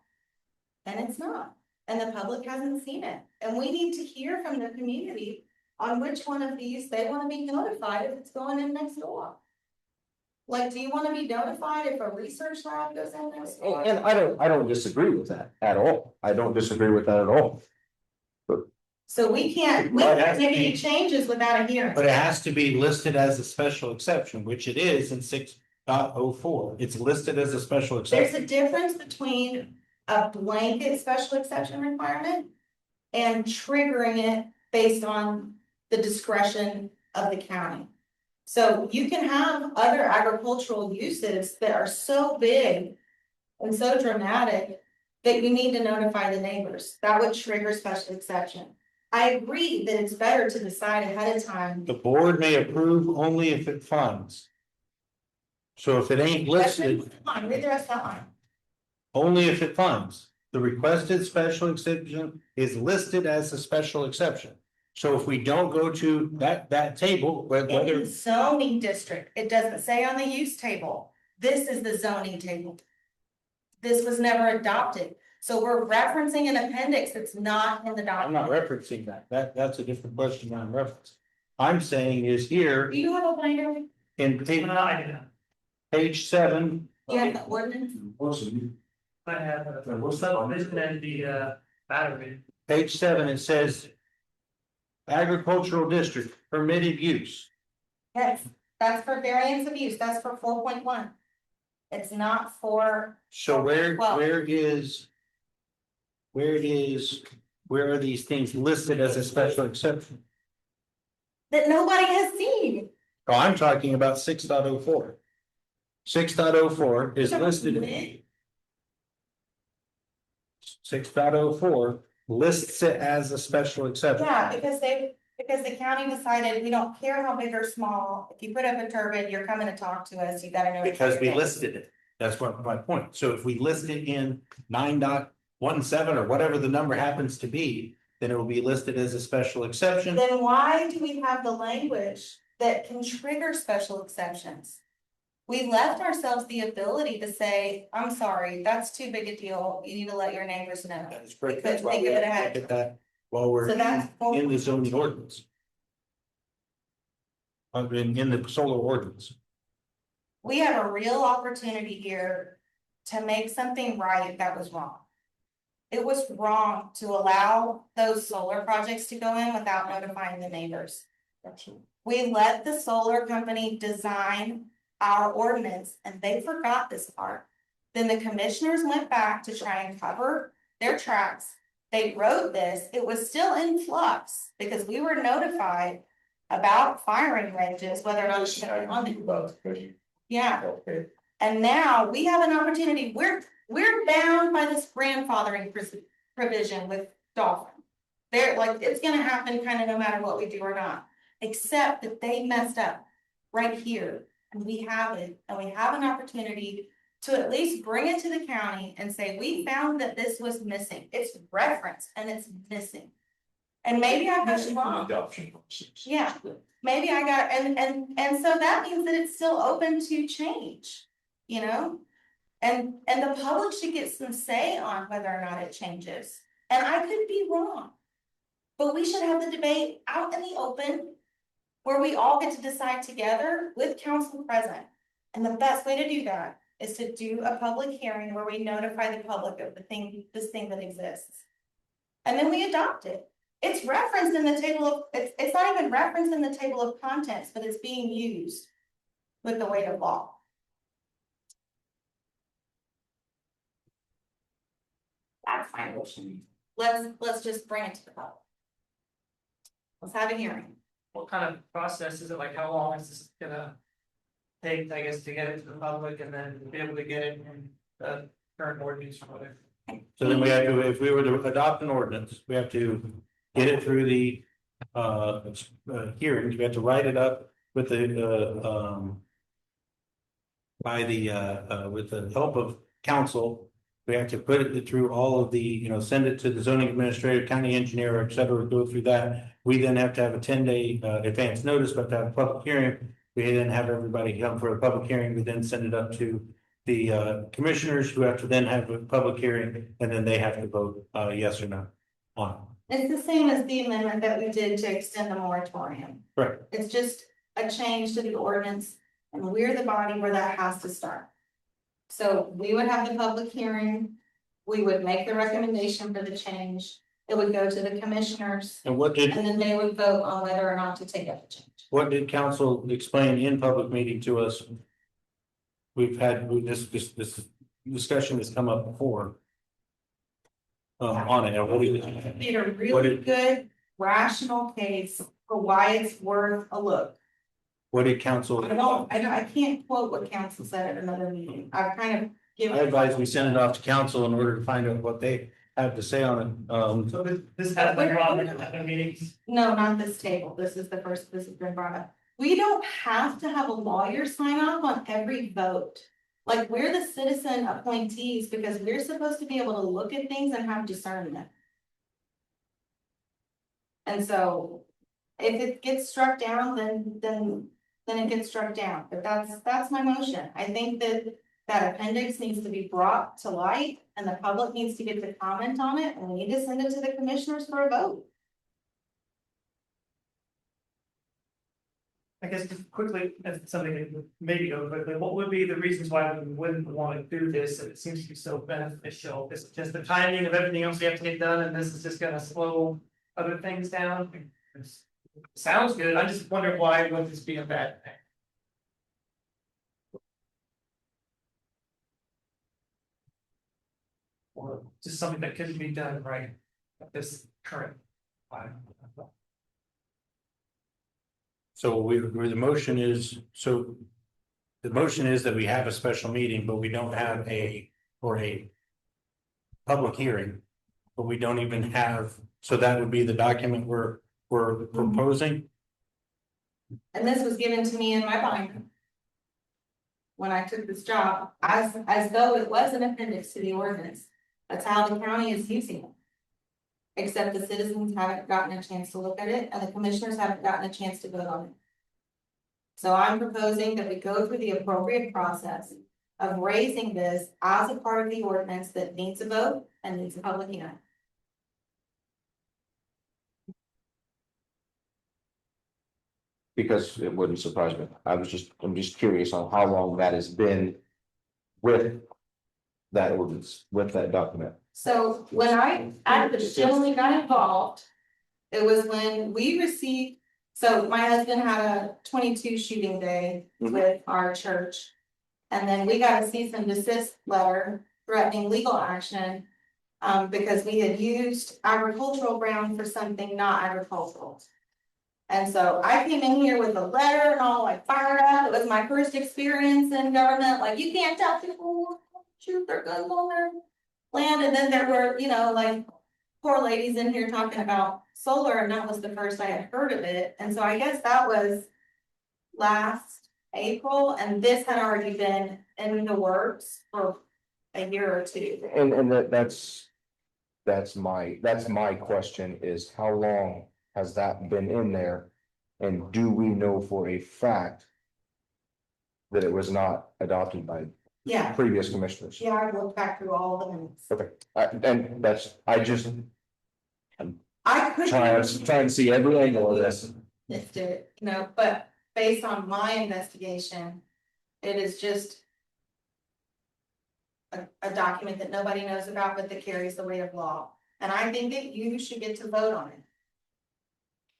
And it's not, and the public hasn't seen it, and we need to hear from the community on which one of these they wanna be notified if it's going in next door. Like, do you wanna be notified if a research lab goes in next door?
And I don't disagree with that at all. I don't disagree with that at all.
So we can't
But it has to
make any
be-
changes without a hearing.
But it has to be listed as a special exception, which it is in 6.04. It's listed as a special
There's
exception.
a difference between a blanket special exception requirement and triggering it based on the discretion of the county. So you can have other agricultural uses that are so big and so dramatic that you need to notify the neighbors. That would trigger special exception. I agree that it's better to decide ahead of time.
The board may approve only if it funds. So if it ain't listed,
Fine, read the rest of that line.
only if it funds. The requested special exception is listed as a special exception. So if we don't go to that table,
In
whether,
the zoning district, it doesn't say on the use table, this is the zoning table. This was never adopted, so we're referencing an appendix that's not in the
I'm not
document.
referencing that's a different question I'm referencing. I'm saying is here
Do you have a binder?
in
I do not.
page 7,
You have the ordinance?
I have a subdivision and the battery.
page 7, it says. Agricultural district permitted use.
Yes, that's for variance of use, that's for 4.1. It's not for,
So where
Well-
where are these things listed as a special exception?
that nobody has seen.
Oh, I'm talking about 6.04. 6.04 is listed. 6.04 lists it as a special exception.
Yeah, because the county decided, we don't care how big or small, if you put up a turbine, you're coming to talk to us, you gotta know.
Because we listed it. That's what my point. So if we list it in 9.17 or whatever the number happens to be, then it will be listed as a special exception.
Then why do we have the language that can trigger special exceptions? We left ourselves the ability to say, I'm sorry, that's too big a deal, you need to let your neighbors know.
That is correct.
Because
That's why
they
we
give it
have to
ahead.
look at that while we're
So that's.
in the zoning ordinance. In the solar ordinance.
We have a real opportunity here to make something right that was wrong. It was wrong to allow those solar projects to go in without notifying the neighbors. We let the solar company design our ordinance and they forgot this part. Then the commissioners went back to try and cover their tracks. They wrote this, it was still in flux because we were notified about firing ranges, whether or not it's on the. Yeah, and now we have an opportunity, we're bound by this grandfathering provision with Dolphin. They're like, it's gonna happen kind of no matter what we do or not, except that they messed up right here. And we have it, and we have an opportunity to at least bring it to the county and say, we found that this was missing. It's referenced and it's missing. And maybe I got it wrong.
Adoption process.
Yeah, maybe I got, and so that means that it's still open to change, you know? And the public should get some say on whether or not it changes, and I could be wrong. But we should have the debate out in the open, where we all get to decide together with council present. And the best way to do that is to do a public hearing where we notify the public of this thing that exists. And then we adopt it. It's referenced in the table of, it's not even referenced in the table of contents, but it's being used with the weight of law. That's my motion. Let's just bring it to the public. Let's have a hearing.
What kind of process is it, like, how long is this gonna take, I guess, to get it to the public and then be able to get it in the current ordinance or whatever.
So then we have to, if we were to adopt an ordinance, we have to get it through the hearings, we have to write it up with the by the with the help of council. We have to put it through all of the, send it to the zoning administrator, county engineer, et cetera, go through that. We then have to have a 10-day advance notice, but to have a public hearing. We then have everybody come for a public hearing. We then send it up to the commissioners, who have to then have a public hearing, and then they have to vote yes or no on
It's the same as the amendment that we did to extend the moratorium.
it. Right.
It's just a change to the ordinance, and we're the body where that has to start. So we would have the public hearing, we would make the recommendation for the change, it would go to the commissioners,
And what did
and then they would vote on whether or not to take up the change.
council explain in public meeting to us? We've had, this discussion has come up before. On it, and what do you?
Made a
What
really
did-
good rational case for why it's worth a look.
What did council?
I can't quote what council said at another meeting, I've kind of given.
I advise we send it off to council in order to find out what they have to say on it.
So this has been brought up at the meetings.
No, not this table, this is the first, this has been brought up. We don't have to have a lawyer sign off on every vote. Like, we're the citizen appointees because we're supposed to be able to look at things and have discernment. And so, if it gets struck down, then it gets struck down, but that's my motion. I think that appendix needs to be brought to light and the public needs to get to comment on it, and we need to send it to the commissioners for a vote.
I guess just quickly, as something that would maybe go quickly, what would be the reasons why we wouldn't want to do this? It seems to be so beneficial. Is it just the timing of everything else we have to get done, and this is just gonna slow other things down? Sounds good. I just wonder why would this be a bad thing? Or just something that couldn't be done right at this current time.
So the motion is, the motion is that we have a special meeting, but we don't have a public hearing. But we don't even have, so that would be the document we're proposing.
And this was given to me in my binder. When I took this job, as though it was an appendix to the ordinance. That's how the county is using it. Except the citizens haven't gotten a chance to look at it, and the commissioners haven't gotten a chance to vote on it. So I'm proposing that we go through the appropriate process of raising this as a part of the ordinance that needs a vote and needs a public hearing.
Because it wouldn't surprise me. I'm just curious on how long that has been with that ordinance, with that document.
So when I originally got involved, it was when we received, so my husband had a 22 shooting day with our church. And then we got a cease and desist letter threatening legal action. Because we had used agricultural ground for something not agricultural. And so I came in here with a letter and all like fired up. It was my first experience in government, like you can't tell people shoot their guns on their land. And then there were, like poor ladies in here talking about solar, and that was the first I had heard of it. And so I guess that was last April, and this had already been in the works for a year or two.
And that's my question is how long has that been in there? And do we know for a fact that it was not adopted by
Yeah,
previous commissioners?
yeah, I looked back through all the minutes.
Okay, and
I couldn't.
trying to see every angle of this.
Missed it, but based on my investigation, it is just. A document that nobody knows about, but that carries the weight of law, and I think that you should get to vote on it.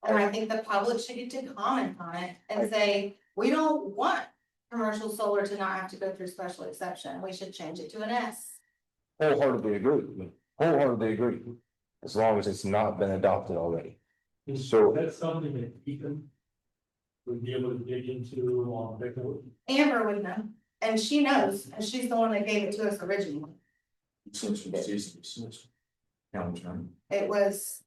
And I think the public should get to comment on it and say, we don't want commercial solar to not have to go through special exception, we should change it to an S.
Wholeheartedly agree, as long as it's not been adopted already. So
That's something that even would be able to dig into on paperwork.
Amber would know, and she knows, and she's the one that gave it to us originally.
County attorney.
It was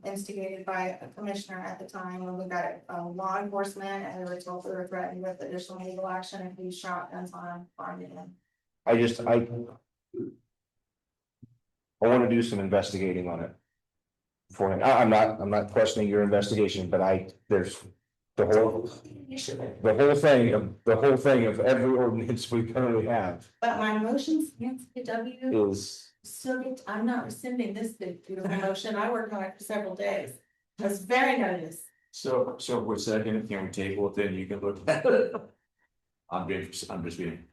instigated by a commissioner at the time when we got it, law enforcement, and we were told we were threatened with additional legal action if we shot guns on him.
I want to do some investigating on it. Beforehand, I'm not questioning your investigation, but there's the whole thing of every ordinance we currently have
But my motions against PW,
is,
I'm not rescinding this big beautiful motion, I worked on it for several days. I was very nervous.
So we're second, can we table it, then you can look at it. I'm just being.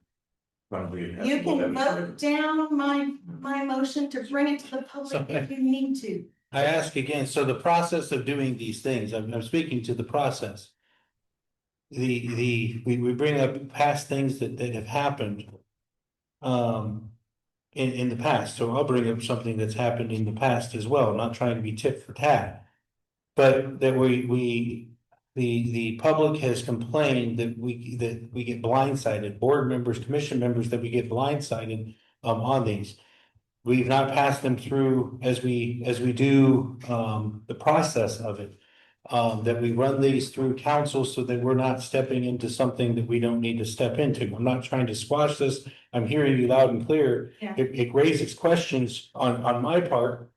You can vote down my motion to bring it to the public if you need to.
I ask again, so the process of doing these things, I'm speaking to the process. We bring up past things that have happened. In the past, so I'll bring up something that's happened in the past as well, not trying to be tit for tat. But that the public has complained that we get blindsided, board members, commission members, that we get blindsided on these. We've not passed them through as we do the process of it. That we run these through council so that we're not stepping into something that we don't need to step into. I'm not trying to squash this. I'm hearing you loud and clear.
Yeah.
It raises questions on my part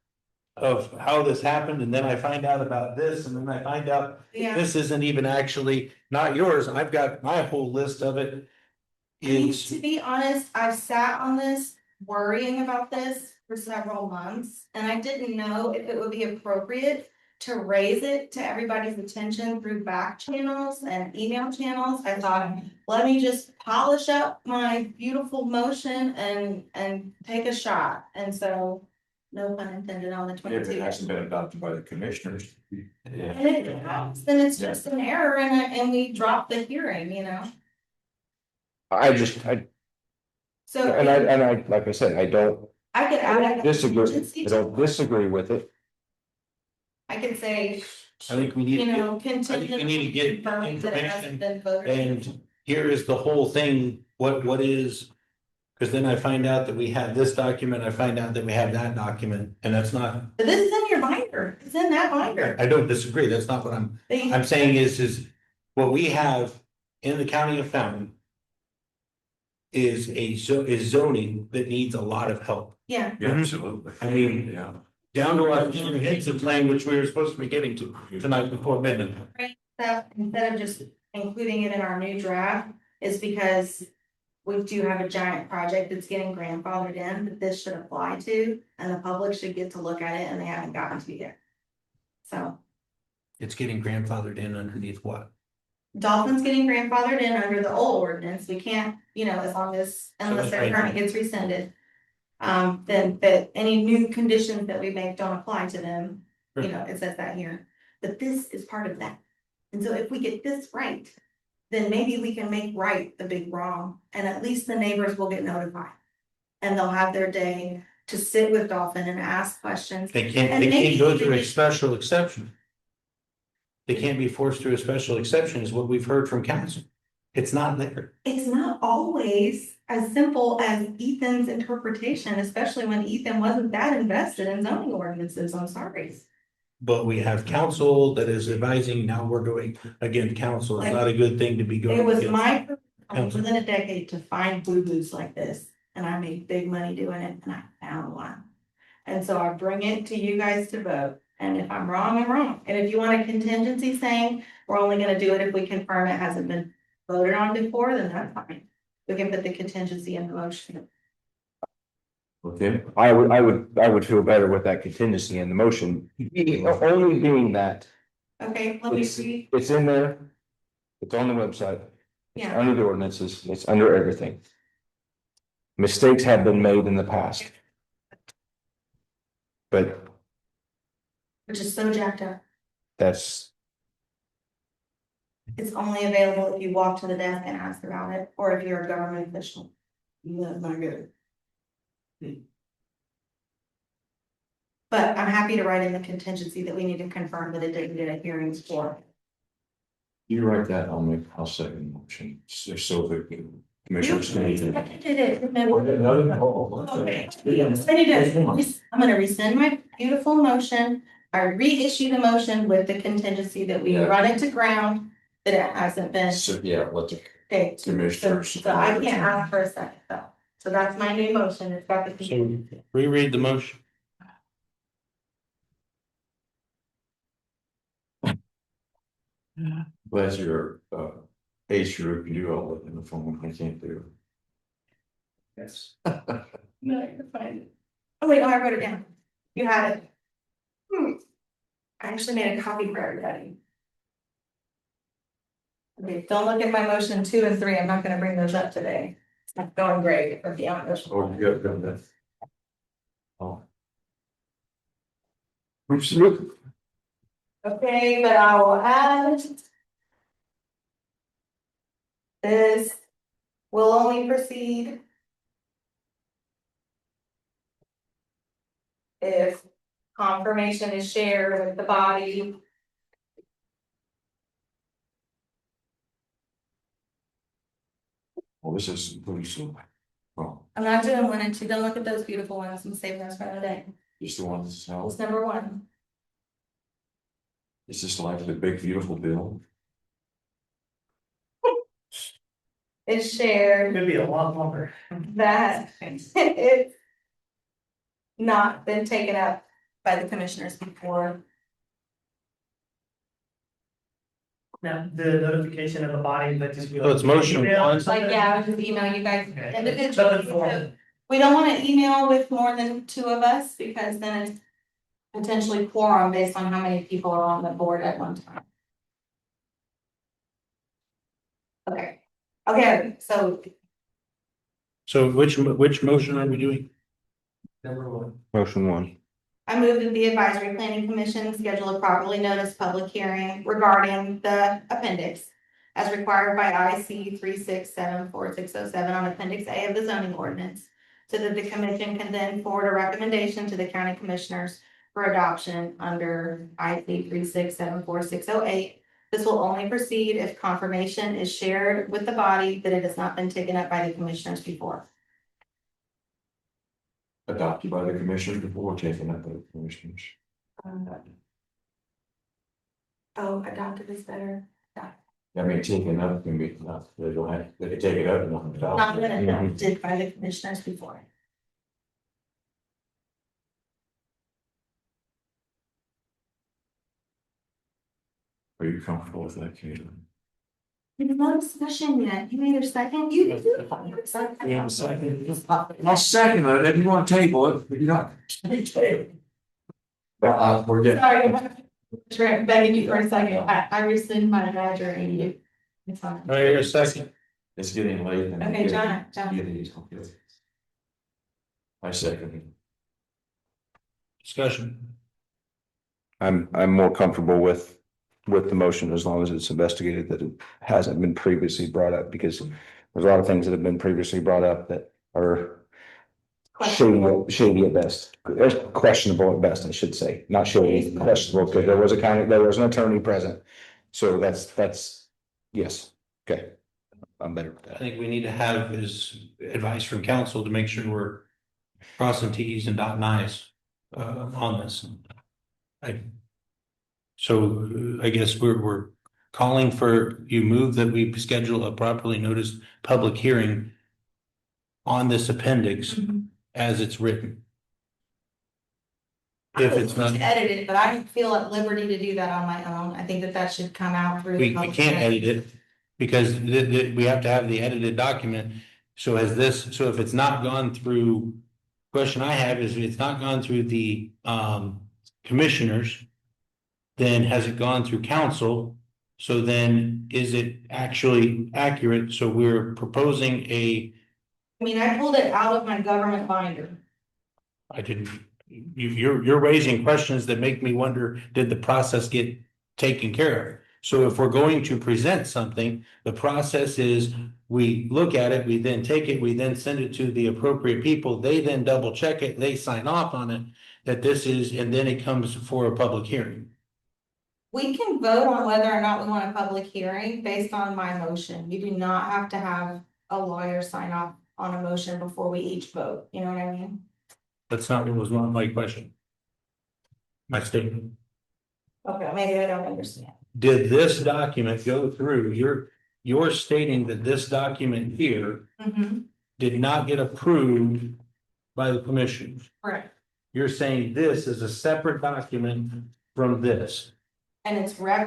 of how this happened, and then I find out about this, and then I find out
Yeah.
this isn't even actually not yours. I've got my whole list of it.
I mean,
Is
to be honest, I've sat on this worrying about this for several months, and I didn't know if it would be appropriate to raise it to everybody's attention through back channels and email channels. I thought, let me just polish up my beautiful motion and take a shot. And so, no pun intended on the
If it
22.
hasn't been adopted by the commissioners. Yeah.
And if it has, then it's just an error and we drop the hearing, you know? So
like I said, I don't
I could add a
disagree,
contingency
I
to
don't disagree with it.
I could say,
I think we need
you
to
know,
get, I think we need to
contingent
get
confirming that it hasn't
information,
been voted.
and here is the whole thing, what is. Cause then I find out that we have this document, I find out that we have that document, and that's not,
But this is in your binder, it's in that binder.
I don't disagree, that's not what I'm saying is what we have in the county of Fountain. Is is zoning that needs a lot of help.
Yeah,
Yeah, absolutely.
I mean,
Yeah.
down to our comprehensive plan, which we were supposed to be getting to tonight before midnight.
that instead of just including it in our new draft is because. We do have a giant project that's getting grandfathered in that this should apply to, and the public should get to look at it, and they haven't gotten to yet. So
It's getting grandfathered in underneath what?
Dolphin's getting grandfathered in under the old ordinance, we can't, you know, unless
that's
their
right.
permit gets rescinded. Then that any new conditions that we make don't apply to them, you know, it says that here, but this is part of that. And so if we get this right, then maybe we can make right the big wrong, and at least the neighbors will get notified. And they'll have their day to sit with Dolphin and ask questions.
They can't go through a special exception. They can't be forced through a special exception is what we've heard from council. It's not there.
It's not always as simple as Ethan's interpretation, especially when Ethan wasn't that invested in zoning ordinances, I'm sorry.
But we have council that is advising, now we're going against council. It's not a good thing to be going.
It was
against.
my, within a decade to find boo-boos like this, and I made big money doing it, and I found one. And so I bring it to you guys to vote, and if I'm wrong, I'm wrong. And if you want a contingency saying, we're only gonna do it if we confirm it hasn't been voted on before, then that's fine. We can put the contingency in the motion.
Okay.
I would feel better with that contingency in the motion, only being that
Okay, let me see,
it's in there. It's on the website,
yeah,
under the ordinances, it's under everything. Mistakes have been made in the past. But
which is so jacked up.
that's,
It's only available if you walk to the desk and ask about it, or if you're a government official. That's not good. But I'm happy to write in the contingency that we need to confirm that it didn't get a hearings for.
You write that, I'll second the motion, so the commissioners.
I did it, remember? Okay. I need to, I'm gonna rescind my beautiful motion. I reissue the motion with the contingency that we
Yeah.
run it to ground, that it hasn't been.
So, yeah, let the
Okay,
commissioners.
so I can't ask for a second though. So that's my new motion. It's got the.
So reread the motion.
Glad you're, age group, you do all that in the phone, I can't do.
Yes.
No, you're fine. Oh, wait, no, I wrote it down. You had it. I actually made a copy for everybody. Okay, don't look at my motion 2 and 3. I'm not gonna bring those up today. It's not going great for the honors.
Oh, you got that. Oh.
Okay, but I will add. This will only proceed. If confirmation is shared with the body.
Well, this is pretty soon. Oh,
I'm not doing 1 and 2. Don't look at those beautiful ones. I'm saving those for another day.
just the one that's out.
It's number 1.
It's just like the big beautiful bill.
It's shared
Could be a lot longer.
that it's not been taken up by the commissioners before.
Now, the notification of the body, but just.
So it's motion
Email or
one.
something?
Like, yeah, I would just email you guys
Okay.
individually.
Nothing formal.
We don't wanna email with more than 2 of us, because then it's potentially quorum based on how many people are on the board at one time. Okay, so
So which motion are we doing?
Number 1.
Motion 1.
I move that the advisory planning commission schedule a properly noticed public hearing regarding the appendix. As required by IC 3674-607 on appendix A of the zoning ordinance. So that the commission can then forward a recommendation to the county commissioners for adoption under IC 3674-608. This will only proceed if confirmation is shared with the body that it has not been taken up by the commissioners before.
Adopted by the commissioners before taken up by the commissioners.
Oh, adopted is better.
I mean, taken up can be enough, they don't have, they can take it up and not adopt.
Not been
it.
adopted by the commissioners before.
Are you comfortable with that, Caitlin?
There's no discussion yet. You made your second, you can do it.
second. I'll second it, if you want to table it, but you don't. But we're getting.
Sorry, I'm begging you for a second. I rescind my badger and you. It's fine.
All right, a second.
It's getting late. and-
Okay, John.
Okay. I second it.
Discussion.
I'm more comfortable with the motion as long as it's investigated that it hasn't been previously brought up, because there's a lot of things that have been previously brought up that are shady at best, questionable at best, I should say, not shady, questionable, because there was an attorney present. So that's, yes, okay. I'm better with
I
that.
think we need to have his advice from council to make sure we're crossing T's and dotting I's on this. So I guess we're calling for, you move that we schedule a properly noticed public hearing on this appendix as it's written. If it's not,
Edit it, but I feel at liberty to do that on my own. I think that should come out through. the
we
public
can't
hearing.
edit it because we have to have the edited document. So if it's not gone through, question I have is if it's not gone through the commissioners, then has it gone through council? So then is it actually accurate? So we're proposing
I mean, I pulled it out of my government binder.
you're raising questions that make me wonder, did the process get taken care of? So if we're going to present something, the process is we look at it, we then take it, we then send it to the appropriate people. They then double check it, they sign off on it, that this is, and then it comes for a public hearing.
We can vote on whether or not we want a public hearing based on my motion. You do not have to have a lawyer sign off on a motion before we each vote, you know what I mean?
That's not what was my question. My statement.
Okay, maybe I don't understand.
Did this document go through? You're stating that this document here
Mhm,
did not get approved by the commission.
correct.
You're saying this is a separate document from this.
And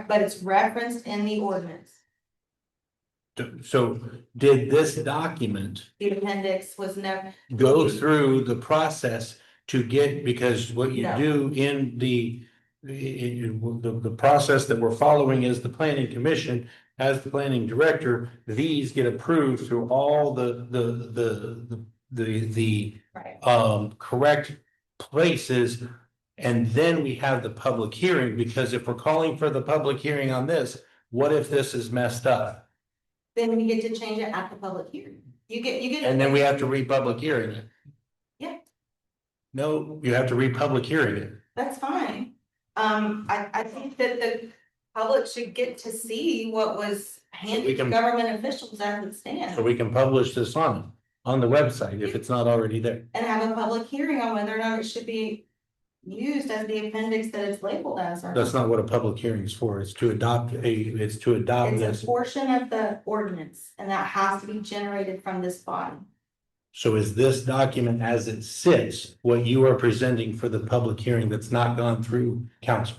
but it's referenced in the ordinance.
So did this document
The appendix was never,
go through the process to get, because what you
No.
do in the process that we're following is the planning commission, as the planning director, these get approved through all the
right,
correct places. And then we have the public hearing, because if we're calling for the public hearing on this, what if this is messed up?
then we get to change it at the public hearing. You get.
And then we have to re-public hearing it.
Yeah.
No, you have to re-public hearing it.
That's fine. I think that the public should get to see what was handed to
can-
government officials as it
So
stands.
we can publish this on the website if it's not already there.
And have a public hearing on whether or not it should be used as the appendix that it's labeled as. Or
That's not what a public hearing is for. It's to adopt it's to adopt
It's
this.
a portion of the ordinance, and that has to be generated from this body.
So is this document as it sits, what you are presenting for the public hearing that's not gone through council?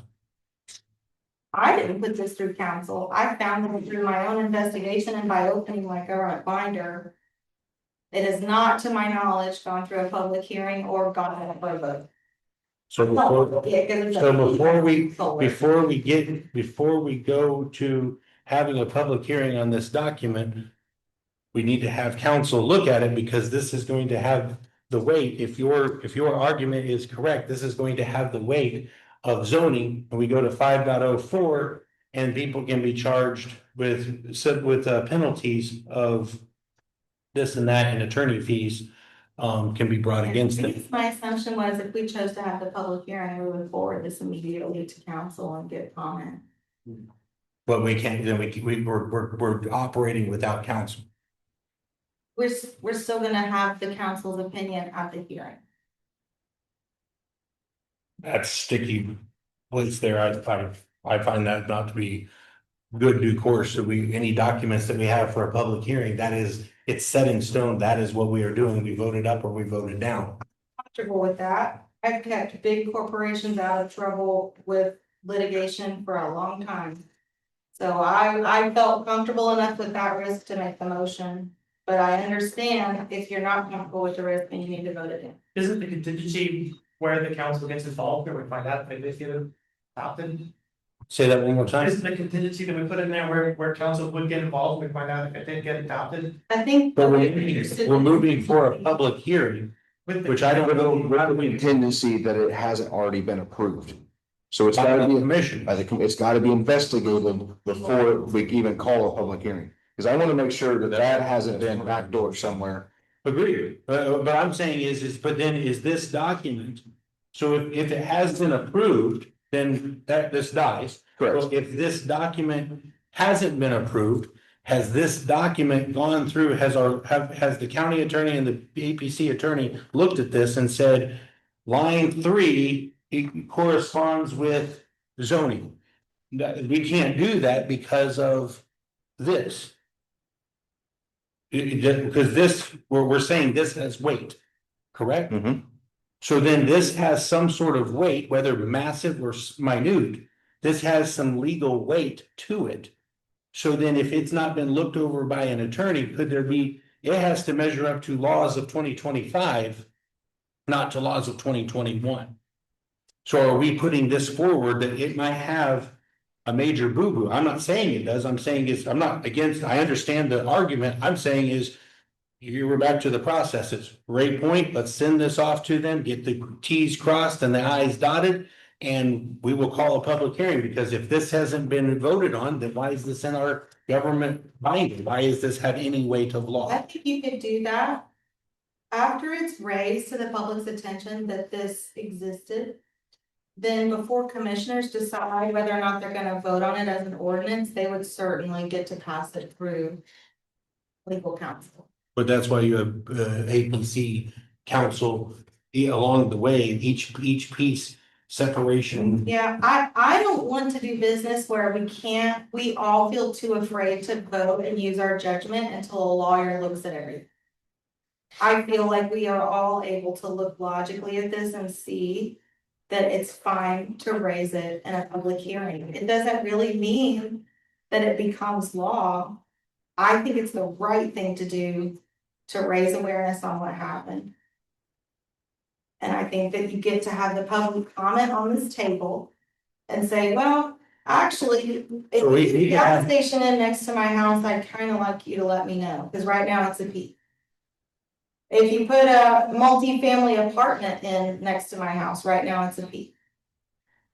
I didn't put this through council. I found it through my own investigation and by opening my government binder. It has not, to my knowledge, gone through a public hearing or gone in a vote.
So before,
So
before we go to having a public hearing on this document, we need to have council look at it, because this is going to have the weight. If your argument is correct, this is going to have the weight of zoning, and we go to 5.04, and people can be charged with penalties of this and that, and attorney fees can be brought against them.
My assumption was if we chose to have the public hearing, we would forward this immediately to council and get comment.
But we can't, then we're operating without council.
We're still gonna have the council's opinion at the hearing.
That's sticky place there. I find that not to be good due course. So any documents that we have for a public hearing, it's set in stone. That is what we are doing. We voted up or we voted down.
Comfortable with that. I've kept big corporations out of trouble with litigation for a long time. So I felt comfortable enough with that risk to make the motion, but I understand if you're not comfortable with the risk, then you need to vote it in.
Isn't the contingency where the council gets involved, or we find out if they get adopted?
Say that one more time.
Isn't the contingency that we put in there where council would get involved, we find out if it didn't get adopted?
I think.
But we're moving for a public hearing, which I don't know.
Contingency that it hasn't already been approved. So it's
By
gotta
the
be,
commission.
it's gotta be investigated before we even call a public hearing. Cause I wanna make sure that that hasn't been backdoored somewhere.
Agreed, but I'm saying but then is this document, so if it has been approved, then this dies.
Correct.
Well, if this document hasn't been approved, has this document gone through, has the county attorney and the APC attorney looked at this and said, line 3, it corresponds with zoning? We can't do that because of this. Because we're saying this has weight, correct?
Mhm.
So then this has some sort of weight, whether massive or minute, this has some legal weight to it. So then if it's not been looked over by an attorney, it has to measure up to laws of 2025, not to laws of 2021. So are we putting this forward that it might have a major boo-boo? I'm not saying it does. I'm saying I'm not against, I understand the argument. I'm saying is, you were back to the processes. Great point. Let's send this off to them, get the T's crossed and the I's dotted, and we will call a public hearing, because if this hasn't been voted on, then why is this in our government binder? Why is this have any weight of
I
law?
think you could do that. After it's raised to the public's attention that this existed. then before commissioners decide whether or not they're gonna vote on it as an ordinance, they would certainly get to pass it through legal counsel.
But that's why you have APC counsel along the way, each piece separation.
Yeah, I don't want to do business where we all feel too afraid to vote and use our judgment until a lawyer looks at everything. I feel like we are all able to look logically at this and see that it's fine to raise it in a public hearing. It doesn't really mean that it becomes law. I think it's the right thing to do to raise awareness on what happened. And I think that you get to have the public comment on this table and say, well, actually, if
So we-
you
we
got
have-
a station in next to my house, I'd kind of like you to let me know, because right now it's a P. If you put a multi-family apartment in next to my house, right now it's a P.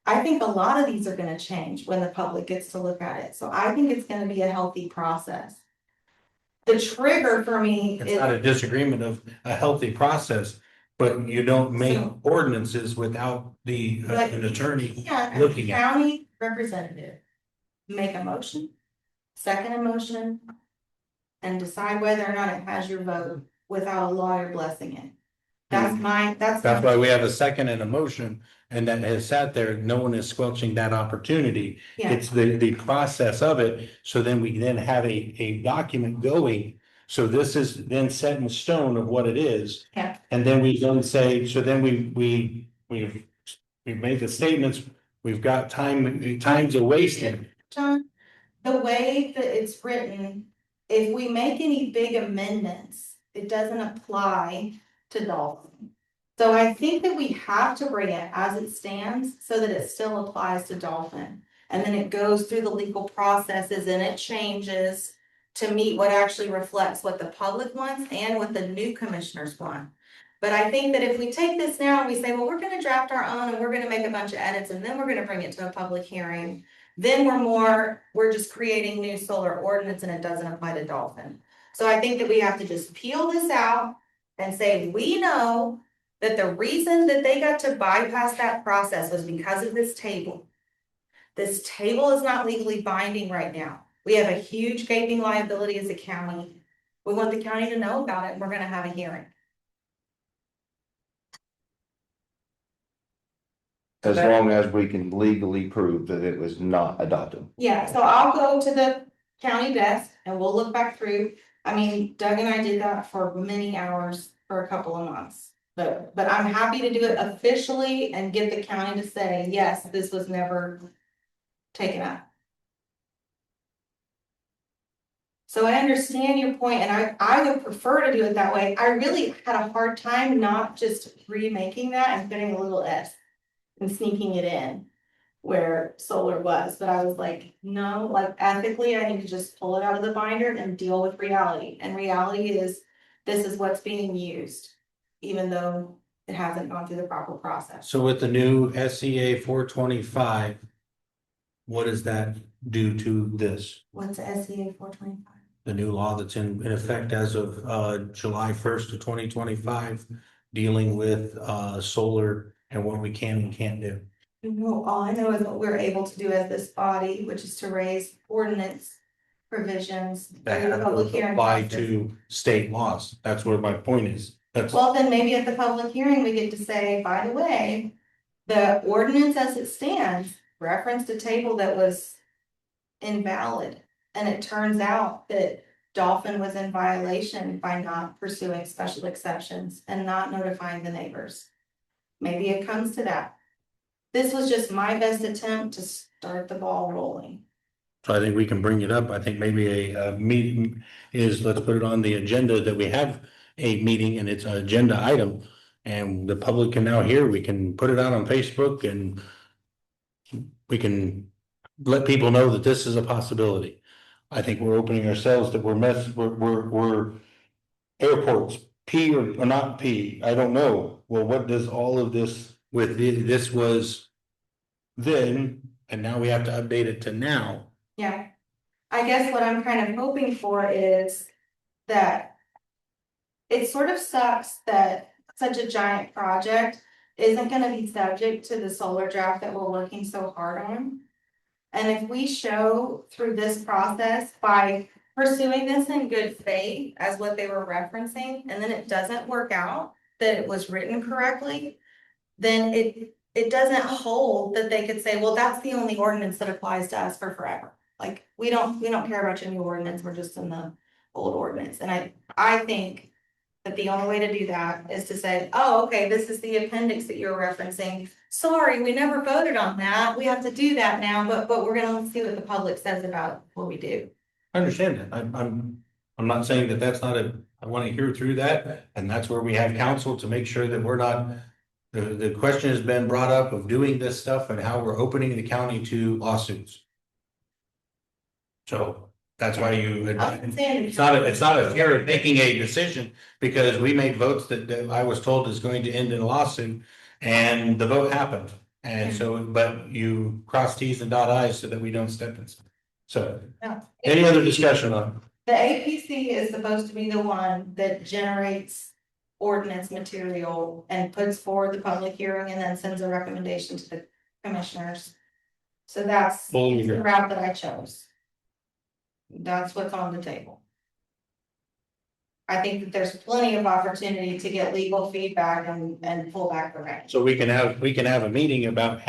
I think a lot of these are gonna change when the public gets to look at it, so I think it's gonna be a healthy process. The trigger for me
It's not
is,
a disagreement of a healthy process, but you don't make
So-
ordinances without an attorney
yeah,
looking at.
county representative. Make a motion, second a motion. And decide whether or not it has your vote without a lawyer blessing it. That's
That's why we have a second and a motion, and that has sat there, no one is squelching that opportunity.
Yeah.
It's the process of it, so then we then have a document going. So this is then set in stone of what it is.
Yeah.
And then we then say, so then we've made the statements, we've got time's a wasted.
John, the way that it's written, if we make any big amendments, it doesn't apply to Dolphin. So I think that we have to bring it as it stands so that it still applies to Dolphin. And then it goes through the legal processes and it changes to meet what actually reflects what the public wants and what the new commissioners want. But I think that if we take this now and we say, well, we're gonna draft our own and we're gonna make a bunch of edits and then we're gonna bring it to a public hearing. Then we're just creating new solar ordinance and it doesn't apply to Dolphin. So I think that we have to just peel this out and say, we know that the reason that they got to bypass that process was because of this table. This table is not legally binding right now. We have a huge gaping liability as a county. We want the county to know about it and we're gonna have a hearing.
As long as we can legally prove that it was not adopted.
Yeah, so I'll go to the county desk and we'll look back through. I mean, Doug and I did that for many hours for a couple of months. But I'm happy to do it officially and get the county to say, yes, this was never taken up. So I understand your point, and I would prefer to do it that way. I really had a hard time not just remaking that and putting a little S and sneaking it in where solar was, but I was like, no, like ethically, I need to just pull it out of the binder and deal with reality. And reality is, this is what's being used, even though it hasn't gone through the proper process.
So with the new SCA 425, what does that do to this?
What's SCA 425?
The new law that's in effect as of July 1st of 2025, dealing with solar and what we can and can't do.
No, all I know is what we're able to do as this body, which is to raise ordinance provisions.
That
through the
have
public
to
hearing
apply
process.
to state laws. That's where my point is. That's,
Well, then maybe at the public hearing, we get to say, by the way, the ordinance as it stands referenced a table that was invalid. And it turns out that Dolphin was in violation by not pursuing special exceptions and not notifying the neighbors. Maybe it comes to that. This was just my best attempt to start the ball rolling.
so I think we can bring it up. I think maybe a meeting is, let's put it on the agenda that we have a meeting and it's an agenda item. And the public can now hear, we can put it out on Facebook and we can let people know that this is a possibility. I think we're opening ourselves that we're airports, P or not P, I don't know. Well, what does all of this this was then, and now we have to update it to now.
Yeah, I guess what I'm kind of hoping for is that it sort of sucks that such a giant project isn't gonna be subject to the solar draft that we're working so hard on. And if we show through this process by pursuing this in good faith as what they were referencing, and then it doesn't work out, that it was written correctly, then it doesn't hold that they could say, well, that's the only ordinance that applies to us for forever. Like, we don't care about your new ordinance, we're just in the old ordinance, and I think that the only way to do that is to say, oh, okay, this is the appendix that you're referencing. Sorry, we never voted on that. We have to do that now, but we're gonna see what the public says about what we do.
I understand that. I'm not saying that that's not I want to hear through that, and that's where we have counsel to make sure that we're not. The question has been brought up of doing this stuff and how we're opening the county to lawsuits. So that's why it's not a fear of making a decision, because we made votes that I was told is going to end in a lawsuit, and the vote happened. And so, but you cross T's and dot I's so that we don't step in. So, any other discussion on?
The APC is supposed to be the one that generates ordinance material and puts forward the public hearing and then sends a recommendation to the commissioners. So that's the route that I chose. That's what's on the table. I think that there's plenty of opportunity to get legal feedback and pull back the range.
So we can have a meeting about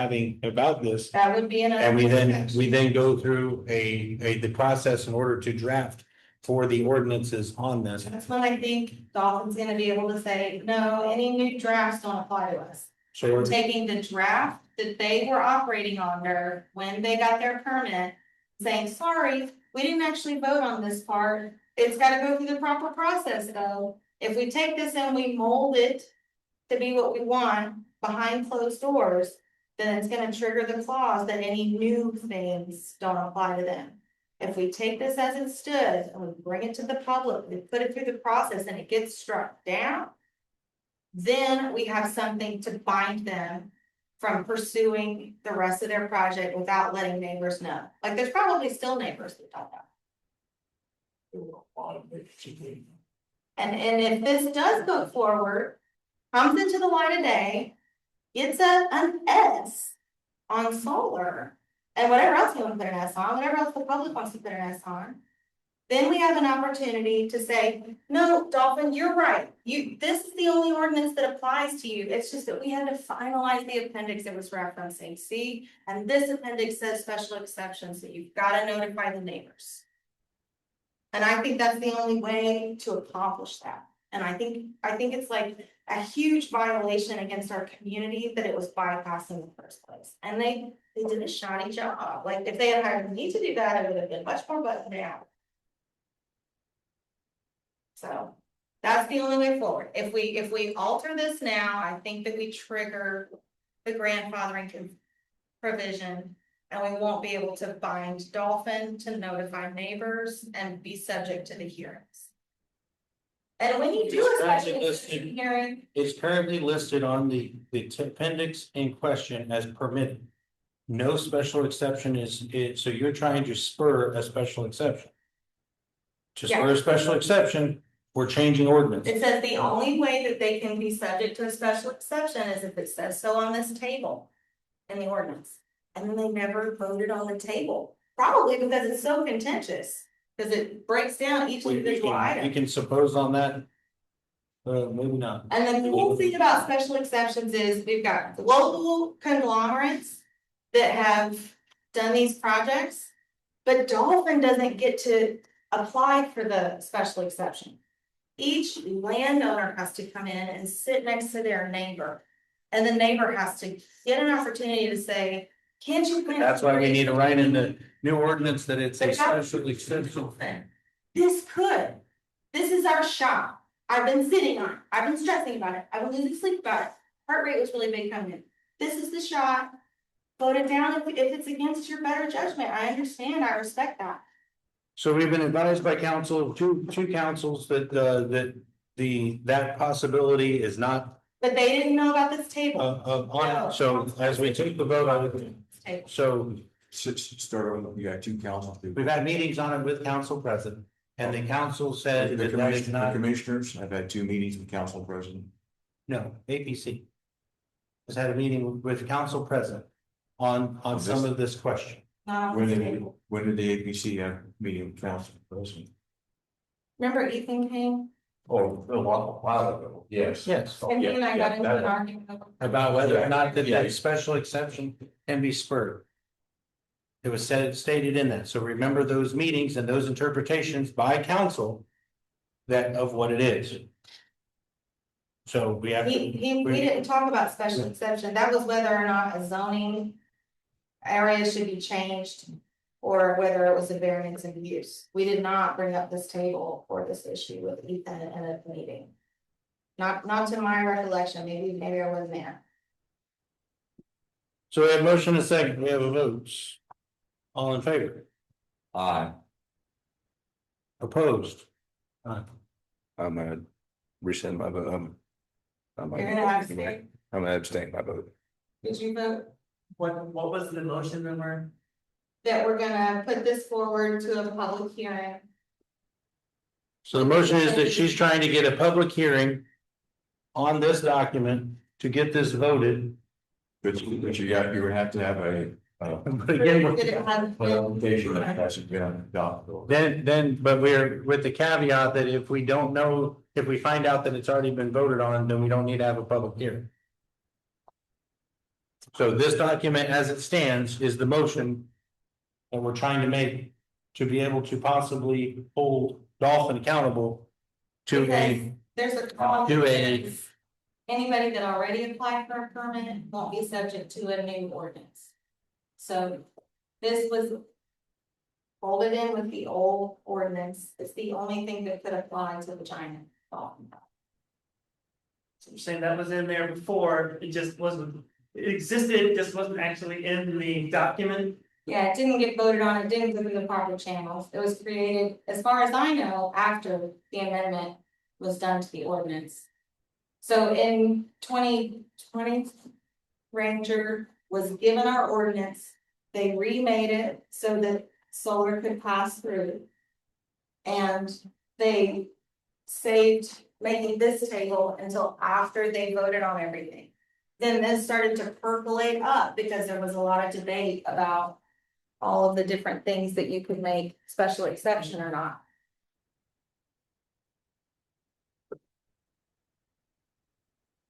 this.
That would be another.
And we then go through the process in order to draft for the ordinances on this.
That's when I think Dolphin's gonna be able to say, no, any new drafts don't apply to us.
So
We're taking the draft that they were operating under when they got their permit, saying, sorry, we didn't actually vote on this part. It's gotta go through the proper process though. If we take this and we mold it to be what we want behind closed doors, then it's gonna trigger the clause that any new things don't apply to them. If we take this as it stood and we bring it to the public, we put it through the process and it gets struck down, then we have something to bind them from pursuing the rest of their project without letting neighbors know. Like, there's probably still neighbors that don't know. And if this does go forward, comes into the light of day, gets an S on solar, and whatever else you want to put an S on, whatever else the public wants to put an S on, then we have an opportunity to say, no, Dolphin, you're right. This is the only ordinance that applies to you. It's just that we had to finalize the appendix it was referencing, see? And this appendix says special exceptions, so you've got to notify the neighbors. And I think that's the only way to accomplish that. And I think it's like a huge violation against our community that it was bypassed in the first place. And they did a shoddy job. Like, if they had hired me to do that, it would have been much more buttoned down. So that's the only way forward. If we alter this now, I think that we trigger the grandfathering provision, and we won't be able to bind Dolphin to notify neighbors and be subject to the hearings. And when you do a special hearing,
it's currently listed on the appendix in question as permitted. No special exception so you're trying to spur a special exception. To spur a special exception, we're changing ordinance.
it says the only way that they can be subject to a special exception is if it says so on this table in the ordinance. And then they never voted on the table, probably because it's so contentious, because it breaks down each individual item.
You can suppose on that. Maybe not.
And the cool thing about special exceptions is we've got global conglomerates that have done these projects, but Dolphin doesn't get to apply for the special exception. Each landowner has to come in and sit next to their neighbor, and the neighbor has to get an opportunity to say, can't you?
That's why we need to write in the new ordinance that it's a special exception.
This is our shot. I've been sitting on it. I've been stressing about it. I've been losing sleep about it. Heart rate was really big coming in. This is the shot. Vote it down if it's against your better judgment. I understand. I respect that.
So we've been advised by council, two councils that that possibility is not.
But they didn't know about this table.
On it. So as we take the vote on it, so
Start over, you got two council.
we've had meetings on it with council president, and the council said
The
that is not.
commissioners, I've had two meetings with council president.
No, APC. has had a meeting with council present on some of this question.
Not on
When
this
did,
table.
when did the APC have meeting with council president?
Remember Ethan came?
Oh, a while ago, yes.
Yes.
And he and I got
yeah,
into
that-
an argument.
About whether or not that
Yeah.
that special exception can be spurred. It was stated in that, so remember those meetings and those interpretations by council. That of what it is. So we have.
We didn't talk about special exception, that was whether or not a zoning. Area should be changed. Or whether it was a variance in use, we did not bring up this table for this issue with Ethan in a meeting. Not to my recollection, maybe I wasn't there.
So we have a motion and a second, we have a vote. All in favor?
Aye.
Opposed?
I'm gonna rescind my vote.
You're gonna abstain?
I'm gonna abstain my vote.
Did you vote?
What was the motion, remember?
That we're gonna put this forward to a public hearing.
So the motion is that she's trying to get a public hearing. On this document to get this voted.
But you would have to have a,
But again,
Did it have-
application that hasn't been adopted.
then, but we're with the caveat that if we don't know, if we find out that it's already been voted on, then we don't need to have a public hearing. So this document as it stands is the motion. That we're trying to make to be able to possibly hold Dolphin accountable. To a,
There's a clause
Do
that
a-
says anybody that already applied for a permit won't be subject to a new ordinance. So this was folded in with the old ordinance. It's the only thing that could apply to the giant dolphin.
So you're saying that was in there before, it just wasn't, it existed, it just wasn't actually in the document?
Yeah, it didn't get voted on, it didn't go through the proper channels. It was created, as far as I know, after the amendment was done to the ordinance. So in 2020, Ranger was given our ordinance, they remade it so that solar could pass through. And they saved making this table until after they voted on everything. Then this started to percolate up because there was a lot of debate about all of the different things that you could make special exception or not.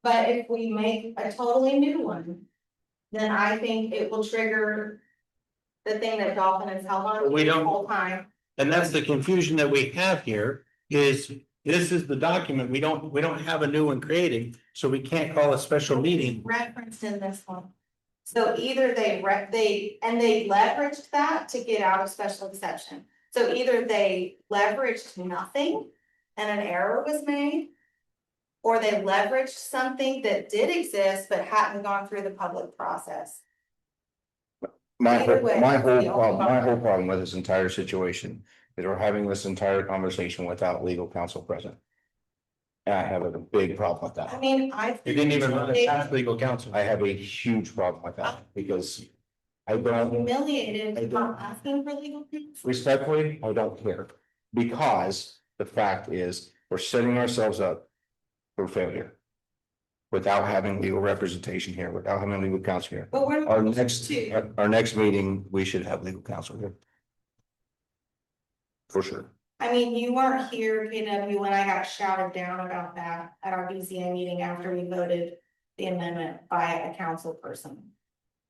But if we make a totally new one, then I think it will trigger the thing that Dolphin has held on to
We
the
don't-
whole time.
and that's the confusion that we have here is. This is the document, we don't have a new one creating, so we can't call a special meeting.
Referenced in this one. So either they leveraged that to get out of special exception. So either they leveraged nothing and an error was made. Or they leveraged something that did exist but hadn't gone through the public process. Either way,
My
it's
whole
the
problem,
only
my whole
buffer.
problem with this entire situation is we're having this entire conversation without legal counsel present. And I have a big problem with
I
that.
mean, I.
It didn't even run it past legal counsel.
I have a huge problem with that because I don't,
Humiliated, not asking for legal things.
respectfully, I don't care. Because the fact is, we're setting ourselves up for failure. Without having legal representation here, without having legal counsel here.
But we're.
Our
not
next,
to.
our next meeting, we should have legal counsel here. For sure.
I mean, you weren't here, KW, when I got shouted down about that at our BCA meeting after we voted the amendment by a council person.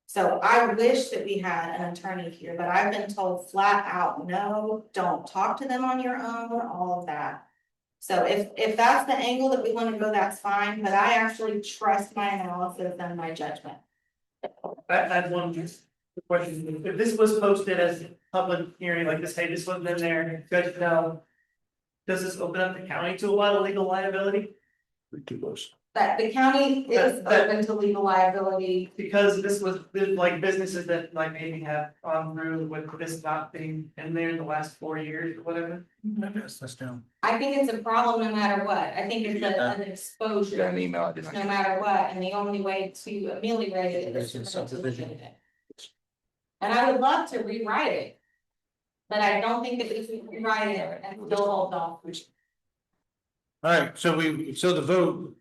So I wish that we had an attorney here, but I've been told flat out, no, don't talk to them on your own, all of that. So if that's the angle that we wanna go, that's fine, but I actually trust my analysis and my judgment.
I had one question, if this was posted as a public hearing like this, hey, this wasn't in there, judge, no. Does this open up the county to a lot of legal liability?
Too close.
But the county is
But-
open to legal liability.
Because this was, like businesses that like maybe have gone through with this not being in there in the last 4 years or whatever.
Yes, that's down.
I think it's a problem no matter what. I think it's an exposure.
Got an email, I did not
No
get.
matter what, and the only way to ameliorate it is to subdivision it. And I would love to rewrite it. But I don't think that we can rewrite it and still hold off.
All right, so the vote.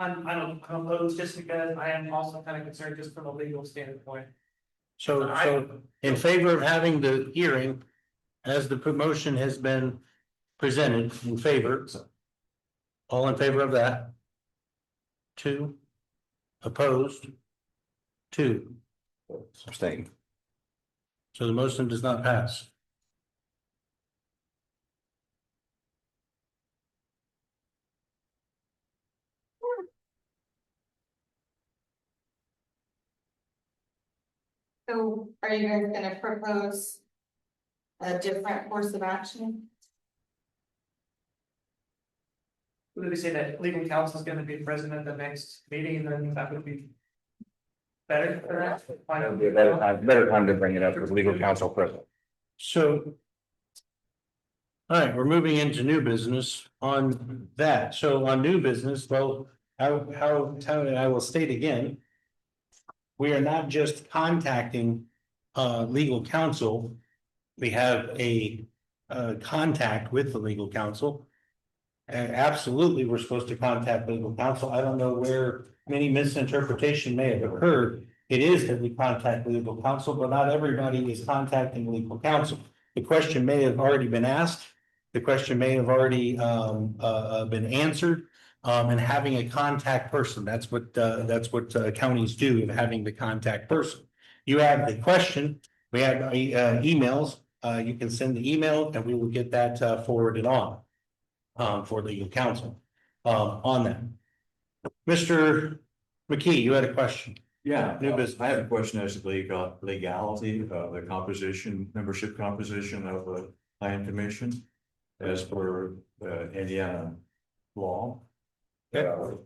I'm opposed just because I am also kind of concerned just from a legal standpoint.
So in favor of having the hearing, as the promotion has been presented, in favor. All in favor of that? Two. Opposed? Two.
Abstain.
So the motion does not pass.
So are you guys gonna propose a different course of action?
Would we say that legal counsel is gonna be present at the next meeting, and then that would be better for that?
That would be a better time to bring it up with legal counsel present.
So. All right, we're moving into new business on that. So on new business, well, I will state again. We are not just contacting legal counsel. We have a contact with the legal counsel. And absolutely, we're supposed to contact legal counsel. I don't know where many misinterpretation may have occurred. It is that we contact legal counsel, but not everybody is contacting legal counsel. The question may have already been asked. The question may have already been answered. And having a contact person, that's what counties do, having the contact person. You have the question, we have emails, you can send the email and we will get that forwarded on. For legal counsel, on that. Mr. McKee, you had a question.
Yeah,
New business.
I have a question as to legality, the composition, membership composition of the plan commission as per Indiana law.
Can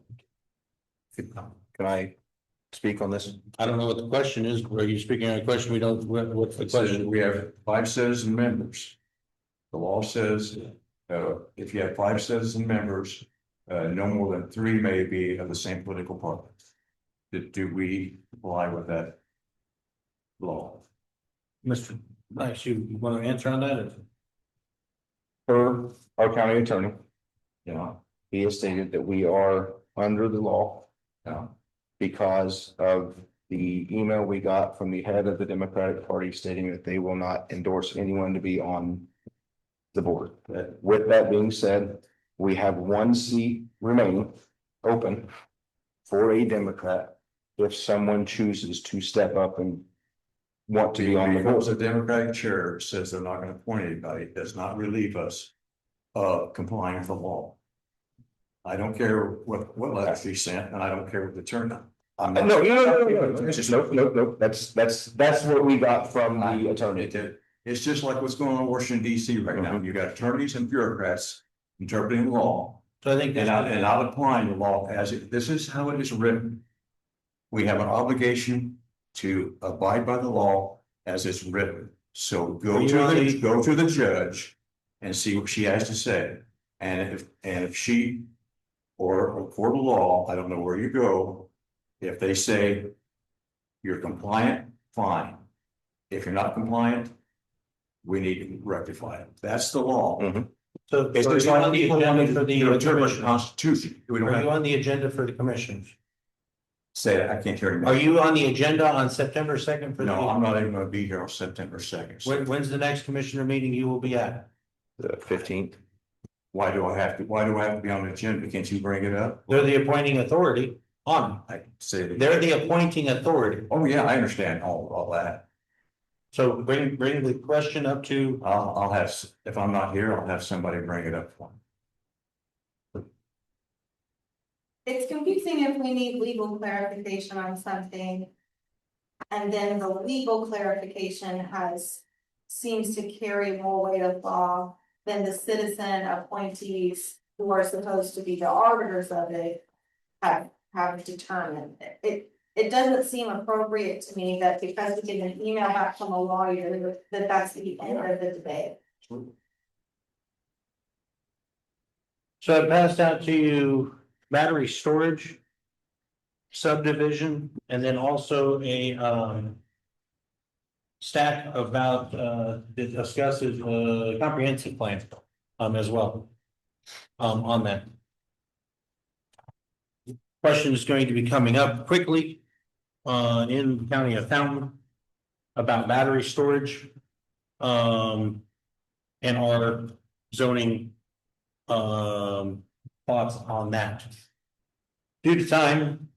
I speak on this?
I don't know what the question is. Are you speaking on a question? We don't, what's the
It says
question?
we have 5 citizen members. The law says, if you have 5 citizen members, no more than 3 may be of the same political party. Do we comply with that law?
Mr. Nice, you want to answer on that?
Per our county attorney,
You know,
he has stated that we are under the law. Because of the email we got from the head of the Democratic Party stating that they will not endorse anyone to be on the board. With that being said, we have 1 seat remaining open for a Democrat if someone chooses to step up and want to be on the
because
board.
the Democratic chair says they're not going to appoint anybody, it does not relieve us of complying with the law. I don't care what letter she sent, and I don't care what the turnout.
No. That's what we got from the attorney.
It's just like what's going on in Washington DC right now. You got attorneys and bureaucrats interpreting the law
So I think.
and not applying the law as it, this is how it is written. We have an obligation to abide by the law as it's written. So go to the judge and see what she has to say. And if she, or for the law, I don't know where you go, if they say you're compliant, fine. If you're not compliant, we need to rectify it. That's the law.
So
It's
are
just
you
like
on the
people
agenda
want
for
to
the
interpret the
commission?
Constitution. We don't
Are you
have
on the agenda for the commissions?
to say that. I can't hear you.
Are you on the agenda on September 2nd for the?
No, I'm not even gonna be here on September 2nd.
When's the next commissioner meeting you will be at?
The 15th.
Why do I have to be on the agenda? Can't you bring it up?
They're the appointing authority on.
I say that.
They're the appointing authority.
Oh, yeah, I understand all that.
So bring the question up to,
I'll have, if I'm not here, I'll have somebody bring it up for me.
It's confusing if we need legal clarification on something. And then the legal clarification seems to carry more weight of law than the citizen appointees who are supposed to be the arbiters of it have determined. It doesn't seem appropriate to me that because we get an email back from a lawyer, that's the end of the debate.
so I passed out to you battery storage. Subdivision, and then also a stack about that discusses comprehensive plan as well. On that. question is going to be coming up quickly in the county of Fountain about battery storage. And our zoning thoughts on that. Due to time,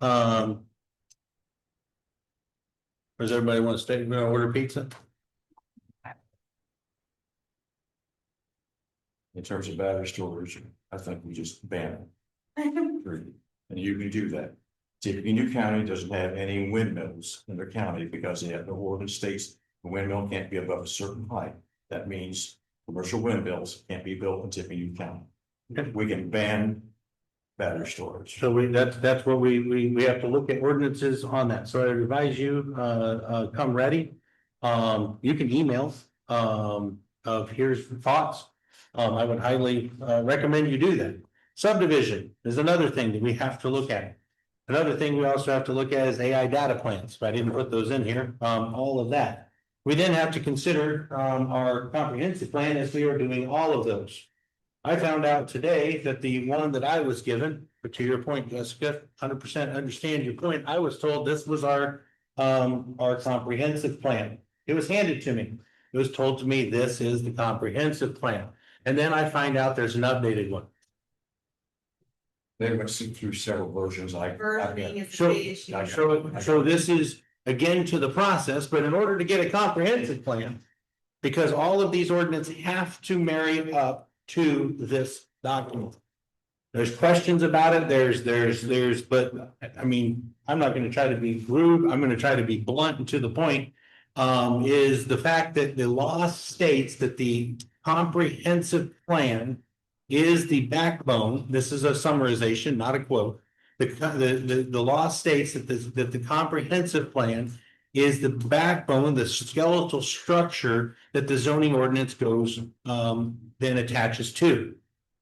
does everybody want to stay, order pizza?
In terms of battery storage, I think we just ban it. Period. And you can do that. Tippecanoe County doesn't have any windmills in their county because they have the ordinance states the windmill can't be above a certain height. That means commercial windmills can't be built in Tippecanoe County.
Okay.
We can ban battery storage.
So that's what we have to look at ordinances on that. So I advise you, come ready. You can email, of here's the thoughts. I would highly, recommend you do that. Subdivision is another thing that we have to look at. Another thing we also have to look at is AI data plans. I didn't put those in here, all of that. We then have to consider, our comprehensive plan as we are doing all of those. I found out today that the one that I was given, but to your point, Jessica, 100% understand your point. I was told this was our comprehensive plan. It was handed to me. It was told to me, this is the comprehensive plan. And then I find out there's an updated one.
They went through several versions.
Versioning is the
So,
big issue.
so this is again to the process, but in order to get a comprehensive plan, because all of these ordinances have to marry up to this document. There's questions about it, but I mean, I'm not gonna try to be rude, I'm gonna try to be blunt and to the point. Is the fact that the law states that the comprehensive plan is the backbone. This is a summarization, not a quote. The law states that the comprehensive plan is the backbone, the skeletal structure that the zoning ordinance goes, then attaches to.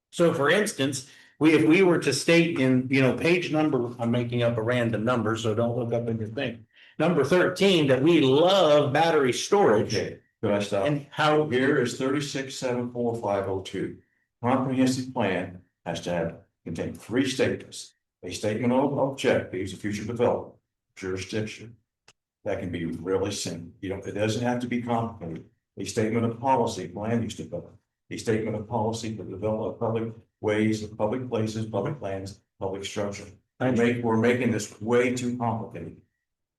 So for instance, if we were to state in, page number, I'm making up a random number, so don't look up in your thing. Number 13, that we love battery storage.
Okay, could I stop?
And how,
Here is 367450 Comprehensive plan has to contain 3 statements. A statement of objectives of future development, jurisdiction. That can be really simple. It doesn't have to be complicated. A statement of policy, land use development. A statement of policy for development of public ways, public places, public lands, public structure. We're making this way too complicated.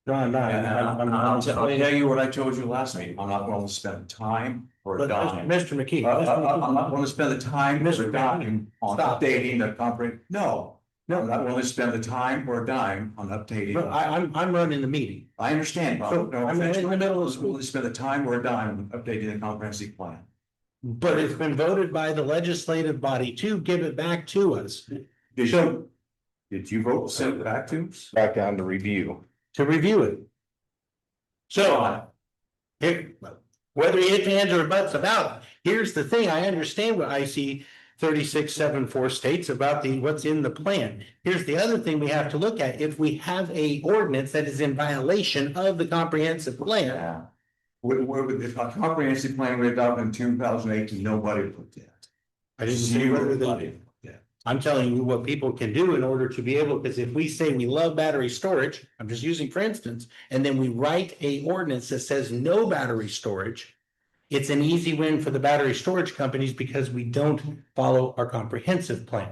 John,
I'll tell you what I told you last meeting. I'm not going to spend time or a dime.
Mr. McKee.
I'm not going to spend the time or a dime on
Stop.
updating the comprehensive. No, I'm not going to spend the time or a dime on updating.
No, I'm running the meeting.
I understand, Bob. No,
I'm in the middle of
I'm going to spend the time or a dime on updating the comprehensive plan.
But it's been voted by the legislative body to give it back to us
Did you vote to send it back to us?
Back down to review.
to review it. So, here, whether you hit hands or butts about it, here's the thing, I understand what IC 3674 states about what's in the plan. Here's the other thing we have to look at. If we have a ordinance that is in violation of the comprehensive plan.
Yeah. Where would the comprehensive plan we adopted in 2018, nobody put that.
I didn't see whether they.
Nobody.
I'm telling you what people can do in order to be able, because if we say we love battery storage, I'm just using for instance, and then we write a ordinance that says no battery storage. It's an easy win for the battery storage companies because we don't follow our comprehensive plan.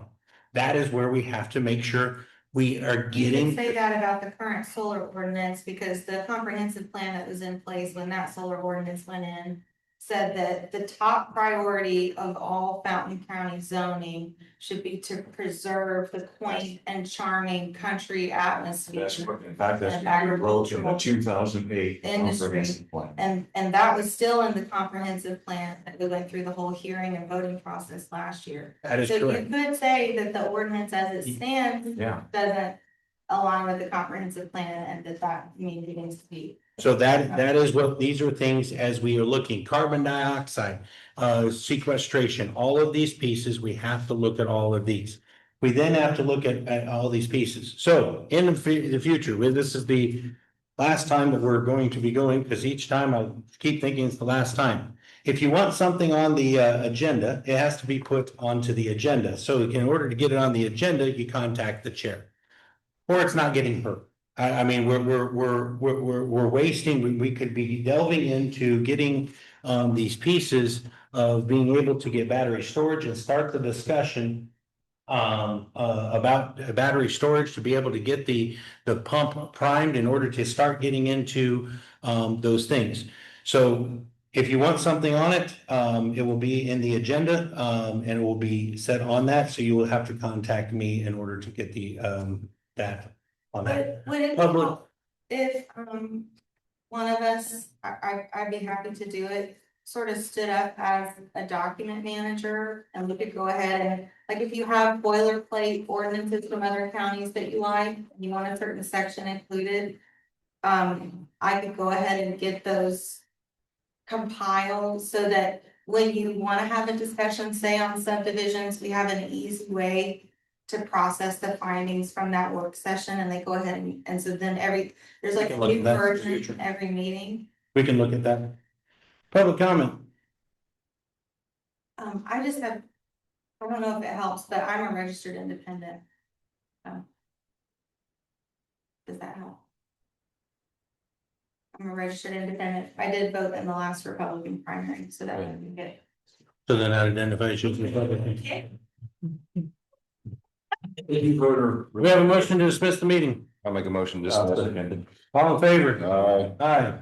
That is where we have to make sure we are
You can
getting.
say that about the current solar ordinance, because the comprehensive plan that was in place when that solar ordinance went in said that the top priority of all Fountain County zoning should be to preserve the quaint and charming country atmosphere.
That's what, in fact, that's
And
what we wrote in the
agricultural
2008
industry.
comprehensive plan.
And that was still in the comprehensive plan that we went through the whole hearing and voting process last year.
That is
So you
correct.
could say that the ordinance as it stands
Yeah.
doesn't align with the comprehensive plan, and that means it needs to be.
So that is what, these are things as we are looking, carbon dioxide, sequestration, all of these pieces, we have to look at all of these. We then have to look at all these pieces. So in the future, this is the last time that we're going to be going, because each time I keep thinking it's the last time. If you want something on the agenda, it has to be put onto the agenda. So in order to get it on the agenda, you contact the chair. or it's not getting hurt. I mean, we're wasting, we could be delving into getting, these pieces of being able to get battery storage and start the discussion about battery storage to be able to get the pump primed in order to start getting into, those things. So if you want something on it, it will be in the agenda, and it will be set on that, so you will have to contact me in order to get the, that on that.
Would it
Public-
help if, one of us, I'd be happy to do it, sort of stood up as a document manager, and we could go ahead and, like, if you have boilerplate ordinances from other counties that you like, you want a certain section included, I could go ahead and get those compiled so that when you want to have a discussion, say on subdivisions, we have an easy way to process the findings from that work session, and they go ahead and so then there's like a
Look at
new
that in the
version
future.
in every meeting.
We can look at that. Public comment.
I just have, I don't know if it helps, but I'm a registered independent. Does that help? I'm a registered independent. I did vote in the last Republican primary, so that would be good.
So then that identifies you as a Republican.
Okay.
We have a motion to dismiss the meeting.
I'll make a motion, just.
All in favor? Aye.